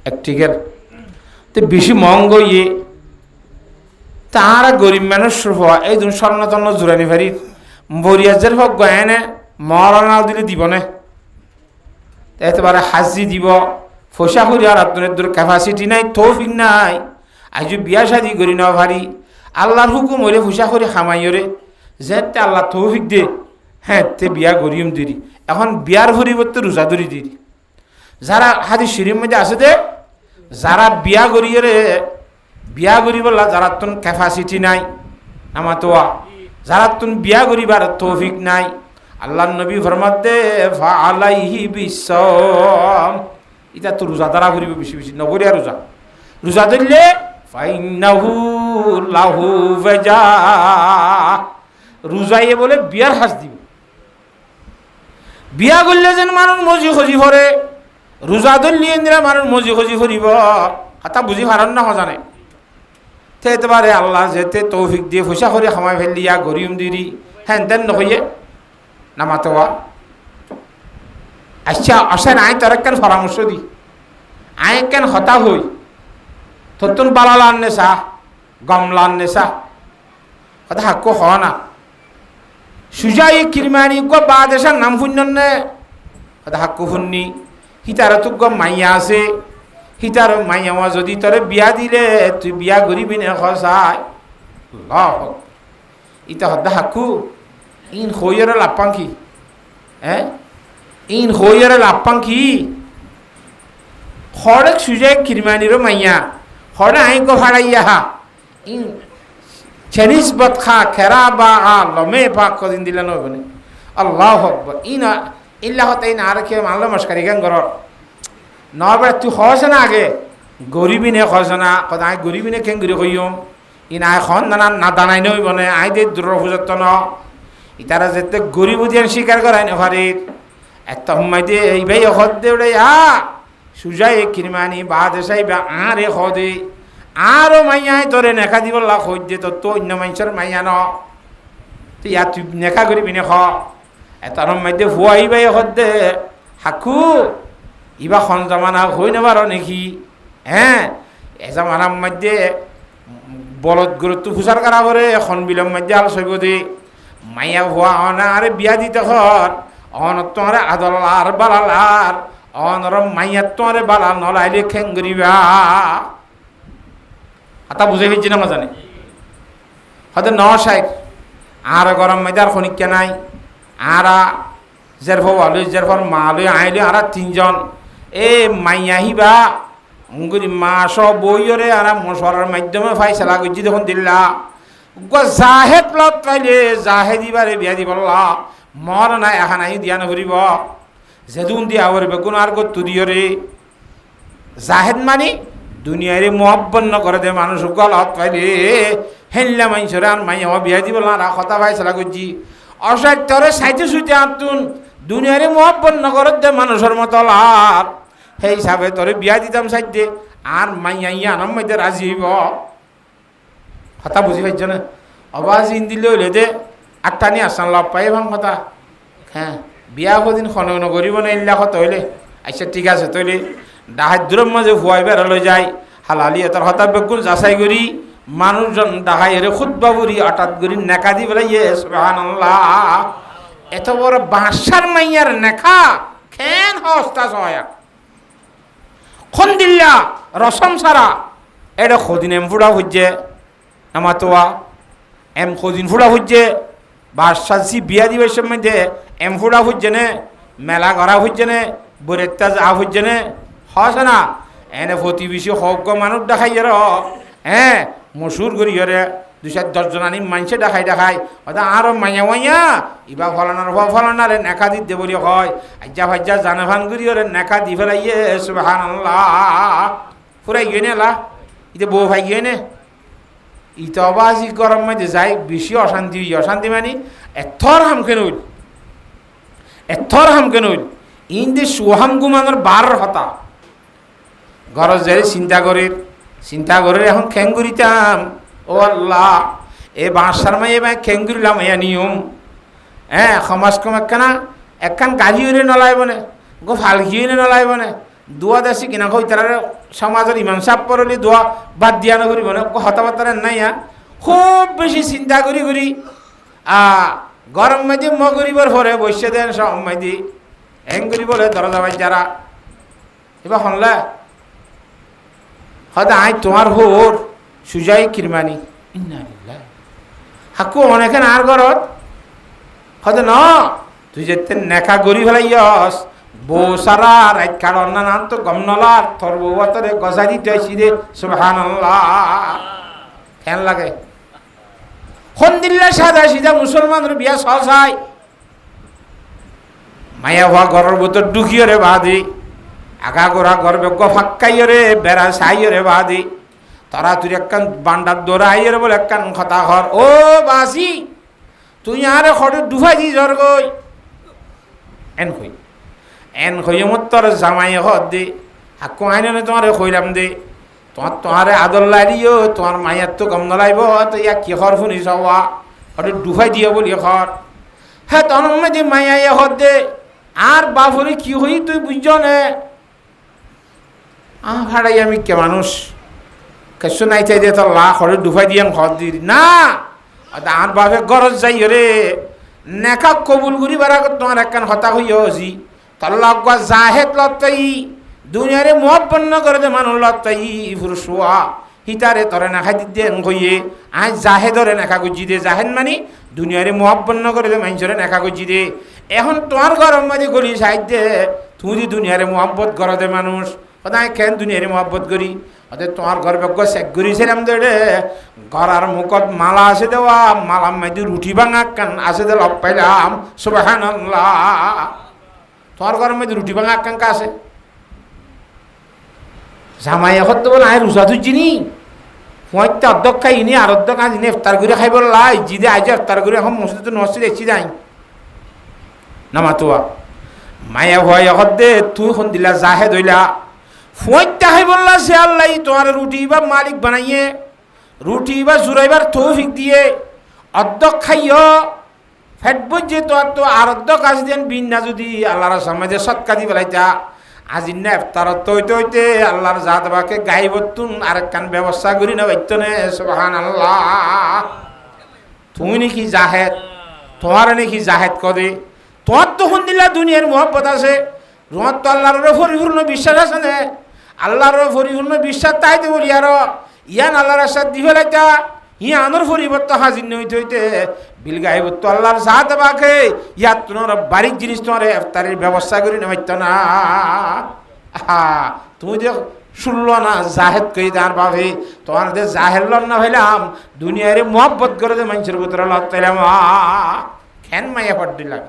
এক টিকের তো বেশি মহঙ্গ তারা গরিব মানুষ হওয়া এই দুন স্বর্ণ তন্ন জোরানি ফারি বরিয়াজের হোক গয়ানে মরনাও দিলে দিব না এতবারে হাজি দিব ফসা করি আর আপনার দূর ক্যাপাসিটি নাই তৌফিক নাই আজ বিয়া শাদি করি না ভারি আল্লাহর হুকুম হলে ফসা করে খামাইরে যে আল্লাহ তৌফিক দে হ্যাঁ তে বিয়া গরিম দিরি এখন বিয়ার পরিবর্তে রোজা ধরি দিরি যারা হাদিস শরীফের মধ্যে আছে দে যারা বিয়া করিয়ে বিয়া করিবলা যারা তোন ক্যাপাসিটি নাই আমাতোয়া যারা তোন বিয়া করিবার তৌফিক নাই আল্লাহ নবী ফরমাত দে ফালাইহি বিসম এটা তো রোজা দ্বারা করিব বেশি বেশি নগরিয়া রোজা ধরলে ফাইন্নাহু লাহু ওয়াজা রোজাইয়ে বলে বিয়ার হাস দিব বিয়া করলে যেন মানুষ মজি খজি ভরে রোজা ধরলে ইন্দিরা মানুষ মজি খজি ভরিব হাতা বুঝি পারেন না জানে এতবারে আল্লাহ যেতে তৌফিক দিয়ে ফসা করে খামাই ফেললিয়া গরিম দিরি হ্যাঁ দেন নকইয়ে নামাতোয়া আচ্ছা আসেন আয় তার কেন পরামর্শ দি আয় কেন হতা হই তত্তন বালাল আননে চা গমলা আননে চা কথা হাক্কো হ না সুজাই কিরমানি গো বাদেশার নাম শুননে কথা হাক্কো শুননি হিতারা তো গম মাইয়া আছে হিতার মাইয়া যদি তোরে বিয়া দিলে তুই বিয়া করিবি না খসাই ইতা হদ্দা হাক্কু ইন হইয়ারে লাপাং কি হ্যাঁ ইন হইয়ারে লাপাং কি হরেক সুজাই কিরমানিরও মাইয়া হরে আই গো ভাড়াইয়া হা ইন চেনিস বত খা খেরা বা লমে পাক কদিন দিলে নয় আল্লাহ আকবার ইনা ইল্লাহ তাই না আর কে মানলো মস্কারি গান ঘর নবে তুই হস না আগে গরিবি নে হস না কত আই গরিবি নে কেন গরি কইম ই না এখন না দানাই নই বনে আই দে দূর ফুজত ন ইতারা যেতে গরিব দিয়ান স্বীকার করাই না ভারিত একটা হুমাই দে এই ভাই হদ দে ওরে সুজাই কিরমানি বাদ এসাই বা আরে হদে আরো মাইয়াই তোরে নেখা দিব লাখ হই দে তোর তো অন্য মানুষের মাইয়া ন তুই ইয়া তুই নেখা করিবি নে খ এটার মধ্যে হুয়াই বাই হদ দে হাকু ইবা খন জামানা হই নেবার নাকি হ্যাঁ এ জামানার মধ্যে বলদ গুরুত্ব ফুসার করা করে এখন বিলম মধ্যে আল সইব দে মাইয়া হুয়া অনা আরে বিয়া দিতে হর অন তোরে আদলার বালালার অনর মাইয়া তোরে বালা নলাইলে খেঙ্গরিবা আতা বুঝে ফেলছি না জানে হয়তো নশাই আর গরম মধ্যে আর খনিকা নাই আর জের ভালো জের ফর মালে আইলে আর 3 জন এ মাইয়াহিবা অঙ্গুরি মাস বইরে আর মশলার মাধ্যমে ফাইসলা গজি যখন দিল্লা জাহেদ প্লট পাইলে জাহেদিবারে বিয়া দিবল্লা মর নাই এখন আহি দিয়া নভরিব যেদুন দিয়া ওর বেগুন আর গত্তু দিয়রে জাহেদ মানি দুনিয়ারে মহব্বন্ন করে দে মানুষ গলত পাইলে হেললা মানুষরে আর মাইয়া বিয়া দিবল্লা আর কথা ফাইসলা গজি অসাই তরে সাইতে সুইতে আতুন দুনিয়ারে মহব্বন্ন করে দে মানুষের মতো লার সেই হিসাবে তোরে বিয়া দিতাম সাইতে আর মাইয়া ইয়া আনম মধ্যে রাজি হইব কথা বুঝি পাইছ না আবাজ ইন দিলে হইলে দে আটটা নিয়ে আসান লাভ পাই ভাঙ কথা হ্যাঁ বিয়া কদিন খন করিব না ইল্লা কথা হইলে আচ্ছা ঠিক আছে তৈলে ডাহাত দূরের মাঝে হুয়াই বেড়ালো যায় হালালি এটার হতা বেগুন যাচাই করি মানুষজন ডাহাই এরে খুদ্া বুড়ি হঠাৎ করি নেকা দি বেলা ইয়ে সুবহানাল্লাহ এত বড় বাসার মাইয়ার নেখা খেন হস্তা সয়া খন দিল্লা রসম সারা এটা খদিন এমফুড়া হচ্ছে আমাতোয়া এম কদিন ফুড়া হচ্ছে বাসাসি বিয়া দিবের মধ্যে এম ফুড়া হচ্ছে নে মেলা করা হচ্ছে নে বরেত্তা যা হচ্ছে নে হসে না এনে প্রতিবেশী হক মানুষ দেখাই র হ্যাঁ মসুর করি রে 2-10 আনি মানুষে দেখায় ওটা আরো মাইয়া মাইয়া ইবা ফলানার নেকা দিতে বলি হয় আজ্জা ভাজ্জা জানে ভান করি রে নেকা দি ফেলাইয়ে সুবহানাল্লাহ ফুরাই গিয়ে নেলা ইতে বউ ভাই গিয়ে নে ইতো আবাজি গরম মধ্যে যাই বেশি অশান্তি মানে এথর হাম কেন ইন্দি সোহাম গুমানোর বার হতা ঘর যে চিন্তা করে এখন খেঙ্গুরিতাম ও আল্লাহ এ বাঁশার মাই খেঙ্গুরিলাম এ নিয়ম হ্যাঁ সমাজ কম একখান গাড়ি হইলে নলাইব নে গো ফালকি হইলে নলাইব নে দোয়া দেশি কিনা কই তার সমাজের ইমাম সাহেব পড়লি দোয়া বাদ দিয়া নকরিব না হতাবাতার নাই খুব বেশি চিন্তা করি গরম মাঝে মগরিবর পরে বসে দেন সব মাঝি হেঙ্গুরি বলে দরজা বাই যারা এবার হনলা হয়তো আই তোমার হোর সুজাই কিরমানি হাকু অনেকে আর ঘরত হয়তো ন তুই যেতে নেখা গড়ি ফেলাইয়স বউ সারা রাত কারণ না তো গম নলার তোর বউ তোরে গজা দিতে হয়েছি রে সুবহানাল্লাহ কেন লাগে হন্দিল্লা সাদা সিধা মুসলমানের বিয়া সহসাই মায়া হওয়া ঘরের ভিতর ঢুকিয়ে রে বাদি আগা গোড়া গর্বেজ্ঞ ফাক্কাইয় রে বেড়া সাইয় রে বাদি তারা তুই একখান বান্ডার দৌড়াইয়ে রে বলে একখান কথা ঘর ও বাসি তুই আরে খড়ে ডুফাই দি জ্বর গই এন খই মত তোর জামাই হত দে হাকু আইনে তোমার কইলাম দে তোমারে আদর লাইও তোমার মায়ের তো গম নলাইব তো ইয়া কি খর শুনি সবা খড়ে ডুফাই দিয়ে বলি খর হ্যাঁ তখন যে মাইয়া হত দে আর বাপরে কি হই তুই বুঝছ নে ভাড়াই আমি কে মানুষ কেসু নাই চাই দিয়ে তোর লা খড়ে ডুফাই দিয়ে ঘর দি না আর বাপে গরজ যাই রে নেকা কবুল করি বারা তোমার একখান হতা হইয়াছি তোর লগা জাহেদ লতাই দুনিয়ারে মহব্বন্ন করে দে মানুষ লতাই ফুরসুয়া হিতারে তরে নেখা দিতে কইয়ে আজ জাহেদরে নেখা গুজি দে জাহেদ মানে দুনিয়ারে মহব্বন্ন করে দে মানুষরে নেখা গুজি দে এখন তোমার গরম মাঝে গলি সাইড দে তুই দুনিয়ারে মহব্বত করে দে মানুষ কোথায় কেন দুনিয়ারে মহব্বত করি অতএব তোমার ঘর বেগ চেক করেছিলাম দে ঘরার মুখত মালা আছে দেওয়া মালা মাইদি রুটি ভাঙা কান আছে দে লব পাইলাম সুবহানাল্লাহ তোমার ঘরের মধ্যে রুটি ভাঙা কান কা আছে জামাই এখন তো বলে আয় রুজা ধুজিনি পঁয়তা অর্ধক খাই ইনি আর অর্ধক আজ ইনি ইফতার করে খাই বললা জিদে আজ ইফতার করে এখন মসজিদে নসজিদ এসি যাই নামাতুয়া মায়া ভয় এখন দে তুই এখন দিলা জাহে দইলা পঁয়তা খাই বললা সে আল্লাহ তোমার রুটি বা মালিক বানাইয়ে রুটি বা জুরাইবার তৌফিক দিয়ে অর্ধক খাইও ফেট বুঝে তো আর অর্ধক আজ দেন বিন না যদি আল্লাহর সামনে সৎকা দি বেলাইতা আজি না ইফতারত তৈতে আল্লাহর জাত বাকে গাইবতুন আর কান ব্যবস্থা করি না বাইতনে সুবহানাল্লাহ তুমি নাকি জাহেদ তোমার নাকি জাহেদ কদে তোমার তো দিলা দুনিয়ার মহব্বত আছে তোমার তো আল্লাহর পরিপূর্ণ বিশ্বাস আছে না আল্লাহর পরিপূর্ণ বিশ্বাস তাইতে বলি আর ইয়ান আল্লাহর সাথে দি ফেলাইতা ইয়া আনোর পরিবর্তন হাজির নইতে হইতে বিল গাইবত আল্লাহর জাত বাকে ইয়াত তোমার বারিক জিনিস তোমার ইফতারের ব্যবস্থা করি না বাইত না তুমি যে শুনল না জাহেদ কই তার ভাবে তোমার যে জাহেদ না হইলাম দুনিয়ারে মহব্বত করে দে মানুষের ভিতরে লতাইলাম খেন মাইয়া পড় দিলাম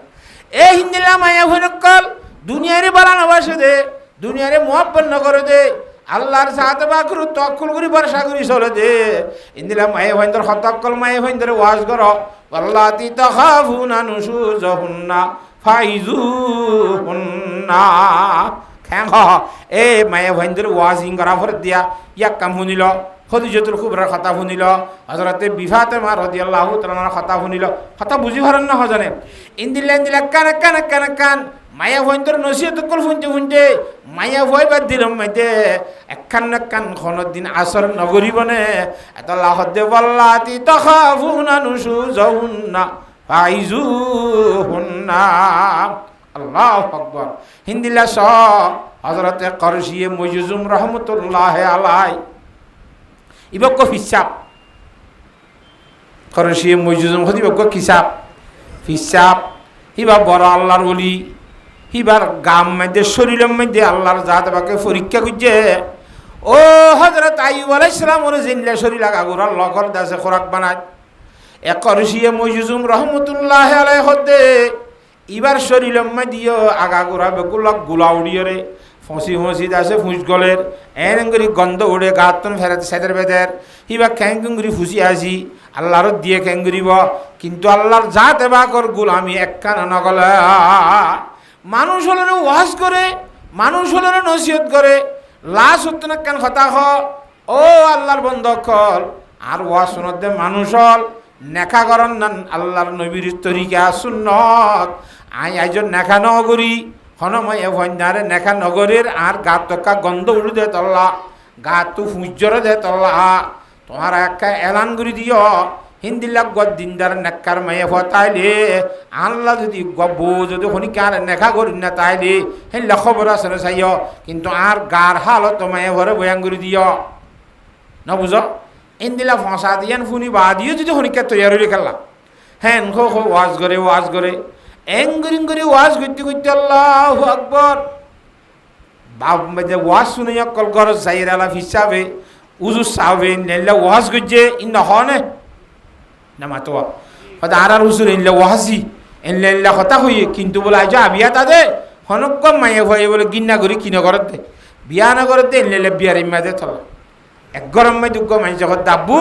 এ হিন্দিলা মাইয়া ভনকল দুনিয়ারে বাড়ানো বাসে দে দুনিয়ারে মহব্বত না করে দে আল্লাহর সাথে বাকরু তকল করি বর্ষা করি চলে দে ইন্দিলা মায়ে ভাইন্দর হতকল মায়ে ভাইন্দরে ওয়াজ কর আল্লাতি তাখাফুনা নুশুজহুন্না ফাইজুহুন্না খেং এ মায়ে ভাইন্দর ওয়াজিং করা ভর দিয়া ইয়াক কাম শুনিল খদিজাতুল কুবরার কথা শুনিল হযরতে বিফাতেমা রাদিয়াল্লাহু তাআলার কথা শুনিল কথা বুঝি ভরেন না হজানে ইন্দিলা কান মায়া ভয়ন্তর নসিহত কল শুনতে মায়া ভয় বাদ দিলাম মাইতে একখান খনত দিন আসর নগরিবনে এত লাহত দে বল্লাতি তাখাফুনা নুশুজহুন্না ফাইজুহুন্না আল্লাহু আকবার হিন্দিলা স হযরতে করশিয়ে মুজুজুম রাহমাতুল্লাহ আলাই ইবক হিসাব করসিয়ে মজুজম হদি বগ্য কিসাব হিসাব হিবা বড় আল্লাহর বলি হিবার গাম মধ্যে শরীরের মধ্যে আল্লাহর জাত বাকে পরীক্ষা করছে ও হযরত আইয়ুব আলাইহিস সালাম ওরে জিনলে শরীর আগুর আল্লাহ কর দাসে খোরাক বানায় এক করসিয়ে মজুজম রহমতুল্লাহ আলাইহি হদে ইবার শরীরের মধ্যে আগাগোড়া বেগুলা গুলা উড়িয়ে ফসি ফসি দাসে ফুস গলের এনঙ্গরি গন্ধ উড়ে গাতন ফেরাতে সেদের বেদের হিবা খ্যাঙ্গুরি ফুসি আসি আল্লাহর দিয়ে খ্যাঙ্গুরিব কিন্তু আল্লাহর জাত এবাকর গুলামি একখানা নগলে মানুষ হলেন ওয়াজ করে মানুষ হলেন নসিহত করে লাশ হতেন একখান কথা হ ও আল্লাহর বন্ধকল আর ওয়াজ শুনতে মানুষ হল নেখা করন না আল্লাহর নবীর তরিকা সুন্নত আইজন নেখা নগরী হনময় ভন্যারে নেখা নগরের আর গাত তক্কা গন্ধ উড়ে দে তল্লা গাত তো ফুজরে দে তল্লা তোমার একটা এলান করে দিও হিন্দিলাক গদ দিনদার নেককার মায়ে তাইলে আল্লাহ যদি গব্বো যদি হনিকার নেখা করি না তাইলে হেল্লা খবর আছে না চাইও কিন্তু আর গার হালত মায়ে ভরে বয়ান করে দিও না বুঝো ইন্দিলা ফসা দিয়ান ফুনি বা দিও যদি হনিকা তৈরি হয়ে খেলা হ্যাঁ খো ওয়াজ করে এঙ্গুরিং করে ওয়াজ করতে করতে আল্লাহু আকবার বাপ মধ্যে ওয়াজ শুনে কল গর যাইর আলা হিসাবে উজু সাবে নেলা ওয়াজ গজে ইন হনে না মাতোয়া হদা আর হুজুর ইনলা ওয়াজি এনলা কথা হই কিন্তু বলে আজ বিয়া তাদে হনক মায়ে ভয় বলে গিন্না করি কিনা করতে বিয়া না করতে এনলে বিয়ার ইমাদে থলা এক গরম মে দুগ্গ মাই জগত দাব্বু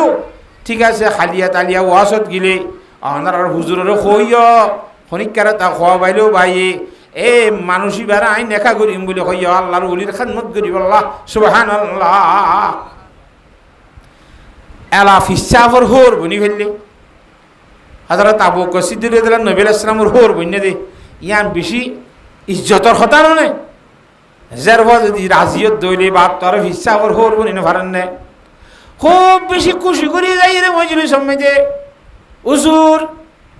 ঠিক আছে খালিয়া তালিয়া ওয়াজত গিলে আনার হুজুরের কইও হনিকার তা খোয়া বাইলেও বাইয়ে এ মানুষই বেড়া আইন নেখা করিম বলে কইয়া আল্লাহর ওলির খাদমত করি আল্লাহ সুবহানাল্লাহ এলা ফিসাফর হোর বনি ফেললে হযরত আবু বকর সিদ্দিক রাদিয়াল্লাহু নবী আলাইহিস সালামের হোর বন্যে দে ইয়ান বেশি ইজ্জতর কথা নয় জারবা যদি রাজিয়ত দইলে বাপ তার ফিসাফর হোর বনি না পারেন না খুব বেশি খুশি করি যাই রে মজলিস সম্মেতে হুজুর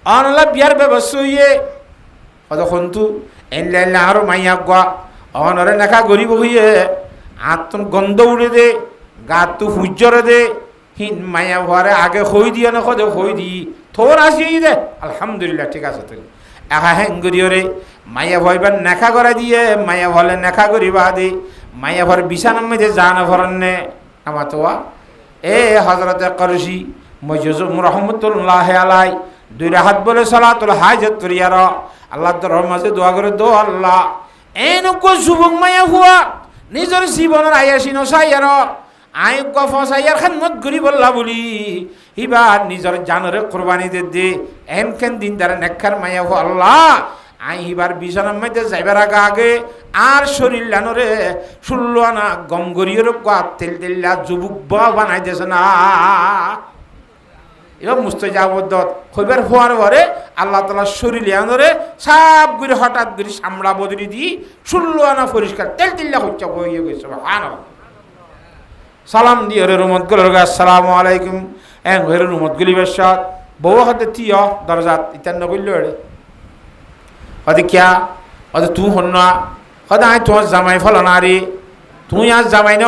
আনলা বিয়ার ব্যবস্থা হইয়ে কতক্ষণ তু এনলা আরো মাইয়া গা অনরে নেখা গরিব হইয়ে আত্ম গন্ধ উড়ে দে গাত তু হুজ্জরে দে হিন মাইয়া ভরে আগে হই দিয়ে না কদে হই দি থোর আসিয়ে দে আলহামদুলিল্লাহ ঠিক আছে তুই একা হ্যাঙ্গুরিয়রে মাইয়া ভয়বার নেখা করে দিয়ে মাইয়া ভলে নেখা করিবা দে মাইয়া ভর বিছানার মধ্যে জানা ভরনে আমার তোয়া এ হযরতে করসি মজুজুম রহমতুল্লাহ আলাই দুই রাহাত বলে সালাতুল হাজত করিয়ার আল্লাহ তোর মাঝে দোয়া করে দো আল্লাহ এনকো যুবক মায়া হুয়া নিজের জীবনের আয়াসি নসাইয়ার আই গফসাইয়ার খানমত করি বললা বলি এবার নিজের জানরে কোরবানি দে এনকেন দিন তার নেকখার মায়া হু আল্লাহ আই এবার বিছানার মধ্যে যাইবার আগে আর শরীর লানরে 16 আনা গম গরিয়র কাত তেল তেল্লা যুবক বানাই দেছে না এবার মুস্তাজাবত হইবার হওয়ার পরে আল্লাহ তাআলা শরীর আনরে সব করে হঠাৎ করে সামড়া বদলি দি 16 আনা পরিষ্কার তেল তেল্লা হচ্ছে হয়ে গেছে সুবহানাল্লাহ সালাম দিয়ে রহমত গুলো আসসালামু আলাইকুম এন ঘরে রহমত গুলি বেশাত বউ হাতে তিয় দরজাত ইতান নগইল রে হদে কিয়া হদে তুই হন্না হদে আই তোমার জামাই ফলনারি তুই আজ জামাই ন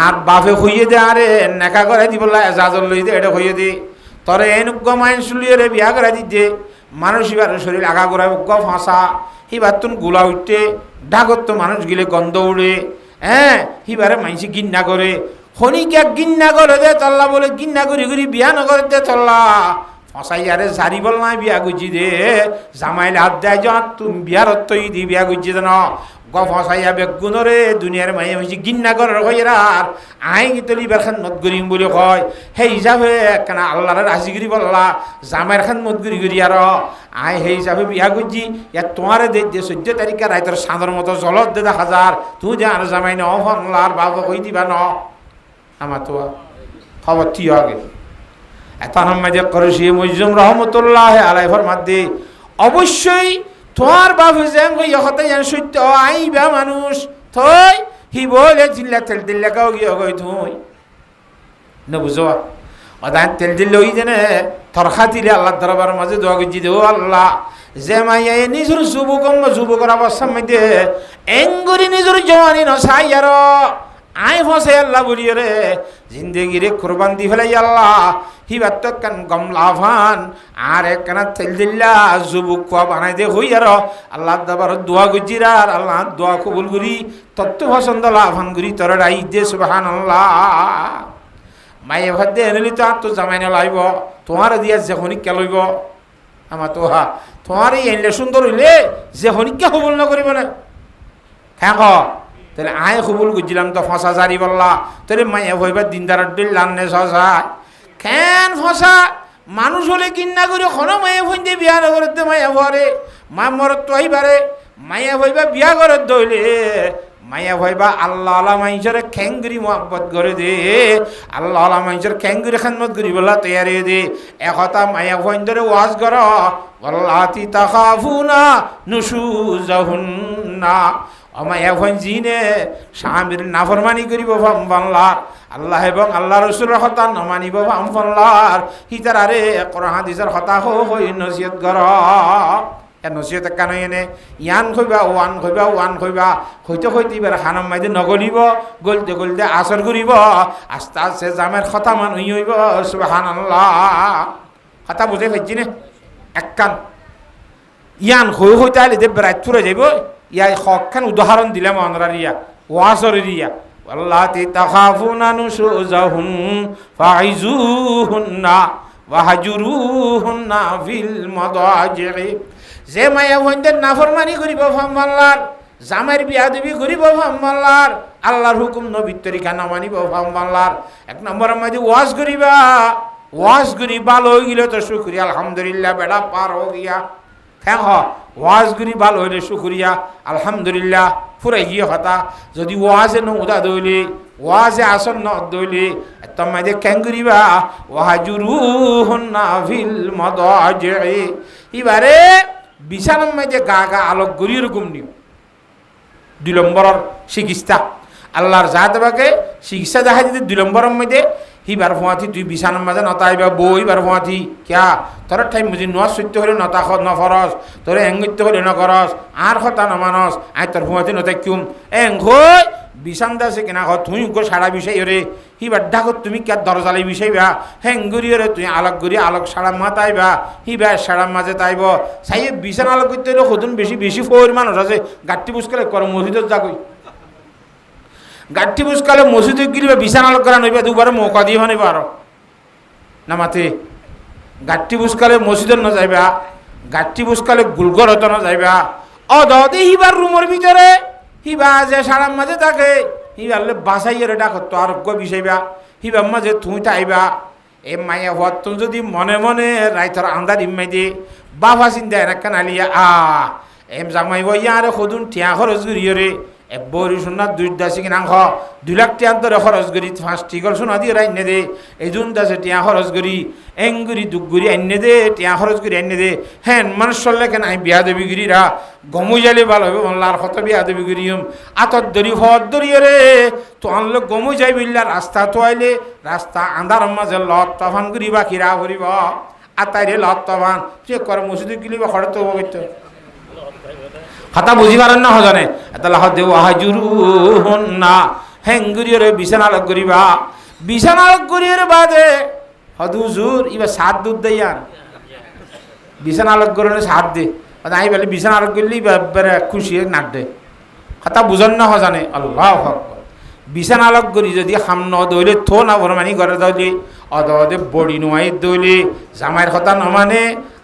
আর বাপে হইয়ে দে আরে নেকা করে দি বললা এজাজল লই দে এটা হইয়ে দে তরে এনুগ্গ মাইন শুলিয়ে রে বিয়া করে দিতে মানুষ এবার শরীর আগা গোড়ায় উগ্গ ফাঁসা হিবার তুন গুলা উঠতে ডাগত তো মানুষ গিলে গন্ধ উড়ে হ্যাঁ হিবারে মাইসি গিন্না করে হনিকে গিন্না করে দে তল্লা বলে গিন্না করি করি বিয়া নগরে দে তল্লা ফসাইয়ারে জারি বল নাই বিয়া গুজি দে জামাইলে হাত দেয় যা তুমি বিয়ার তৈ দি বিয়া গুজি দেন গ ফসাইয়া বেগুনরে দুনিয়ার মাইয়া মাইসি গিন্না করে আর আই গিতলি বার খান মত করিম বলে কয় সেই হিসাবে কেন আল্লাহরে রাজি করি বললা জামাইয়ের খান মত করি করি আর আই সেই হিসাবে বিয়া গুজি ইয়ার তোমারে দে 14 তারিখে রাইতর সাঁদর মতো জলত দে 1000 তুই যে আর জামাই ন ফনলার বাবা কই দিবা ন আমার তো খবর তুই আগে এত আহমেদে করসি মজুম রহমতুল্লাহ আলাই ফরমাদ্দি অবশ্যই তোমার বাপে যেন হতে যেন সত্য আইবা মানুষ থই হি বলে জিল্লা তেল দিল্লা কাউ গিয়ে গই তুই না বুঝো অদান তেল দিল্লা ওই যেন তরখা দিলে আল্লাহ দরবার মাঝে দোয়া গজি দেও আল্লাহ যে মাইয়া নিজের যুবকর অবস্থার মধ্যে এঙ্গুরি নিজের জওয়ানি নসাই আর আই ফসে আল্লাহ বলি রে জিন্দেগি রে কোরবান দি ফেলাই আল্লাহ হিবার তো কান গমলাভান আর একখানা তেল দিল্লা যুবক খোয়া বানাই দে হই আর আল্লাহ দাবার দোয়া গুজিরার আল্লাহ দোয়া কবুল করি তত্ত্ব পছন্দ লাভান করি তোর রাই দে সুবহানাল্লাহ মায়ে ভাত দে এনেলি তো আর তো জামাই না লাইব তোমার দিয়া যে হনিকা লইব আমার তো তোমার এই এনলে সুন্দর হইলে যে হনিকা কবুল না করিব না হ্যাঁ তাহলে আয় কবুল করছিলাম তো ফসা জারি বললা তাহলে মাইয়া ভইবার দিনদার লান্নে সসায় কেন ফসা মানুষ হলে কিন্না করে কোনো মায়া ভইতে বিয়া করতে মায়া ভরে মা মরত তো আইবারে মায়া ভইবা বিয়া করত দইলে মায়া ভইবা আল্লাহ আলা মাইজরে খ্যাঙ্গুরি মোহাব্বত করে দে আল্লাহ আলা মাইজর খ্যাঙ্গুরি খানমত করি বলা তৈয়ারি দে একথা মায়া ভইন ধরে ওয়াজ কর ওয়াল্লাতি তাখাফুনা নুশুজাহুন্না মায়া ভইন জিনে স্বামীর নাফরমানি করিব বাংলার আল্লাহ এবং আল্লাহ রসুলের কথা নমানিব বাংলার হিতার আরে কোরআন হাদিসের কথা হই নসিহত কর নসিহত কেন এনে ইয়ান খইবা ওয়ান খইবা ওয়ান খইবা হইতে হইতে এবার হানাম মাইদে নগলিব গলতে গলতে আসর করিব আস্তে আস্তে জামের কথা মান হইব সুবহানাল্লাহ কথা বুঝে ফেলছি নে একখান ইয়ান হইতে আলে দে বেড়াই থুরে যাইব ইয়া হকখান উদাহরণ দিলাম অনরারিয়া ওয়াসরিয়া ওয়াল্লাতি তাখাফুনা নুশুজাহুন ফাইজুহুন্না ওয়াহজুরুহুন্না ফিল মাদাজি'i যে মায়া হইন্দের নাফরমানি করিব ফামাল্লার জামাইর বিয়াদবি করিব ফামাল্লার আল্লাহর হুকুম নবীর তরিকা না মানিব ফামাল্লার এক নম্বরের মধ্যে ওয়াজ করিবা ওয়াজ করি ভালো হয়ে গেলে তো শুকরিয়া আলহামদুলিল্লাহ বেড়া পার হয়ে গিয়া হ্যাঁ ওয়াজ করি ভালো হইলে শুকরিয়া আলহামদুলিল্লাহ ফুরাই গিয়ে হতা যদি ওয়াজে নৌদা দইলে ওয়াজে আসন ন দইলে তোমাকে ক্যাঙ্গুরিবা ওয়াহাজুরুহুন্না ফিল মাদাজি'i এবারে বিছানার মধ্যে গা গা আলোক গড়ি এরকম নিও 2 নম্বরের চিকিৎসা আল্লাহর জাতবাকে চিকিৎসা দেখা যদি 2 নম্বরের মধ্যে হিবার ফুয়াথি তুই বিছানার মাঝে নতাইবা বই বার ফুয়াথি ক্যা তোর ঠাই মুজি নোয়াজ সত্য হলে নতা নফরস তোর এঙ্গিত্য হলে নকরস আর কথা নমানস আই তোর ফুয়াথি নতাই কিউম এং হই বিছান দাসে কিনা তুই গো সারা বিষয় রে হিবার ডাকত তুমি কে দরজালে বিষয়বা হেঙ্গুরি রে তুই আলোক গুরি আলোক সারা মাতাইবা হিবার সারা মাঝে তাইব সাই বিছান আলোক করতে হলে কতদিন বেশি বেশি ফোর মানুষ আছে গাঠটি বুঝকালে কর মসজিদত যাকই গাঠটি বুঝকালে মসজিদে গিরিবা বিছান আলোক করা নইবা দুবার মৌকা দিয়ে মানে পারো না মাতে গাঠটি বুঝকালে মসজিদত না যাইবা গাঠটি বুঝকালে গুলগর হতো না যাইবা অদতে হিবার রুমের ভিতরে হিবা যে সারার মাঝে থাকে হিবারলে বাসাইয়ের ডাকত তো আরোগ্য বিষয়বা হিবার মাঝে তুই তাইবা এ মাইয়া হওয়ার তুমি যদি মনে মনে রাইতর আন্দার ইমাই দিয়ে বাবা চিন্তা এনাকান আলিয়া এম জামাই বইয়া আরে সদুন টিয়া খরচ করিয়ে রে বরি সোনার 2 দাসি কিনাংশ 2 লাখ টিয়া ধরে খরচ করি 5টি গল সোনা দিয়ে আইনে দে এই 2 দাসে টিয়া খরচ করি এঙ্গুরি দুগুরি আইনে দে টিয়া খরচ করি আইনে দে হ্যাঁ মানুষ চললে কেন আমি বিয়া দেবী গিরিরা গমু জালে ভালো হবে মল্লার কত বিয়া দেবী গিরিম আতর দরি হদ দরিয়ে রে তো আনলো গমু যাই বিল্লা রাস্তা তো আইলে রাস্তা আন্ধার মাঝে লত তফান করিবা কিরা করিব আতাইরে লত তফান সে কর মসজিদে গিলিবা খড়ে তো হইতো কথা বুঝি পারেন না হজনে তাহলে দেব আহাজুরুহুন্না হেঙ্গুরিয়রে বিছানা আলোক করিবা বিছানা আলোক করিয়ে বাদে হদুজুর ইবা 7 দুধ দেয়ান বিছানা আলোক করে 7 দে আই বলে বিছানা আলোক করলে এবারে খুশি নাক দে কথা বুঝন না হজনে আল্লাহু আকবার বিছানা আলোক করি যদি হাম ন দইলে থো না ভরমানি করে দইলে অদে বডি নুয়াই দইলে জামাইর কথা নমানে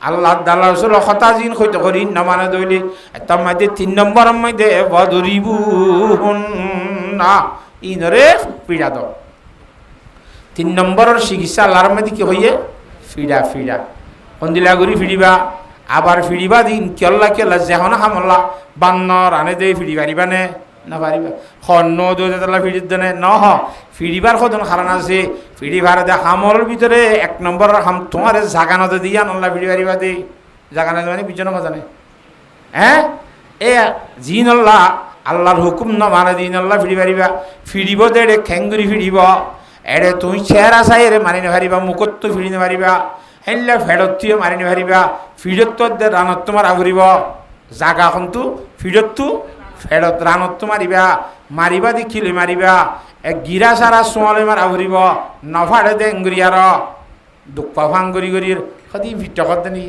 আল্লাহ দাল্লাহ রসুল কথা জিন হইতে করি নমানে দইলে তার মধ্যে 3 নম্বরের মধ্যে বদরিবুহুন্না ইনরে পিড়া দাও 3 নম্বরের চিকিৎসা আল্লাহর মধ্যে কি হইয়ে ফিডা ফিডা হন্দিলা গরি ফিডিবা আবার ফিডিবা দিন কেল্লা কেল্লা যেহন হামলা বান্নর আনে দে ফিডি পারিবা নে না পারিবা খন্ন দে তালা ফিডির দেনে ন ফিডিবার কতন কারণ আছে ফিডিবার দে হামর ভিতরে 1 নম্বরের হাম তোমার জাগানোতে দিয়া নল্লা ফিডি পারিবা দে জাগানো মানে পিছনে মজানে হ্যাঁ এ জিন আল্লাহ আল্লাহর হুকুম ন মানে দিন আল্লাহ ফিডি পারিবা ফিডিব দে খ্যাঙ্গুরি ফিডিব এড়ে তুই চেহারা চাই রে মারি নেভারিবা মুখত ফিরি নেভারিবা হেল্লা ফেরত মারি নেভারিবা ফিরত দে রানত তোমার আভরিব জাগা কিন্তু ফিরত ফেরত রানত মারিবা মারিবা দেখিলে মারিবা এক গিরা সারা সোয়ালে মার আভরিব নফাড়ে দে এঙ্গুরিয়ার দুঃখা ভাং করি করি সদি ভিট্টা করতে নি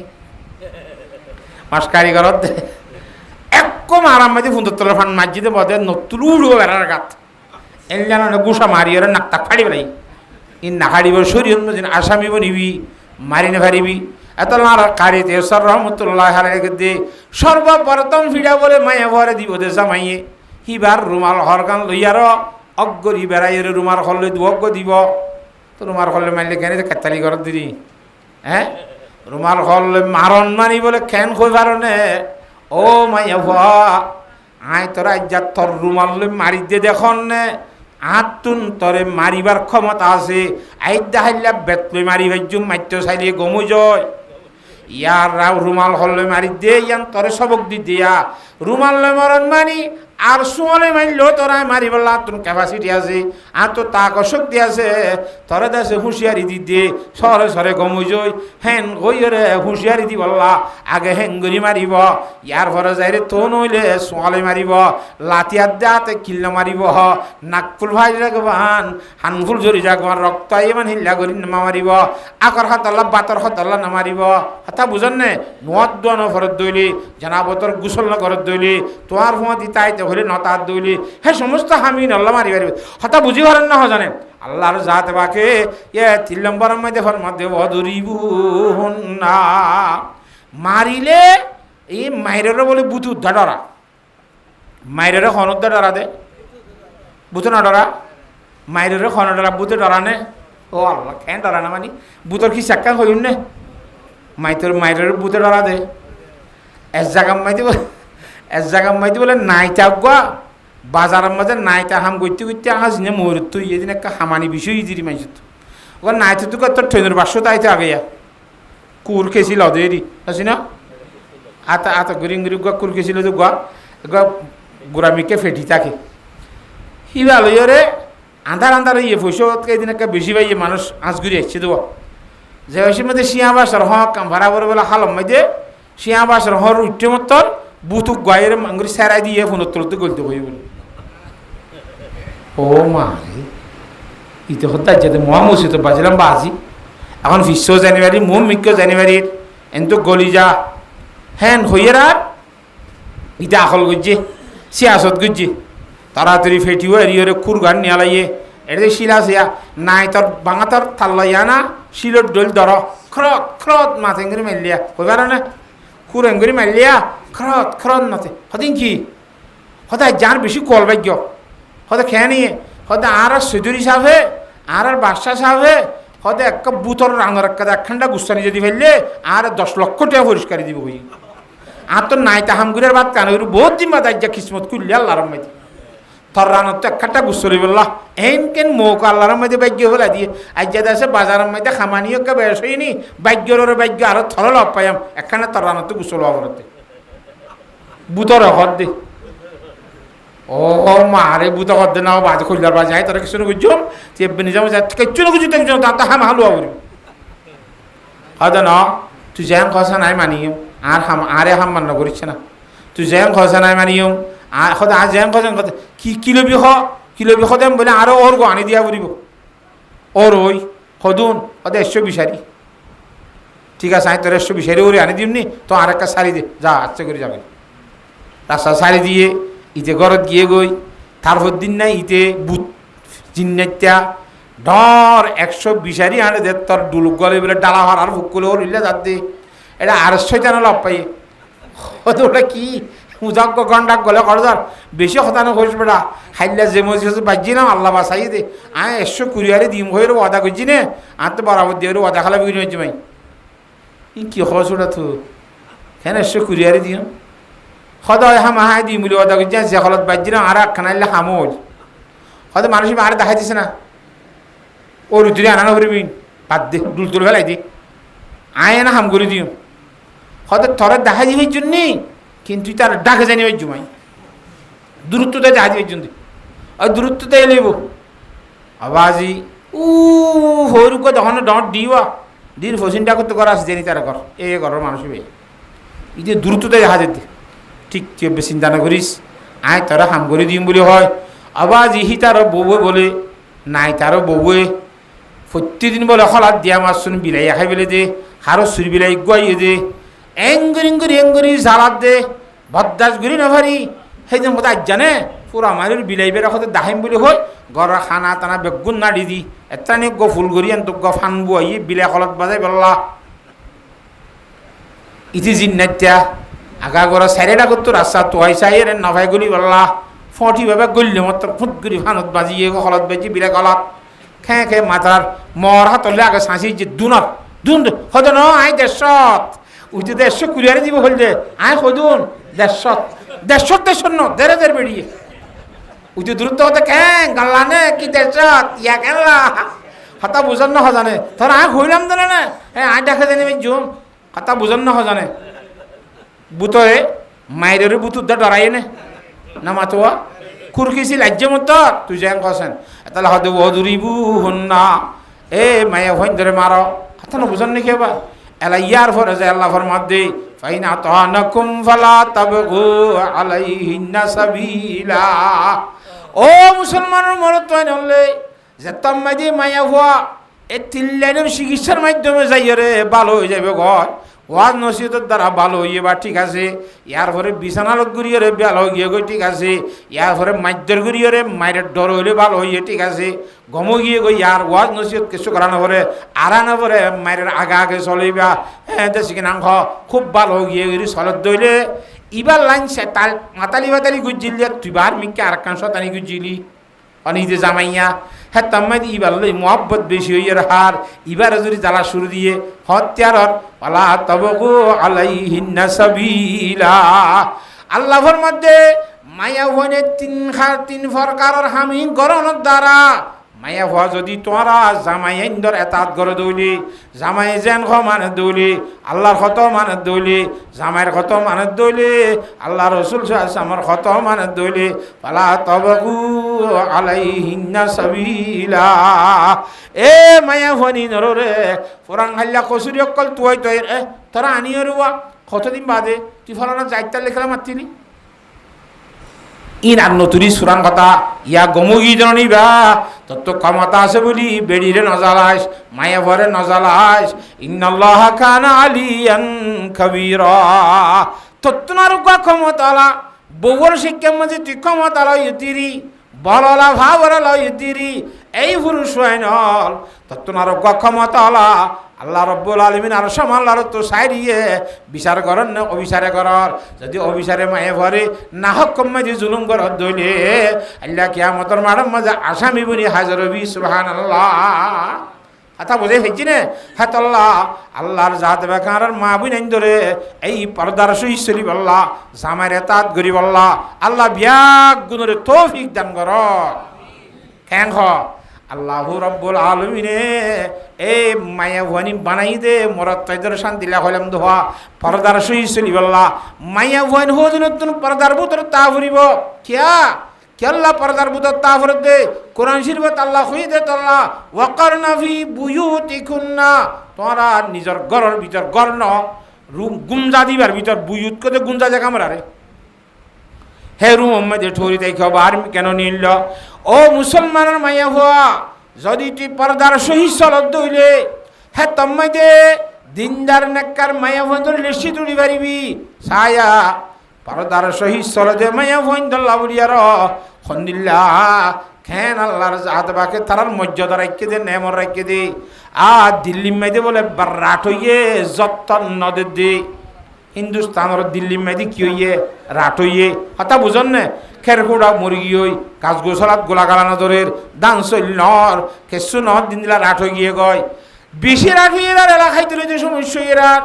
মাস কারিগরত দে একম আরাম মাঝে ফুন্দর তলা ফান মাঝিতে বদে নতুন উড়ো বেড়ার গাত এলান গুসা মারি ওরা নাক তাক ফাড়ি বেড়াই ই নাকাড়িব শরীর মধ্যে আসামি বনিবি মারিনে ফারিবি এত লার কারিতে সর রহমতুল্লাহ দে সর্বপ্রথম ভিড়া বলে মায়া ভরে দিব দে জামাইয়ে হিবার রুমাল হরগান লইয়ার অগ্গরি বেড়াই রুমাল হলে দু অগ্গ দিব তো রুমাল হলে মারলে কেন কাতালি ঘরত দিদি হ্যাঁ রুমাল হলে মারণ মানি বলে কেন কই পারনে ও মাইয়া ভা আয় তোরা যা তোর রুমাল মারি দে দেখুন নে আতুন তরে মারিবার ক্ষমতা আছে আইদা হাইলা বেতলে মারি ভাইজুম মাইত্য চাইলে গমু জয় ইয়ার রাও রুমাল হলে মারি দে ইয়ান তরে সবক দি দিয়া রুমাল মরণ মানি আর সোয়ালে মারলেও তোরা মারি বললা তোর ক্যাপাসিটি আছে আর তো তাক শক্তি আছে তোরা দেশে হুঁশিয়ারি দি দে সরে সরে গমু জয় হেন গইরে হুঁশিয়ারি দি বললা আগে হেঙ্গুরি মারিব ইয়ার ভরে যাইরে তো নইলে সোয়ালে মারিব লাতিয়ার দাতে কিল্লা মারিব নাকফুল ভাই রাখবান হানফুল জরি যাকবান রক্ত ইমান হিল্লা করি নামা মারিব আকর হাতল্লা বাতর হাতল্লা নামারিব হাতা বুঝন নে নোয়াদ দোয়ানো ফরত দইলি জানাবতর গুসল না করত দইলি তোমার ফোঁয়া দিতাইতে হলে নতার দইলি হে সমস্ত হামি নল্লা মারি পারিবে হতা বুঝি পারেন না জানে আল্লাহর জাত বাকে এ 3 নম্বর মধ্যে ফরমাতে ওয়াদরিবু না মারিলে এই মাইরের বলে বুতু ডরা মাইরের খনদ ডরা দে বুতু না ডরা মাইরের খন ডরা বুতু ডরা নে ও আল্লাহ কেন ডরা না মানি বুতর কি সাক্কা হইন নে মাইরের বুতু ডরা দে এক জায়গা মাইতে বলে নাইতা গা বাজারের মাঝে নাইতা হাম করতে করতে আজ নে মরত তুই এদিন একটা হামানি বিষয় ইজিরি মাইছ ও নাইতে তো তোর ট্রেনের বাসও তাইতে আগে কুর খেয়েছিল দেরি আছে না আতা গুরিং গুরি গা কুর খেয়েছিল তো গা গোড়ামিকে ফেটি থাকে হিবা লইরে আন্ধার ইয়ে পয়সা এদিন একটা বেশি পাইয়ে মানুষ আঁচ ঘুরে আসছে দেবো যে ওই মধ্যে শিয়া বাসার কাম ভাড়া করে বলে হালম মাইদে শিয়া বাসার উঠতে মতর বুতুক গায়ের মাঙ্গুরি সেরাই দিয়ে ফোন তুলতে গলতে বই বলে ও মা ইতে হত্যা যেতে মহামসিত বাজিলাম বাজি এখন 20 জানুয়ারি মিক্য জানুয়ারির এত গলি যা হ্যান হইয়েরা ইটা আখল গুজছে সিয়াসত গুজছে তাড়াতাড়ি ফেটিও এরিয়রে খুর গান নিয়ে লাইয়ে এটা শিলা সিয়া নাই তোর বাঙাতর থাল্লাইয়া না শিলর ডল ধর খরত মাথে করে মারলিয়া কইবার না খুর এঙ্গুরি মারলিয়া খরত নাতে হদিন কি হদায় যার বেশি কল ভাগ্য হদা খেয়ে নিয়ে হদা আর সজুরি সাহে আর বাদশা সাহে হদে এক বুতর রাঙর একখানটা গুস্তানি যদি ফেললে আর 10 লক্ষ টাকা পরিষ্কারই দিব হই আর তো নাই তাহামগুরের বাদ কান বহুত দিন বাদ আজ্ঞা কিসমত করলে আল্লাহর মাঝে থর রানত তো একখানটা গুস্তরি বললা এন কেন মৌকা আল্লাহর মধ্যে ভাগ্য হলা দিয়ে আজ্ঞা দেশে বাজারের মধ্যে খামানিও কে বেশ হয়নি ভাগ্যর ভাগ্য আরো থর লভ পাইম একখানে থর রানত গুসল হতে বুতর হদ দে ও মারে বুত হদ দে না বাজে খুললার বাজে আয় তোরা কিছু বুঝছম চেপে নিজাম কিচ্ছু না কিছু দেখছো তা হাম হালুয়া করি হদ না তুই জ্যাং খসা নাই মানিও আর আরে হাম মান্য করিস না তুই জ্যাং খসা নাই মানিও আর সদায় আজ জ্যাং খসা কথা কিলো বিষ দেম বলে আরো ওর গো আনি দিয়া পড়ব ওর ওই সদুন ওদের 120 ঠিক আছে আমি তোর 120 ওরে আনি দিমনি তো আর একটা শাড়ি দে যা আচ্ছা করে যাবে রাস্তা শাড়ি দিয়ে ইতে ঘরত গিয়ে গই তারপর দিন নাই ইতে বুট জিন্নাইত্যা ডর 120 আনে দে তোর ডুলুক গলে বলে ডালা হওয়ার আর বুক করলে ওর ইল্লা যাতে এটা আর 6 লাভ পাই ওটা কি উজাক গন্ডাক গলে খরচার বেশি হতানো করিস বেটা হাইলা যে মসজিদ বাজি না আল্লাহ বাসাই দে আমি 120 দিম হয়ে ওদা করছি নে আর তো বরাবর দিয়ে ওদা খালা বিক্রি হচ্ছে ভাই ই কি খরচ ওটা তো হ্যাঁ 120 দিম সদায় হামা হাই দিম বলে ওদা করছি যে হলত বাজি না আর একখানা আইলে হামো হয়তো মানুষ আর দেখাই দিছে না ও রুতুরি আনানো করবি বাদ দে ডুল তুল ফেলাই দি আয় না হাম করে দিও হয়তো থরে দেখাই দিবির জন্যে কিন্তু তার ডাকে জানি ওই জমাই দূরত্বতে দেখা দিবির জন্য ওই দূরত্বতে এলেব আবাজি হরুকে তখন ডট দিওয়া দিন ফসিনটা করতে করা আছে জেনি তারা কর এ ঘরের মানুষ ভাই এই যে দূরত্বতে দেখা যেতে ঠিক তুই চিন্তা না করিস আয় তারা হাম করে দিম বলে হয় আবাজ ইহি তারও বউয়ে বলে নাই তারও বউয়ে প্রতিদিন বলে হলাদ দিয়া মাছ শুন বিলাই খাই বেলে দে হারো সুর বিলাই গুয়াইয়ে দে এঙ্গুরি জালাদ দে ভদ্দাস গুড়ি নভারি সেইদিন কথা আজ জানে পুরা মারির বিলাই বেড়া হতে দাহিম বলে হয় ঘরের খানা টানা বেগুন নাড়ি দি এটা নিয়ে গো ফুল গড়ি আন তো গো ফান বুয়াই বিলাই হলত বাজাই বললা ইতি জিন নাত্যা আগা গড়া সাইরেটা করতো রাস্তা তোয়াই চাই রে নভাই গলি বললা ফটি ভাবে গল্লি মাত্র ফুট করি ফানত বাজিয়ে হলত বাজি বিলাই গলত খেয়ে মাথার মর হাতলে আগে শাঁসি যে দুন হতো ন আই দেশত উঠে 150 কুড়িয়ারে দিব হল দে আয় কদুন দেড়শো ন দেড় বেরিয়ে উঠে দূরত্ব হতে খেঁ গাল্লানে কি দেশত ইয়া কেলা হতা বুঝন না হজানে তোর আয় হইলাম দিলে না হ্যাঁ আয় দেখা জানি জুম হতা বুঝন না হজানে বুতরে মায়ের বুতুর দা ডরাই না মাতোয়া কুরকিছি লাজ্য মতো তুই যেন কছেন তাহলে হতে ওদুরিবু হন্না এ মায়া হইন ধরে মারো কথা না বুঝন নাকি এবার এলা ইয়ার ফরে যে আল্লাহ ফরমাত দে ফাইনা তানাকুম ফালা তাবগু আলাইহিন্না সাবিলা ও মুসলমানের মরত হয় নলে যে তাম্মাদি মায়া হওয়া এই তিল্লানের চিকিৎসার মাধ্যমে যাইরে ভালো হয়ে যাবে ঘর ওয়াজ নসিহতের দ্বারা ভালো হইয়ে বা ঠিক আছে ইয়ার পরে বিছানালত ঘুরিয়ে ভালো গিয়ে গই ঠিক আছে ইয়ার পরে মাইদের ঘুরিয়ে মায়ের ডর হইলে ভালো হইয়ে ঠিক আছে গম গিয়ে গই ইয়ার ওয়াজ নসিহত কিছু করা না পরে আরা না পরে মায়ের আগে চলিবা হ্যাঁ দেশি নাংখ খুব ভালো গিয়ে গিয়ে চলত দইলে ইবার লাইন তাল মাতালি গুজিলি তুই বার মিকে আর কান শতানি গুজিলি অনিজে জামাইয়া হ্যাঁ তাম্মাদি ইবার লই মহব্বত বেশি হইয়ার হার ইবার যদি জ্বালা শুরু দিয়ে হত্যারর পালা তবকু আলাইহিন্না সাবিলা আল্লাহর মধ্যে মায়া হনে তিন প্রকারের হামি গরনের দ্বারা মায়া হওয়া যদি তোরা জামাই ইন্দর এতাত করে দৌলি জামাই যেন মানে দৌলি আল্লাহর কত মানে দৌলি জামাইয়ের কত মানে দৌলি আল্লাহ রসুল আমার কত মানে দৌলি পালা তবকু আলাইহিন্না সাবিলা এ মায়া হনি নরে পুরাং হাল্লা কসুরি অকল তুই তোরা আনিয়ে রুয়া কতদিন বাদে তুই ফলানা যাইতে লেখলা মাতিনি ইন আর নতুরি সুরান কথা ইয়া গমুগি জননী বা তোর তো ক্ষমতা আছে বলি বেড়িরে নজালাইস মায়া ভরে নজালাইস ইন্নাল্লাহা কানা আলিয়ান কাবীরা তত্তনার ক্ষমতালা বউর শিক্ষার মধ্যে তুই ক্ষমতালা ইতিরি বললা ভাবরা ইতিরি এই পুরুষ হয়নল তত্তনার ক্ষমতালা আল্লাহ রব্বুল আলমিন আর সামাল্লার তো সাইরিয়ে বিচার করেন না অবিচারে করার যদি অবিচারে মায়ে ভরে না হক কম্মাজি জুলুম করার দইলে আল্লাহ কিয়ামতের মাঠের মাঝে আসামি বনি হাজার হবি সুবহানাল্লাহ কথা বুঝে ফেলছি না হ্যাঁ আল্লাহর জাত বেকার মা বুই নাই ধরে এই পর্দার সহি চলি বললা জামাইরে তাত গরি বললা আল্লাহ বিয়াক গুণরে তৌফিক দান কর কেন আল্লাহু রব্বুল আলামিনে এই মায়া ভুয়ানি বানাই দে মরত তাইদের শান্তি লাভ হইলাম দোয়া পর্দার সহি চলি বললা মায়া ভুয়ানি হো নতুন পর্দার ভিতরে তা ফুরিব আল্লাহ পর্দার ভিতর তা ফুরে দে কোরআন শরীফত আল্লাহ কই দে আল্লাহ ওয়াকারনা ফি বুয়ুতিকুন্না তোরা নিজের ঘরের ভিতর গর্ণ রুম গুমজা দিবার ভিতর বুয়ুত কতে গুমজা জায়গা মারে হে রুম মধ্যে ঠোরি তাই খবর কেন নিল ও মুসলমানের মায়া হওয়া যদি তুই পর্দার সহি চলত দইলে হ্যাঁ তম্মাইতে দিনদার নেককার মায়া ভয় লেসি তুলি পারিবি ছায়া পর্দার সহি চলতে মায়া ভয় দল্লা বুড়িয়ার খন্দিল্লা খেন আল্লাহর জাত বাকে তারার মর্যাদা রাখকে দে নেমর রাখকে দে দিল্লি মাইদে বলে রাট হইয়ে যত্তন নদের দে হিন্দুস্তানের দিল্লি মেদি কি হইয়ে রাট হইয়ে হতা বুঝন না খেরকুড়া মুরগি হই কাজ গোসলাত গোলা গালানো দরের দান চল্যর কেসু নহর দিন দিলা রাট হয়ে গিয়ে গয় বেশি রাট হইয়ে এলাকায় তুলে যে সমস্যা এরার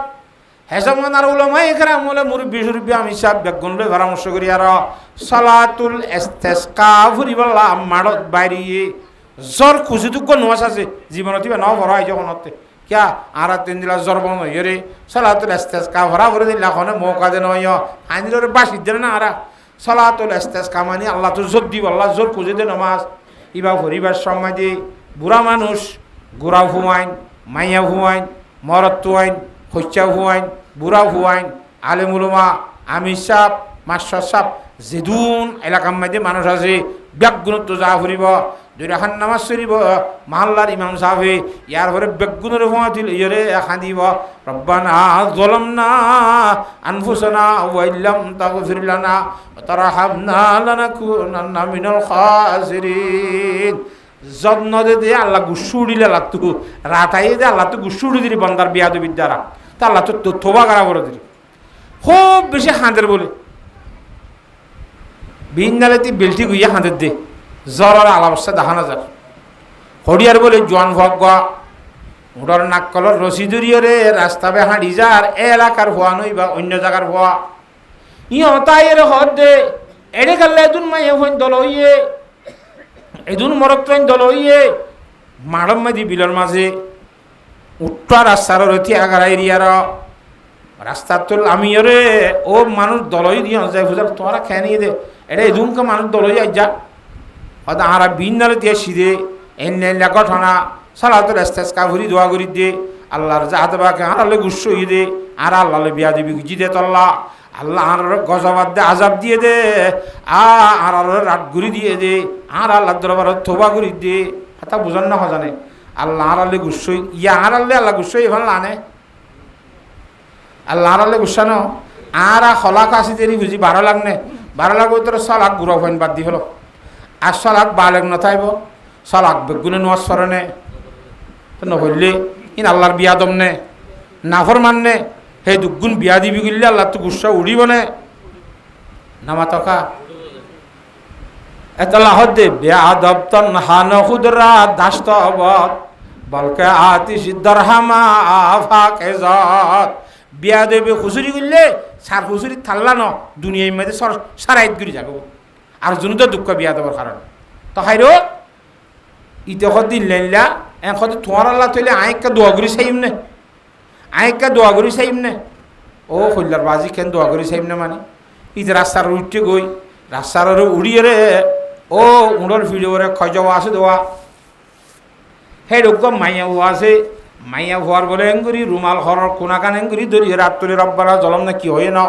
হেসমান আর উলমা এখানে আমলে মুরব্বী সুরব্বী আমি সাহেব বেগুন লই পরামর্শ করি আর সালাতুল ইস্তেসকা ফুরিবল্লা মাড়ত বাইরিয়ে জ্বর খুঁজুতুক নোয়াস আছে জীবনত ন ভরা হয় যখনতে क्या आरा तीन दिला জ্বর বন্ধ হয়ে রে সালাতুল ইস্তেসকা ভরা ভরে দিলা কোনে মৌকা দে নয় আইনরে বাসি দে না আরা সালাতুল ইস্তেসকা মানে আল্লাহ তো জোর দিব আল্লাহ জোর খুঁজে দে নামাজ ইবা পরিবার সময় দিয়ে বুড়া মানুষ গোড়া হুয়াইন মাইয়া হুয়াইন মরত হুয়াইন হইচা হুয়াইন বুড়া হুয়াইন আলেমুলমা আমির সাপ মাস্টার সাপ যেদুন এলাকার মধ্যে মানুষ আছে ব্যাগুণত্ব যা ফুরিব দুই রাখান নামাজ শরীফ মহল্লার ইমাম সাহেবে ইয়ার পরে বেগুনের ভোঁয়া দিল ইয়রে খাঁদিব রব্বানা যালামনা আনফুসানা ওয়া ইল্লাম তাগফির লানা ওয়া তারহামনা লানাকুনান্না মিনাল খাসিরিন। যত্ন দে আল্লাহ গুসুড়িলে লাগতো রাতাই দে আল্লাহ তো গুসুড়ি দিলি বন্দার বিয়াদবির দ্বারা তা আল্লাহ তো থোবা করা করে দিলি খুব বেশি হাঁদের বলে বিন্দালে তুই বেলটি গুইয়া হাঁদের দে জ্বরের আলাবস্থা দেখা না যার হরিয়ার বলে জোয়ান ভগ উড়ার নাক কলর রসিদুরিয়রে রাস্তা বে হাঁড়ি যার এ এলাকার হওয়া নই বা অন্য জায়গার হওয়া তাই এর হদ দে এড়ে গেলে এদুন মাইয়ে হইন দল হইয়ে এদুন মরত্রাইন দল হইয়ে মাড়ম মাদি বিলর মাঝে উঠা রাস্তার রথি আগার এরিয়ার রাস্তার তোল আমি ওরে ও মানুষ দলই দিয়ে যায় ফুজার তোমরা খেয়ে নিয়ে দে এটা এদুনকে মানুষ দলই আজ যা হয়তো আরা বিন্দালে দিয়ে সিদে এনে ঘটনা সালাতুল ইস্তেসকা ভরি দোয়া করি দে আল্লাহর জাহাত বাকে আরালে গুস্স হয়ে দে আর আল্লাহলে বিয়া দিবি গুজি দে তল্লা আল্লাহ আর গজবাদ দে আজাব দিয়ে দে আর রাত ঘুরি দিয়ে দে আর আল্লাহ দরবার থোবা করি দে হাতা বুঝান না হজানে আল্লাহ আরালে গুস্স ইয়া আর আল্লাহ গুস্স এখান লানে আল্লাহ আরালে গুসানো আর খলাক আসি দেরি বুঝি 12 লাখ নে 12 লাখ তোর 6 লাখ গুড়া ফাইন বাদ দি হলো আর 6 লাখ 12 লাখ নথাইব 6 লাখ বেগুনে নোয়াজ সরনে তো নহলে ইন আল্লাহর বিয়াদম নে নাফরমান নে হে দুগুণ বিয়া দিবি গিল্লে আল্লাহ তো গুসা উড়িব নে নামাতকা এতলা হদে বেয়াদব তন হান খুদরা দাস্ত অবত বলকে আতিশ দরহামা আফাকে জাত বিয়া দেবে খুচুরি করলে সার খুচুরি থাল্লা ন দুনিয়ার মধ্যে সারাইত করে যাবো আর জন্য তো দুঃখ বিয়া দেবার কারণ তো হাইরো ইতে দিন লেনলা এখন তোমার আল্লাহ তৈলে আয়েকটা দোয়া করি চাইম নে আয়েকটা দোয়া করি চাইম নে ও কল্যার বাজি কেন দোয়া করি চাইম না মানে ইতে রাস্তার উঠতে গই রাস্তার উড়িয়ে রে ও উড়োর ফিরে খয় যাওয়া আছে দোয়া হে রকম মাইয়া হওয়া আছে মাইয়া হওয়ার বলে এঙ্গুরি রুমাল হরর কোনাকান এঙ্গুরি ধরি রাত তুলে রব্বারা জলম না কি হয়ে না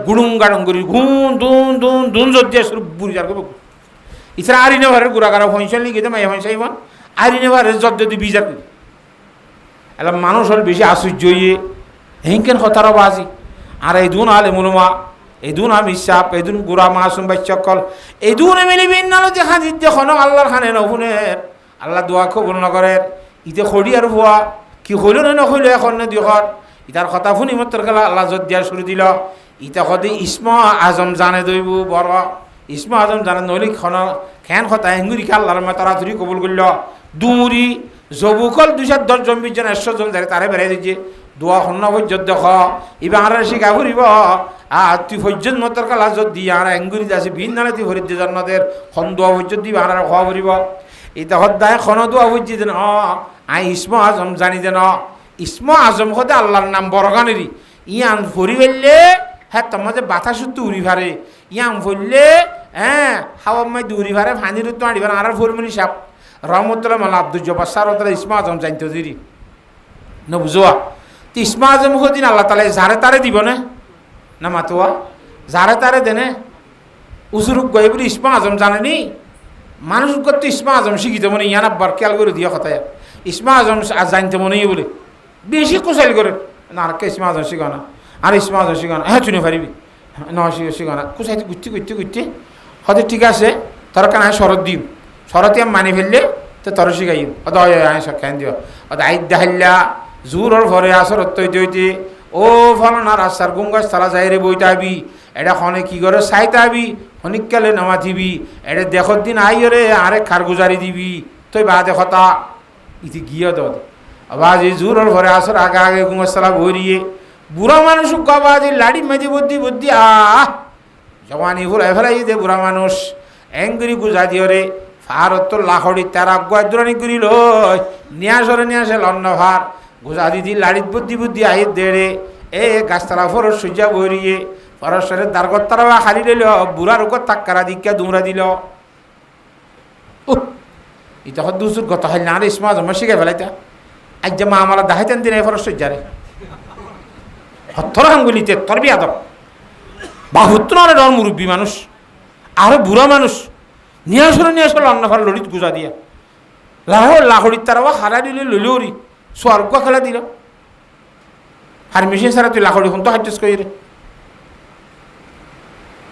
গুড়ুং গাড়ুং করি ঘুম দুন দুন দুন যদি শুরু বুড়ি যার করবো ইসরা আরিনে ভারের গুড়াগারা হইসল নি গেতে মাইয়া হইসাই মন আরিনে ভারের যদি বিজার করি এলা মানুষ হল বেশি আশ্চর্য ইয়ে হেঙ্কেন হতারও বাজি আর এই দুন আলে মুলমা এই দুন আমি সাপ এই দুন গুড়া মাসুম বাচ্চকল এই দুন মিলি বিন্নালো যে হাজির দেখনো আল্লাহর খানে নহুনের আল্লাহ দোয়া কবুল নগরের ইতে খড়ি আর হওয়া কি হইল না নহইল এখন না দুইখন ইতার কথা শুনি মতর গেলা আল্লাহ যত দিয়ার শুরু দিল ইতা সদি ইসমা আজম জানে দইব বড় ইসমা আজম জানে নলি খন খেন কথা হেঙ্গুরিকে আল্লাহর মা তাড়াতাড়ি কবুল করল দুমুরি জবুকল 210 জন 20 জন 100 জন তারে বেড়াই দিচ্ছে দোয়া হন্য পর্যন্ত দেখ এবার আর শিখা ফুরিব আর তুই পর্যন্ত মতর গেলা যত দিয়ে আর হেঙ্গুরি আছে ভিন নালে তুই ভরি দিয়ে জন্মদের খন দোয়া পর্যন্ত দিবা আর খাওয়া ফুরিব এটা সদায় খন দোয়া বুঝছি দেন আই ইসমা আজম জানি দেন ইসমা আজম হতে আল্লাহর নাম বরগানেরই ইয়ান ভরি ফেললে হ্যাঁ তোমার যে বাতা সুতো উড়ি ভারে ইয়াম ফেললে হ্যাঁ হাওয়া মাই উড়ি ভারে ভানির তো আড়িবার আর ফরমনি সাপ রহমতুল্লাহ মাল আব্দুল জব্বার সার ওতলা ইসমা আজম জানতে দিরি ন বুঝোয়া তো ইসমা আজম হদিন আল্লাহ তালা যারে তারে দিব না মাতোয়া যারে তারে দেনে উসুরুক গয়ে বলি ইসমা আজম জানেনি মানুষ করতে ইসমা আজম শিখিতে মনে ইয়ান আব্বার খেয়াল করে দিয়া কথা ইসমা আজম জানতে মনেই বলে বেশি কোশাইল করে না আর কে ইসমা আজম শিখা না আর ইসমা আজম শিখা না হ্যাঁ চুনে পারিবি না শিখা না কোশাইতে ঘুরতে ঘুরতে ঘুরতে হয়তো ঠিক আছে তোর কেন শরৎ দিও শরতে আমি মানি ফেললে তো তোর শিখাই হয়তো আয় খান দিও হয়তো আই দেখাইলা জোর ভরে আসরত তৈতে হইতে ও ফলো না রাস্তার গঙ্গাস তারা যাই রে বইতে আবি এটা খনে কি করে চাইতে আবি খনিকালে নামা দিবি এটা দেখর দিন আই রে আরে খার গুজারি দিবি তুই বা দেখতা ইতি গিয়ে দত আবার এই জোর ভরে আসর আগে আগে গঙ্গাস তালা ভরিয়ে বুড়া মানুষ গাবাজি লাড়ি মেজি বুদ্ধি জওয়ানি ভুলাই ফেলাই দে বুড়া মানুষ এঙ্গুরি গুজা দিও রে ফারত লাখড়ি তারা গুয়াদ্রানি করি লই নিয়ে আসে লন্ন ভার গুজা দিদি লাড়িত বুদ্ধি আই দেড়ে এ গাছতলা ফরস সূর্যা বরিয়ে ফরসের দারগত্তারা খালি দিল বুড়ার উপর তাক্কারা দিকা দুমরা দিল ইটা হদ দুসুর গত হাইল না রে ইসমা জমা শিখে ফেলাইতা আজ যে মা আমার দাহাইতেন দিন এই ফরস সূর্যারে হত্তর হাঙ্গুলিতে তোর বিয়াদব বাহুত্তর ডর মুরব্বী মানুষ আরো বুড়া মানুষ নিয়ে আসলো অন্নফার লড়িত গুজা দিয়া লাহড়ির তারাও হারা দিলে লইলরি স্বর্গ খেলা দিল পারমিশন ছাড়া তুই লাহড়ি হন তো হাইটেস করি রে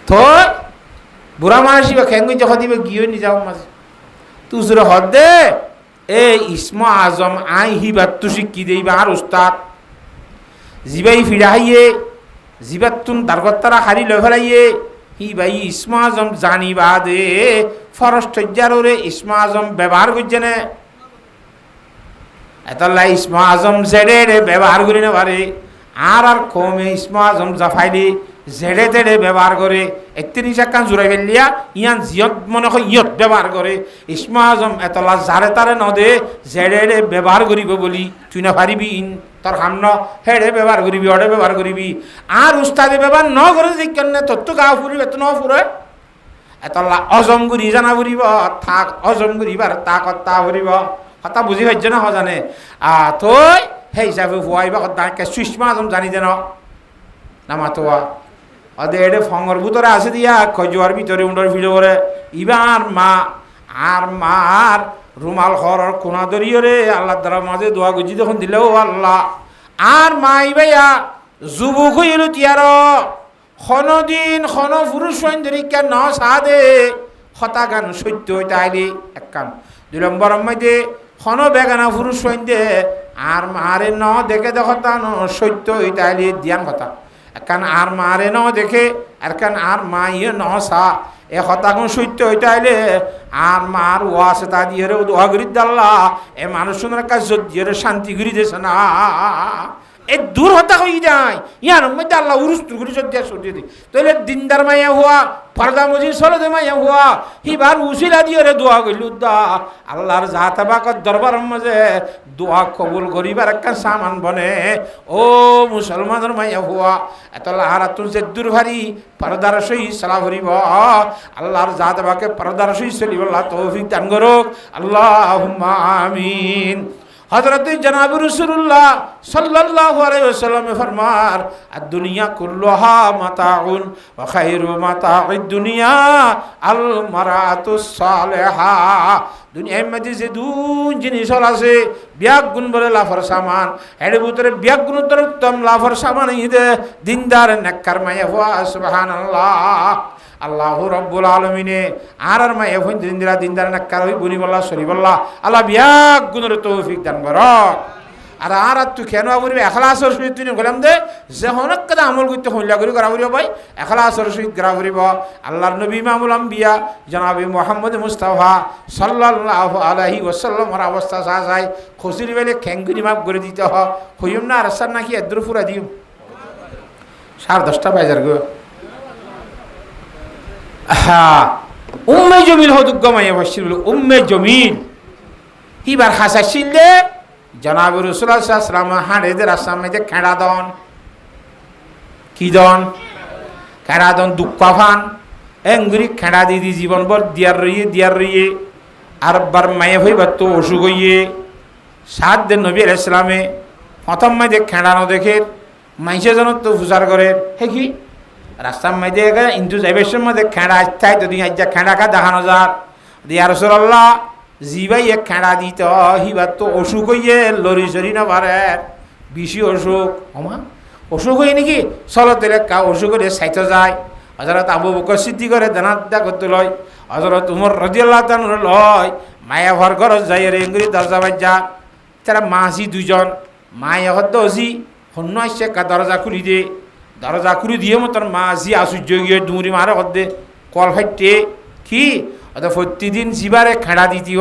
তো বুড়া মানুষ খেঙ্গি যখন দিবে গিয়ে নি যাও মাঝে তুজরে হদ দে এ ইসমা আজম আই হিবাত তু শিক্ষি দেইবা আর উস্তাদ জিবাই ফিরাইয়ে জিবাতুন দারগত্তারা হারি লয় ফেলাইয়ে হি ভাই ইসমা আজম জানিবা দে ফরস্টরে ইসমা আজম ব্যবহার করছে না এতলা ইসমা আজম জেডে ব্যবহার করি না পারে আর কমে ইসমা আজম জাফাইলি জেডে তেড়ে ব্যবহার করে একত্রিশ চাক্কান জোড়াই ফেলিয়া ইয়ান জিয়ত মনে হয় ইয়ত ব্যবহার করে ইসমা আজম এতলা জারে তারে নদে জেডে ব্যবহার করিব বলি তুই না পারিবি তোর সামন হেড়ে ব্যবহার করিবি অডে ব্যবহার করিবি আর উস্তাদে ব্যবহার ন করে যে কেন তোর তো গা ফুরিব এত ন ফুরে এতলা অজম করি জানা ফুরিব থাক অজম করিবার তাকত তা ফুরিব কথা বুঝি পাইছ না জানে তই সেই হিসাবে ফুয়াইবা কথা সুষমা আজম জানি যেন নামাতোয়া অদে এডে ফঙর ভিতরে আছে দিয়া খজুয়ার ভিতরে উন্ডর ভিড় করে ইবার মা আর মার রুমাল হরর কোনা ধরিয়ে রে আল্লাহ দ্বারা মাঝে দোয়া গুজি যখন দিলে ও আল্লাহ আর মা ইবাইয়া যুবক হইল তিয়ার দিন পুরুষ সৈন্দরিকা ন সাদে হতা গান সত্য হইতে আইলি এক কান 2 নম্বর মধ্যে বেগানা পুরুষ সৈন্দে আর মারে ন দেখে দেখতা ন সত্য হইতে আইলি ধ্যান কথা একান আর মারে ন দেখে একান আর মা ইয়ে ন সা এ হতাগুন সত্য হইতে আইলে আর মার ও আছে তা দিয়ে দোয়া করি দাল্লা এ মানুষের কাজ দিয়ে শান্তি করি দিয়েছে না এই দূর হতা হয়ে যায় ইয়ার মধ্যে আল্লাহ উরুস তুগুরি সদ্যা সরিয়ে দিই তাহলে দিনদার মাইয়া হওয়া পর্দা মজি সলদে মাইয়া হওয়া হিবার উসিলা দিয়ে দোয়া করিল দা আল্লাহর জাহাতা বাকত দরবার মাঝে দোয়া কবুল করিবার একটা সামান বনে ও মুসলমানের মাইয়া হওয়া এত হারাতুন যে দূর ভারী পর্দার সই সালা ভরিব আল্লাহর জাহাতা বাকে পর্দার সই চলিব আল্লাহ তৌফিক দান করুক আল্লাহুম্মা আমিন হযরত জনাব রাসূলুল্লাহ সাল্লাল্লাহু আলাইহি ওয়াসাল্লাম ফরমার আদ-দুনিয়া কুল্লুহা মাতাউন ওয়া খায়রু মাতাউদ দুনিয়া আল মারাতুস সালিহা দুনিয়ার মধ্যে যে দুই জিনিস আছে বিয়াক গুণ বলে লাফর সামান এর ভিতরে বিয়াক গুণ উত্তম লাফর সামান ইদে দিনদার নেককার মায়া হুয়া সুবহানাল্লাহ আল্লাহু রাব্বুল আলামিনে আর মায়া হইন দিনদার নেককার হই বলি বল্লাহ সরি বল্লাহ আল্লাহ বিয়াক গুণের তৌফিক দান করক আর তুই কেন বলবি এখলাসর সহিত তুই বললাম দে যে অনেক কথা আমল করতে হইলা করে করা বলিব ভাই এখলাসর সহিত করা বলিব আল্লাহর নবী ইমামুল আম্বিয়া জনাবে মুহাম্মদ মুস্তাফা সাল্লাল্লাহু আলাইহি ওয়াসাল্লামের অবস্থা যায় খুশির বেলে খ্যাঙ্গুনি মাপ করে দিতে হইম না আর সার নাকি এদ্র ফুরা দিম 10:30 বাজার গো হ্যাঁ উম্মে জমিল হদুগ্গ মাইয়া বসছিল উম্মে জমিল হিবার হাসা ছিললে জনাব রাসূলুল্লাহ সাল্লাল্লাহু আলাইহি ওয়াসাল্লাম হাড়েদের আসামে যে খেড়া দন কি দন খেড়া দন দুঃখাফান এঙ্গুরি খেড়া দিদি জীবনভর দিয়ার রইয়ে আর বার মায়ে হইবার তো অসুখ হইয়ে 7 দিন নবী আলাইহিস সালামে প্রথম মাঝে খেড়ানো দেখে মাইসে যেন তো ফুসার করে হে কি রাস্তার মাঝে ইন্দু যাইবের মধ্যে খেড়া আসতে যদি আজ খেড়া খা দেখানো যাক ইয়া রাসূলুল্লাহ জিবাই এক খেড়া দিত হিবার তো অসুখ হইয়ে লরি সরি না পারে বেশি অসুখ আমা অসুখ হয়ে নাকি চলো তেলে কা অসুখ করে সাইতে যায় হযরত আবু বকর সিদ্দিক করে দানাদা করতে লয় হযরত উমর রাদিয়াল্লাহু তাআলা লয় মায়া ঘর ঘর যাই রে ইংরি দরজা বাজা তারা মাসি দুজন মায়া হদ দজি হন্য আসছে কা দরজা খুলি দিয়ে মতন মাসি আশ্চর্য গিয়ে ডুমুরি মারে হদে কল ফাইটে কি অত প্রতিদিন জিবারে খেড়া দিতি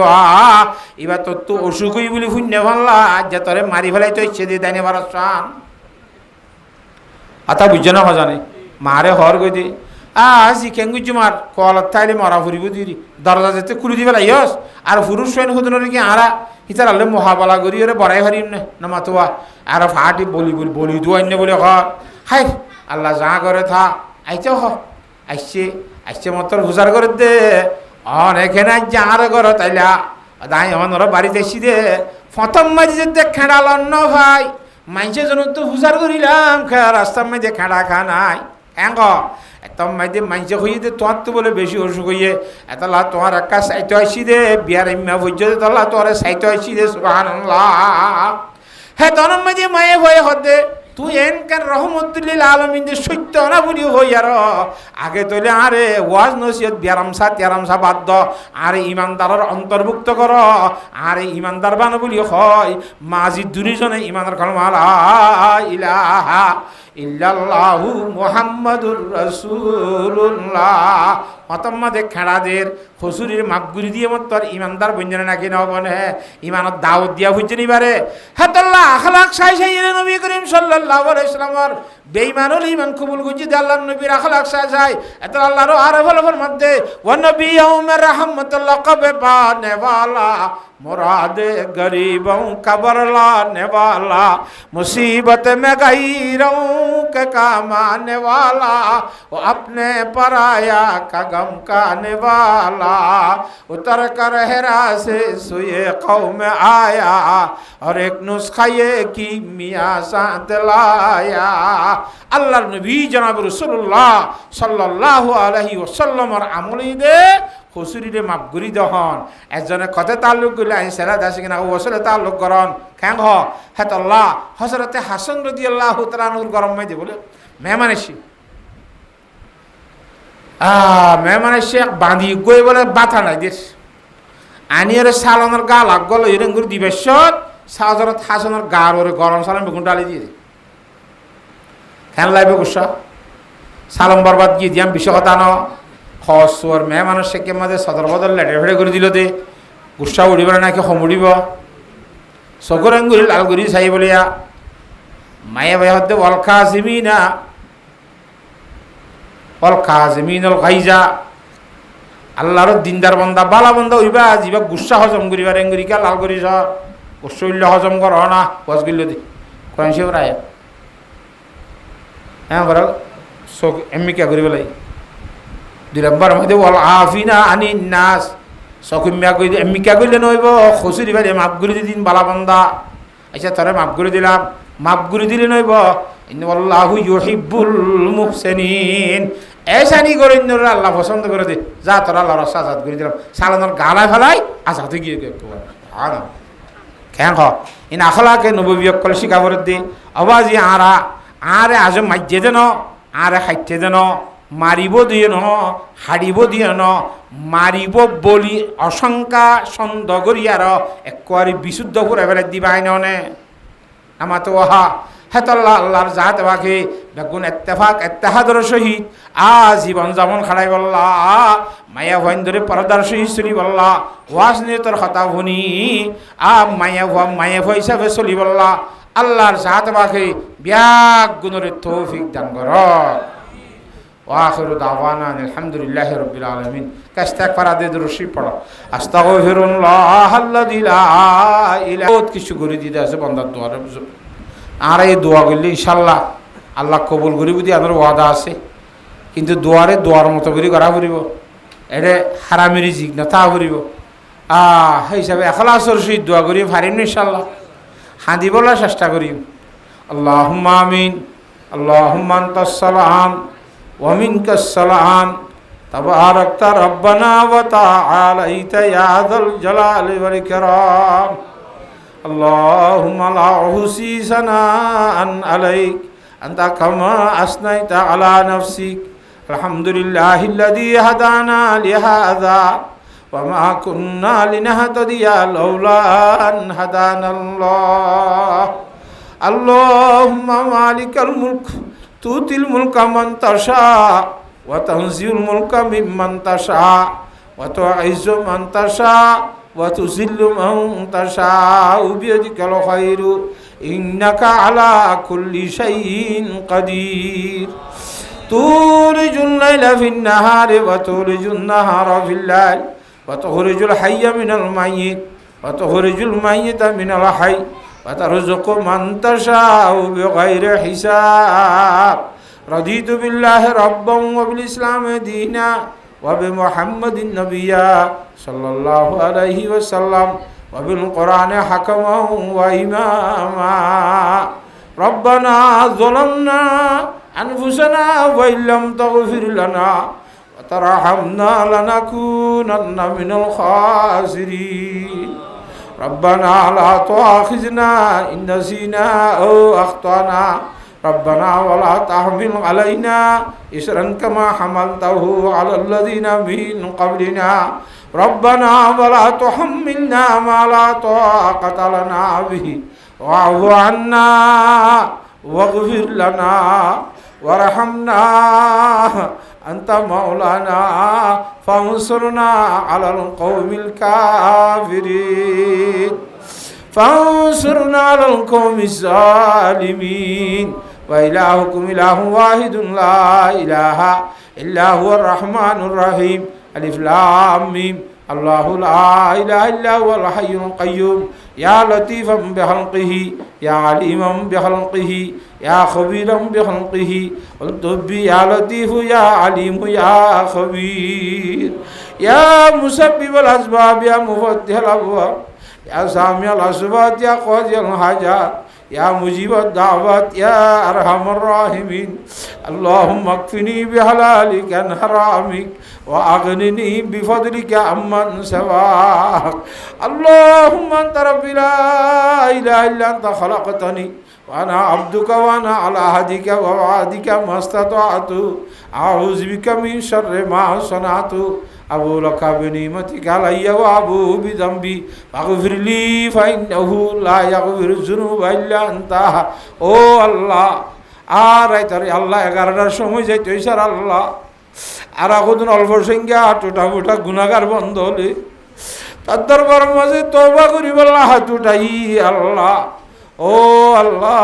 এবার তোর তো অসুখই বলি শূন্য ভাল্লা আজ যা তোরে মারি ফেলাই তো ইচ্ছে দিয়ে দেয় নেবার চান আতা বুঝছে না জানে মারে হর গই দে আজি কেঙ্গুজ মার কল থাইলে মরা ফুরিব দিরি দরজা যেতে খুলি দিবে লাইস আর পুরুষ সৈন্য হতো নাকি আরা হিতার আলে মহাবালা করি ওরে বড়াই হারিম না মাতোয়া আর ফাটি বলি দুয়ান্য বলে হ হাই আল্লাহ যা করে থা আইতে আইসে মতর হুজার করে দে অনেকেনা যার ঘর তাইলা দাই অনর বাড়িতে এসি দে প্রথম মাঝে যে খেড়াল অন্য ভাই মাইসে জন তো হুজার করিলাম রাস্তার মাঝে খেড়া খা নাই হ্যাঁ একদম মাইদে মাইসে হইয়ে দে তোমার তো বলে বেশি অসুখ হইয়ে এতলা তোমার একটা সাইতে আসি দে বিয়ার ইম্মা বুঝতে তলা তোর সাইতে আসি দে সুবহানাল্লাহ হ্যাঁ তখন মাঝে মায়ে হয়ে হদে তুই এনকার রহমতুল্লিল আলমিন যে সত্য না বলি হই আর আগে তৈলে আরে ওয়াজ নসিহত বিয়ারামসা তিয়ারামসা বাদ আরে ইমানদারের অন্তর্ভুক্ত কর আরে ইমানদার বানো বলি হয় মাঝি দুজনে ইমানদার কলমা লা ইলাহা ইল্লাল্লাহু মুহাম্মাদুর রাসূলুল্লাহ অতম্মাদে খেড়াদের হসুরির মাপগুড়ি দিয়ে মত তোর ইমানদার বঞ্জনে নাকি না বনে ইমানত দাওয়াত দিয়া বুঝছে নিবারে হাতাল্লাহ আখলাক সাই সাই নবী করিম সাল্লাল্লাহু আলাইহি সাল্লামের বেঈমানুল ঈমান কবুল গুজি দে আল্লাহর নবীর আখলাক সাই সাই এত আল্লাহর আর ফলফল মধ্যে ওয়া নবিয়ুমের রাহমাতুল্লাহ কবে পানে ওয়ালা मुरादे गरीबों का बरलाने वाला मुसीबत में गैरों के काम आने वाला वो अपने पराया का गम काने वाला उतर कर हेरा से सुए कौम आया और एक नुस्खा ये की मियाँ साथ लाया अल्लाह नबी जनाब रसूलुल्लाह सल्लल्लाहु अलैहि वसल्लम और আমলি দে হুসুরিরে মাপগুড়ি দহন একজনের কথা তাল্লুক করলে আইন সেরা দাসে কিনা ও ওসলে তাল্লুক করন খ্যাং হ হেতল্লাহ হজরতে হাসান রাদিয়াল্লাহু তাআলা আনহুর গরম মাইদে বলে মেহমান এসে মেহমান এসে বাঁধি গই বলে বাথা নাই দেশ আনিয়ারে সালানোর গা লাগ গল এরঙ্গুর দিবেশত হজরত হাসানের গার ওরে গরম সালাম বেগুন ডালি দিয়ে খ্যান লাইবে গুসা সালাম বরবাদ গিয়ে দিয়াম বিষয় কথা ন খসর মেহমানের শেখে মাঝে সদর বদল লেটে ফেটে করে দিল দে গুসা উড়িব নাকি হম উড়িব চকুর আঙ্গুলি লাল গুড়ি চাই বলিয়া মায়ে ভাই হতে অলখা জিমিনা অলখা জিমিনল গাইজা আল্লাহর দিনদার বন্দা বালা বন্দা উইবা যিবা গুসা হজম করিবা রেঙ্গুরিকা লাল করি গুসা উল্লে হজম কর না বস গিল দি কোন সে রায় হ্যাঁ বড় চোখ এমনি কে করিব লাগে 2 নম্বর মধ্যে ওয়াল আফিনা আনিন নাস সকুমিয়া কই এমনি কে কইলে নইব খুশি দিবারে মাফ করে দিন বালা বান্দা আচ্ছা তোরে মাফ করে দিলাম মাফ করে দিলে নইব ইন্নাল্লাহু ইউহিব্বুল মুহসিনিন এসানি করে আল্লাহ পছন্দ করে দে যা তোরা আল্লাহর আজাদ করে দিলাম সালানোর গালা ফেলাই আজাদ গিয়ে আর কেন হ ইন আখলাকে নববিয়ক কল শিখাবর দি আওয়াজি আরা আরে আজ মাইজে দেন আরে খাইতে দেন মারিব দিয়ে ন হারিব দিয়ে ন মারিব বলি অশঙ্কা সন্দ করিয়ার একবারে বিশুদ্ধ করে ফেলে দিবাই নে আমার তো ওহা হেতল্লাহ আল্লাহর জাত বাকে বেগুন এত্তেফাক এত্তেহাদর সহিত জীবন যেমন খাড়াই বললা মায়া ভয়ন ধরে পরদার সহিত চলি বললা ওয়াজ নিয়ে তোর কথা শুনি মায়া ভয় হিসাবে চলি বললা আল্লাহর জাত বাকে ব্যাগ গুণরে তৌফিক দান কর ওয়াখিরু দাওয়ানা আলহামদুলিল্লাহি রাব্বিল আলামিন কাস্তাগফার দে দুরুশি পড়ো আস্তাগফিরুল্লাহ আল্লাযী লা ইলাহা বহুত কিছু করে দিতে আছে বান্দার দোয়ারে আর এই দোয়া করলে ইনশাআল্লাহ আল্লাহ কবুল করিব দি আমার ওয়াদা আছে কিন্তু দোয়ারে দোয়ার মতো করে করা করিব এটা হারামি রিজিক না তা করিব সেই হিসাবে এখলাসের সহিত দোয়া করি পারিম ইনশাআল্লাহ হাঁদি বলার চেষ্টা করিম আল্লাহুম্মা আমিন আল্লাহুম্মা আনতাস সালাম ওয়া মিনকাস সালাম তাবারাকতা রব্বানা ওয়া তাআলাইতা ইয়া যাল জালালি ওয়াল ইকরাম اللهم لا أحصي ثناء عليك أنت كما أثنيت على نفسك الحمد لله الذي هدانا لهذا وما كنا لنهتدي لولا أن هدانا الله اللهم مالك الملك تؤتي الملك من تشاء وتنزع الملك ممن تشاء وتعز من تشاء وتذل من تشاء بيدك الخير إنك على كل شيء قدير تولج الليل في النهار وتولج النهار في الليل وتخرج الحي من الميت وتخرج الميت من الحي وترزق من تشاء بغير حساب رضيت بالله ربا وبالإسلام دينا وبمحمد النبي صلى الله عليه وسلم وبالقرآن حكما وإماما ربنا ظلمنا أنفسنا وإن لم تغفر لنا وترحمنا لنكونن من الخاسرين ربنا لا تؤاخذنا إن نسينا أو أخطأنا ربنا ولا تحمل علينا إصرا كما حملته على الذين من قبلنا ربنا ولا تحملنا ما لا طاقة لنا به واعف عنا واغفر لنا وارحمنا أنت مولانا فانصرنا على القوم الكافرين فانصرنا على القوم الظالمين وإلهكم إله واحد لا إله إلا هو الرحمن الرحيم ألف لام ميم الله لا إله إلا هو الحي القيوم يا لطيفا بخلقه يا عليما بخلقه يا خبيرا بخلقه قلت يا لطيف يا عليم يا خبير يا مسبب الأسباب يا مفتح الأبواب يا سامع الأصوات يا قاضي الحاجات يا مجيب الدعوات يا أرحم الراحمين اللهم اكفني بحلالك عن حرامك وأغنني بفضلك عمن سواك اللهم أنت ربي لا إله إلا أنت خلقتني وأنا عبدك وأنا على عهدك ووعدك ما استطعت أعوذ بك من شر ما صنعت أبو لك بنعمتك علي وأبو بذنبي فاغفر لي فإنه لا يغفر الذنوب إلا أنت ও আল্লাহ আর রাইতারে আল্লাহ 11টার সময় যাইতে স্যার আল্লাহ আর এখন অল্প সংখ্যা টোটা মোটা গুনাহগার বন্ধ হলে তার দরবারের মাঝে তওবা করি বললা হাত উঠাই আল্লাহ ও আল্লাহ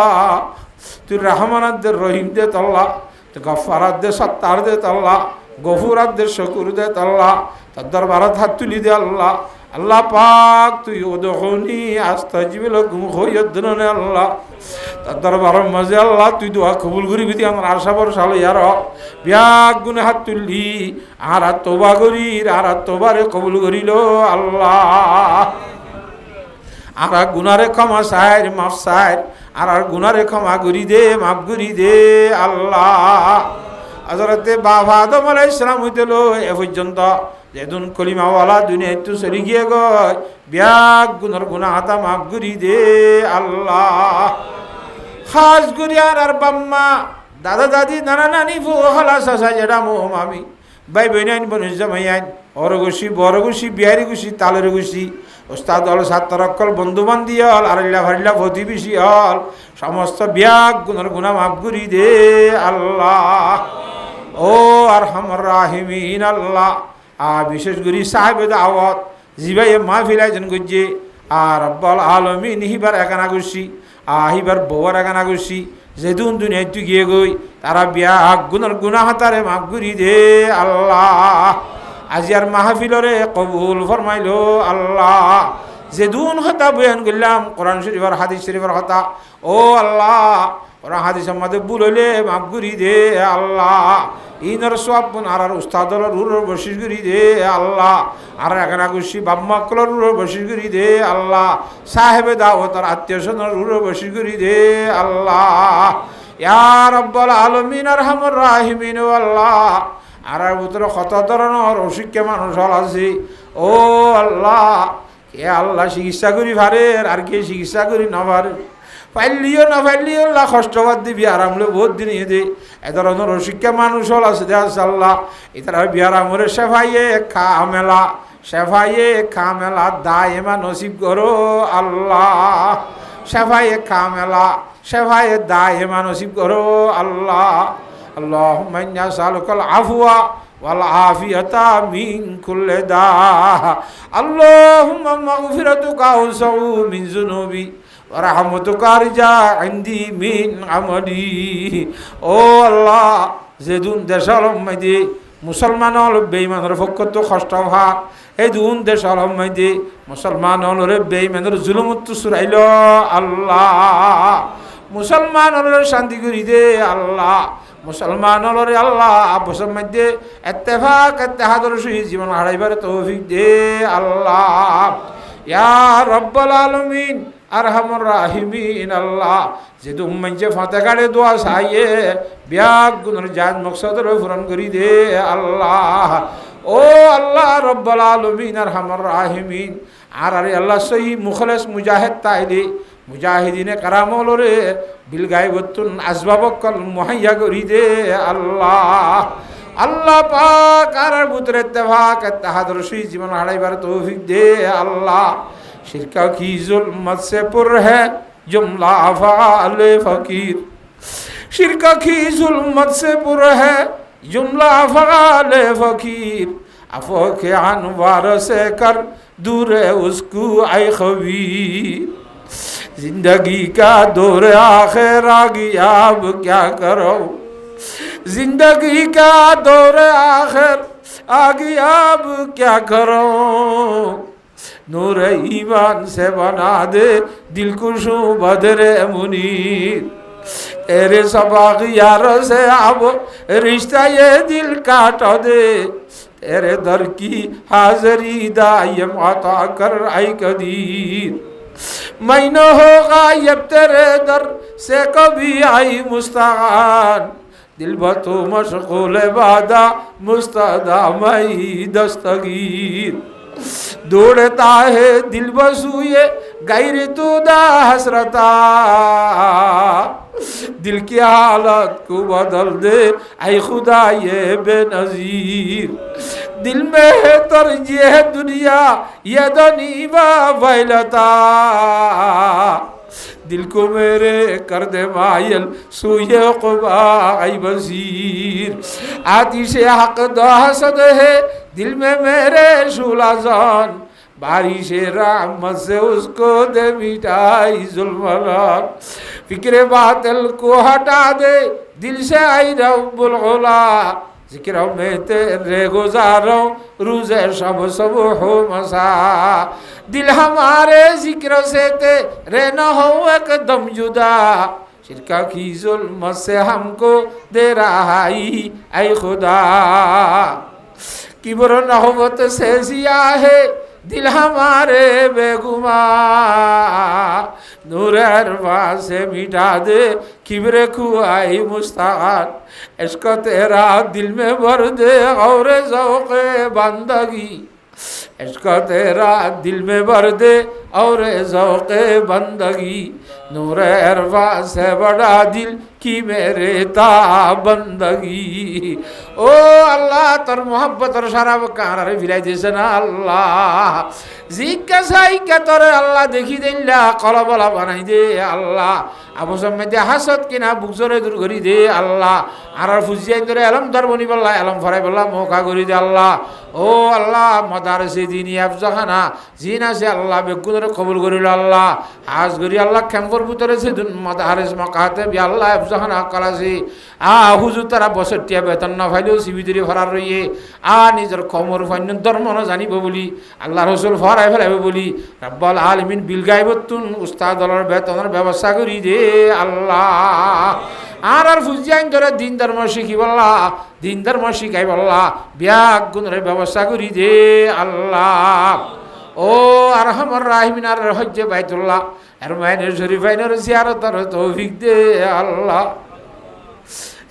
তুই রহমানাত দে রহিম দে আল্লাহ তুই গফফারাত দে সত্তার দে আল্লাহ গফুরাত দে শুকুর দে আল্লাহ তার দরবারত হাত তুলি দে আল্লাহ আল্লাহ পাক তুই ওদখনি আস্তাজিব লাকুম খয়দনে আল্লাহ তার দরবারের মাঝে আল্লাহ তুই দোয়া কবুল করিবি তুই আমার আশা ভরসা লইয়ার বিয়াক গুনাহ হাত তুললি আর তওবা করি আর তওবারে কবুল করিল আল্লাহ আর গুনারে ক্ষমা চাই মাফ চাই আর গুনারে ক্ষমা করি দে মাফ করি দে আল্লাহ হযরতে বাবা আদম আলাইহিস সালাম হইতেল এ পর্যন্ত যেদিন কলিমাওয়ালা দুনিয়া একটু চলি গিয়ে গয় বিয়াক গুনার গুনাহ হাতা মাফ করি দে আল্লাহ খাস করি আর বাম্মা দাদা দাদি নানা নানি ফু খালা চাচা জেঠা মো মামি ভাই বইনাইন বনুজ জামাইয়াইন অরগুশি বরগুশি বিহারি গুছি তালের গুছি ওস্তাদ হল ছাত্র অকল বন্ধু বান্ধি হল আল্লাহ ভাল্লা প্রতিবেশী হল সমস্ত বিয়াক গুনার গুনাহ মাফ করি দে আল্লাহ ও আরহামুর রাহিমিন আল্লাহ বিশেষ করে সাহেব দাওয়াত জিবাই মাহফিল আয়োজন করছে আর রব্বুল আলামিন হিবার একানা করছি হিবার বউর একানা করছি যেদিন দুনিয়ায় তুই গিয়ে গই তারা বিয়া গুনার গুনাহ হাতারে মাফ করি দে আল্লাহ আজিয়ার মাহফিলরে কবুল ফরমাইলো আল্লাহ যেদিন হতা বয়ান করলাম কোরআন শরীফের হাদিস শরীফের হতা ও আল্লাহ কোরআন হাদিসের মধ্যে ভুল হইলে মাফ করি দে আল্লাহ ইনর সব আর উস্তাদর রুর বসিস করি দে আল্লাহ আর এখানে খুশি বাম্মা কলর রুর বসিস করি দে আল্লাহ সাহেবে দাওয়াত আর আত্মীয় স্বজনের রুর বসিস করি দে আল্লাহ ইয়া রাব্বুল আলামিন আরহামুর রাহিমিন আল্লাহ আর ভিতরে কত ধরনের অসুখ্য মানুষ হল আছে ও আল্লাহ কে আল্লাহ চিকিৎসা করি পারে আর কে চিকিৎসা করি না পারে পাইলিও না পাইলিও আল্লাহ কষ্টবাদ দিবি আরামলে বহুত দিন দে এ ধরনের অশিক্ষা মানুষ হল আছে দে আল্লাহ এটার বিয়ারামরে শেফাইয়ে খামেলা দায়েমা নসিব করো আল্লাহ শেফাইয়ে দায়েমা নসিব করো আল্লাহ اللهم إنا نسألك العفو والعافية من كل داء اللهم مغفرتك أوسع من ذنوبي ورحمتك أرجى عندي من عملي ও আল্লাহ যেদিন দেশের মধ্যে মুসলমান হল বেঈমানের পক্ষত কষ্ট হওয়া এই দুন দেশের মধ্যে মুসলমান হল বেঈমানের জুলুমত সুরাইল আল্লাহ মুসলমান হল শান্তি করি দে আল্লাহ মুসলমান হলরে আল্লাহ আপসের মধ্যে ইত্তেফাক ইত্তেহাদের সহিত জীবন হারাইবার তৌফিক দে আল্লাহ ইয়া রাব্বুল আলামিন আরহামুর রাহিমিন আল্লাহ যে তুম মঞ্চে ফাতে গাড়ে দোয়া চাইয়ে ব্যাগ গুণর জান মকসদের পূরণ করি দে আল্লাহ। ও আল্লাহ রব্বুল আলামিন আরহামুর রাহিমিন আর আরে আল্লাহ সহি মুখলেস মুজাহিদ তাইলি মুজাহিদিনে কারামলরে বিল গায়বতুন আসবাবকল মুহাইয়া করি দে আল্লাহ। আল্লাহ পাক আর বুতরে ইত্তেফাক ইত্তেহাদর সহি জীবন হারাইবার তৌফিক দে আল্লাহ। शिरका की जुल्मत से पुर है जुमला अफ़ाले फ़कीर, शिरका की जुल्मत से पुर है जुमला अफ़ाले फ़कीर, अफ़ो के अनवार से कर दूर है उसको आई खबीर। जिंदगी का दौर आखिर आ गया अब क्या करो, जिंदगी का दौर आखिर आ गया अब क्या करो। नूर ईमान से बना दे दिल को बदरे मुनीर, तेरे सबाग यारों से अब रिश्ता ये दिल काटा दे, तेरे दर की हाजरी दायम अता कर आई कदीर। मैं न होगा ये तेरे दर से कभी आई मुस्तान, दिल बतो मशगूल बादा मुस्तदा मई दस्तगीर। दौड़ता है दिल बसूए गैर तुदा हसरता, दिल की हालत को बदल दे ऐ खुदा ये बेनज़ीर। दिल में है तरजीह दुनिया ये दनीवा वैलता, दिल को मेरे कर दे मायल सूये क़ुबा ऐ बसीर। आतिशे हक़ दहशत है दिल में मेरे शूला जान, बारिश रहमत से उसको दे मिटाई जुल्मलान। फिक्र बातिल को हटा दे दिल से आई रब्बुल उला, जिक्र में तेरे गुजारो रोज़े शब सुबह मसा। दिल हमारे जिक्र से तेरे न हो एकदम जुदा, शिरका की जुल्मत से हमको दे रहाई ऐ खुदा। किब्र नहवत से जिया है दिल हमारे बेगुमा, नूर अरवा से मिटा दे किब्र खुआई मुस्तान। इश्क तेरा दिल में भर दे और ज़ौक़े बंदगी, इश्क तेरा दिल में भर दे और ज़ौक़े बंदगी। नूर अरवा से बड़ा दिल की मेरे ता बंदगी। ओ अल्लाह तोर मोहब्बत और शराब कारे भिलाई दिसे ना अल्लाह, जिक्का साइक्का तोरे अल्लाह देखी दिल्ला कलबला बनाई दे अल्लाह। আবু সাম্মেদে হাসদ কিনা বুকজরে দূর করি দে আল্লাহ। আর ফুজিয়াই ধরে এলম দরবনি বল্লা এলম ফরাই বল্লা মৌকা করি দে আল্লাহ। ও আল্লাহ মাদারসে দিনী আফজাখানা জিন আছে আল্লাহ বেগুনের কবুল করিল আল্লাহ। হাজ করি আল্লাহ ক্যাম্পর ভিতরে সে মাদারস মাকাতে বি আল্লাহ আফজাখানা কালাসি হুজুর তারা বছরটিয়া বেতন না ফাইলেও সিবিদিরি ফরার রইয়ে নিজের কমর ফাইন ধর্ম না জানিব বলি আল্লাহ রসুল ফরাই ফেলাইব বলি রব্বুল আলামিন বিল গায়বতুন উস্তাদ দলের বেতনের ব্যবস্থা করি দে আল্লাহ। আর ফুজিয়াইন ধরে দিন ধর্ম শিখি বল্লা দিন ধর্ম শিখাই বল্লা ব্যাগ গুণের ব্যবস্থা করি দে আল্লাহ। ও আরহামুর রাহিমিন আর হজ্জে বাইতুল্লাহ আর মাইনের শরীফাইনের জিয়ারতের তৌফিক দে আল্লাহ।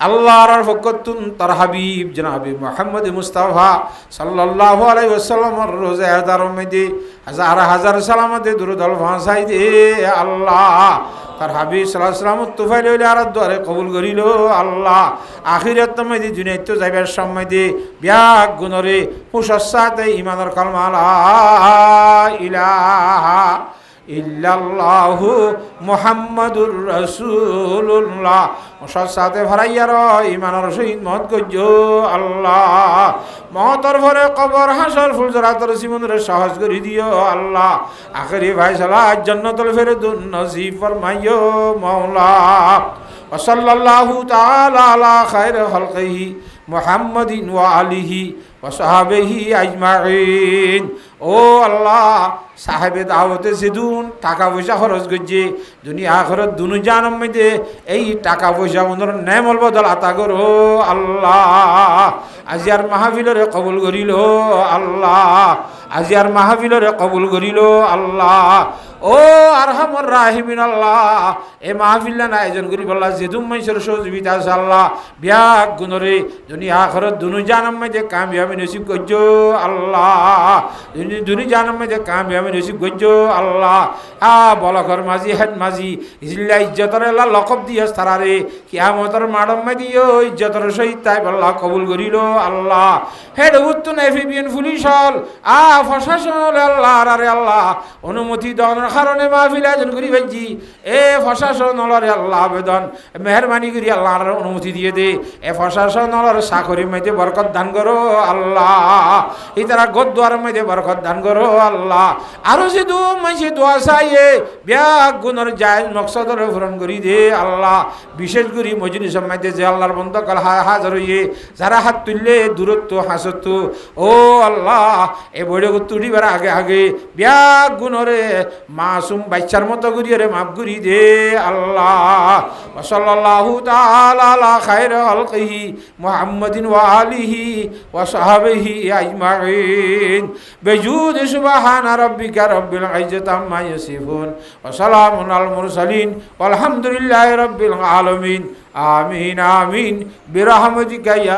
আল্লাহর ফকতুন তার হাবিব জনাবে মুহাম্মদ মুস্তাফা সাল্লাল্লাহু আলাইহি ওয়াসাল্লামের রোজা হাজার মধ্যে হাজার হাজার সালামতে দুরূদ ভাষাই দে আল্লাহ। তার হাবিব সাল্লাল্লাহু আলাইহি ওয়াসাল্লাম তুফাইল হইলে আর দরে কবুল করিল আল্লাহ। আখিরাত মধ্যে দুনিয়াত তো যাইবার সময় দে ব্যাগ গুণরে হুসাতে ঈমানের কালমা লা ইলাহা ইল্লাল্লাহু মুহাম্মাদুর রাসূলুল্লাহ সাথে ভরাইয়ার ইমানের সহিত মত গজ্জ আল্লাহ। মতর ভরে কবর হাসর ফুলজরাতর জীবনের সহজ করে দিও আল্লাহ। আখেরি ফায়সালা জান্নাতুল ফেরদৌস নসিব ফরমাইও মাওলা। ওয়া সাল্লাল্লাহু তাআলা আলা খায়রি খালকিহি মুহাম্মাদিন ওয়া আলিহি ওয়া সাহাবিহি আজমাইন। ও আল্লাহ সাহেবে দাওয়াতে যেদুন টাকা পয়সা খরচ করছে দুনিয়া আখিরাত দুনু জাহান্নাম মধ্যে এই টাকা পয়সা ওনার নেমল বদল আতা করো আল্লাহ। আজিয়ার মাহফিলরে কবুল করিল আল্লাহ, আজিয়ার মাহফিলরে কবুল করিল আল্লাহ। ও আরহামুর রাহিমিন আল্লাহ এ মাহফিল্লান আয়োজন করি বললা যেদুম মাইসের সহযোগিতা আছে আল্লাহ বিয়াক গুণরে দুনিয়া আখরত দুনু জানাম মাঝে কামিয়াবি নসিব করছো আল্লাহ দুনি জানাম মাঝে কামিয়াবি নসিব করছো আল্লাহ বলকর মাঝি হেড মাঝি ইসিল্লা ইজ্জতর আল্লাহ লকব দিয়াস তারারে কিয়ামতর মাডম দিও ইজ্জতর সহিত তাই বললা কবুল করিল আল্লাহ হেড উত্তন এফিবিএন পুলিশ হল প্রশাসন হল আল্লাহ আরে আল্লাহ অনুমতি দেওয়ার কারণে মাহফিল আয়োজন করি ভাইজি এ প্রশাসন হলরে আল্লাহ আবেদন মেহরবানি করি আল্লাহর অনুমতি দিয়ে দে এ প্রশাসন হলর চাকরির মধ্যে বরকত দান করো আল্লাহ এই তারা গদ্দারের মধ্যে বরকত দান করো আল্লাহ আরো যে দু মাইসে দোয়া চাইয়ে ব্যাগ গুণর জায়েজ মকসদর পূরণ করি দে আল্লাহ বিশেষ করে মজলিসের মধ্যে যে আল্লাহর বন্ধ কাল হাজার হইয়ে যারা হাত তুললে দূরত্ব হাসত্ব ও আল্লাহ এ বড় তুড়িবার আগে আগে ব্যাগ গুণরে মাসুম বাচ্চার মতো করিয়ে রে মাফ করি দে আল্লাহ সাল্লাল্লাহু তাআলা আলা খায়র খালকিহি মুহাম্মাদিন ওয়া আলিহি ওয়া সাহবিহি আজমাইন বিজুদ সুবহানা রাব্বিকা রাব্বিল ইজ্জাতি আম্মা ইয়াসিফুন ওয়া সালামুন আল মুরসালিন ওয়ালহামদুলিল্লাহি রাব্বিল আলামিন আমিন আমিন বিরহমাতিকা ইয়া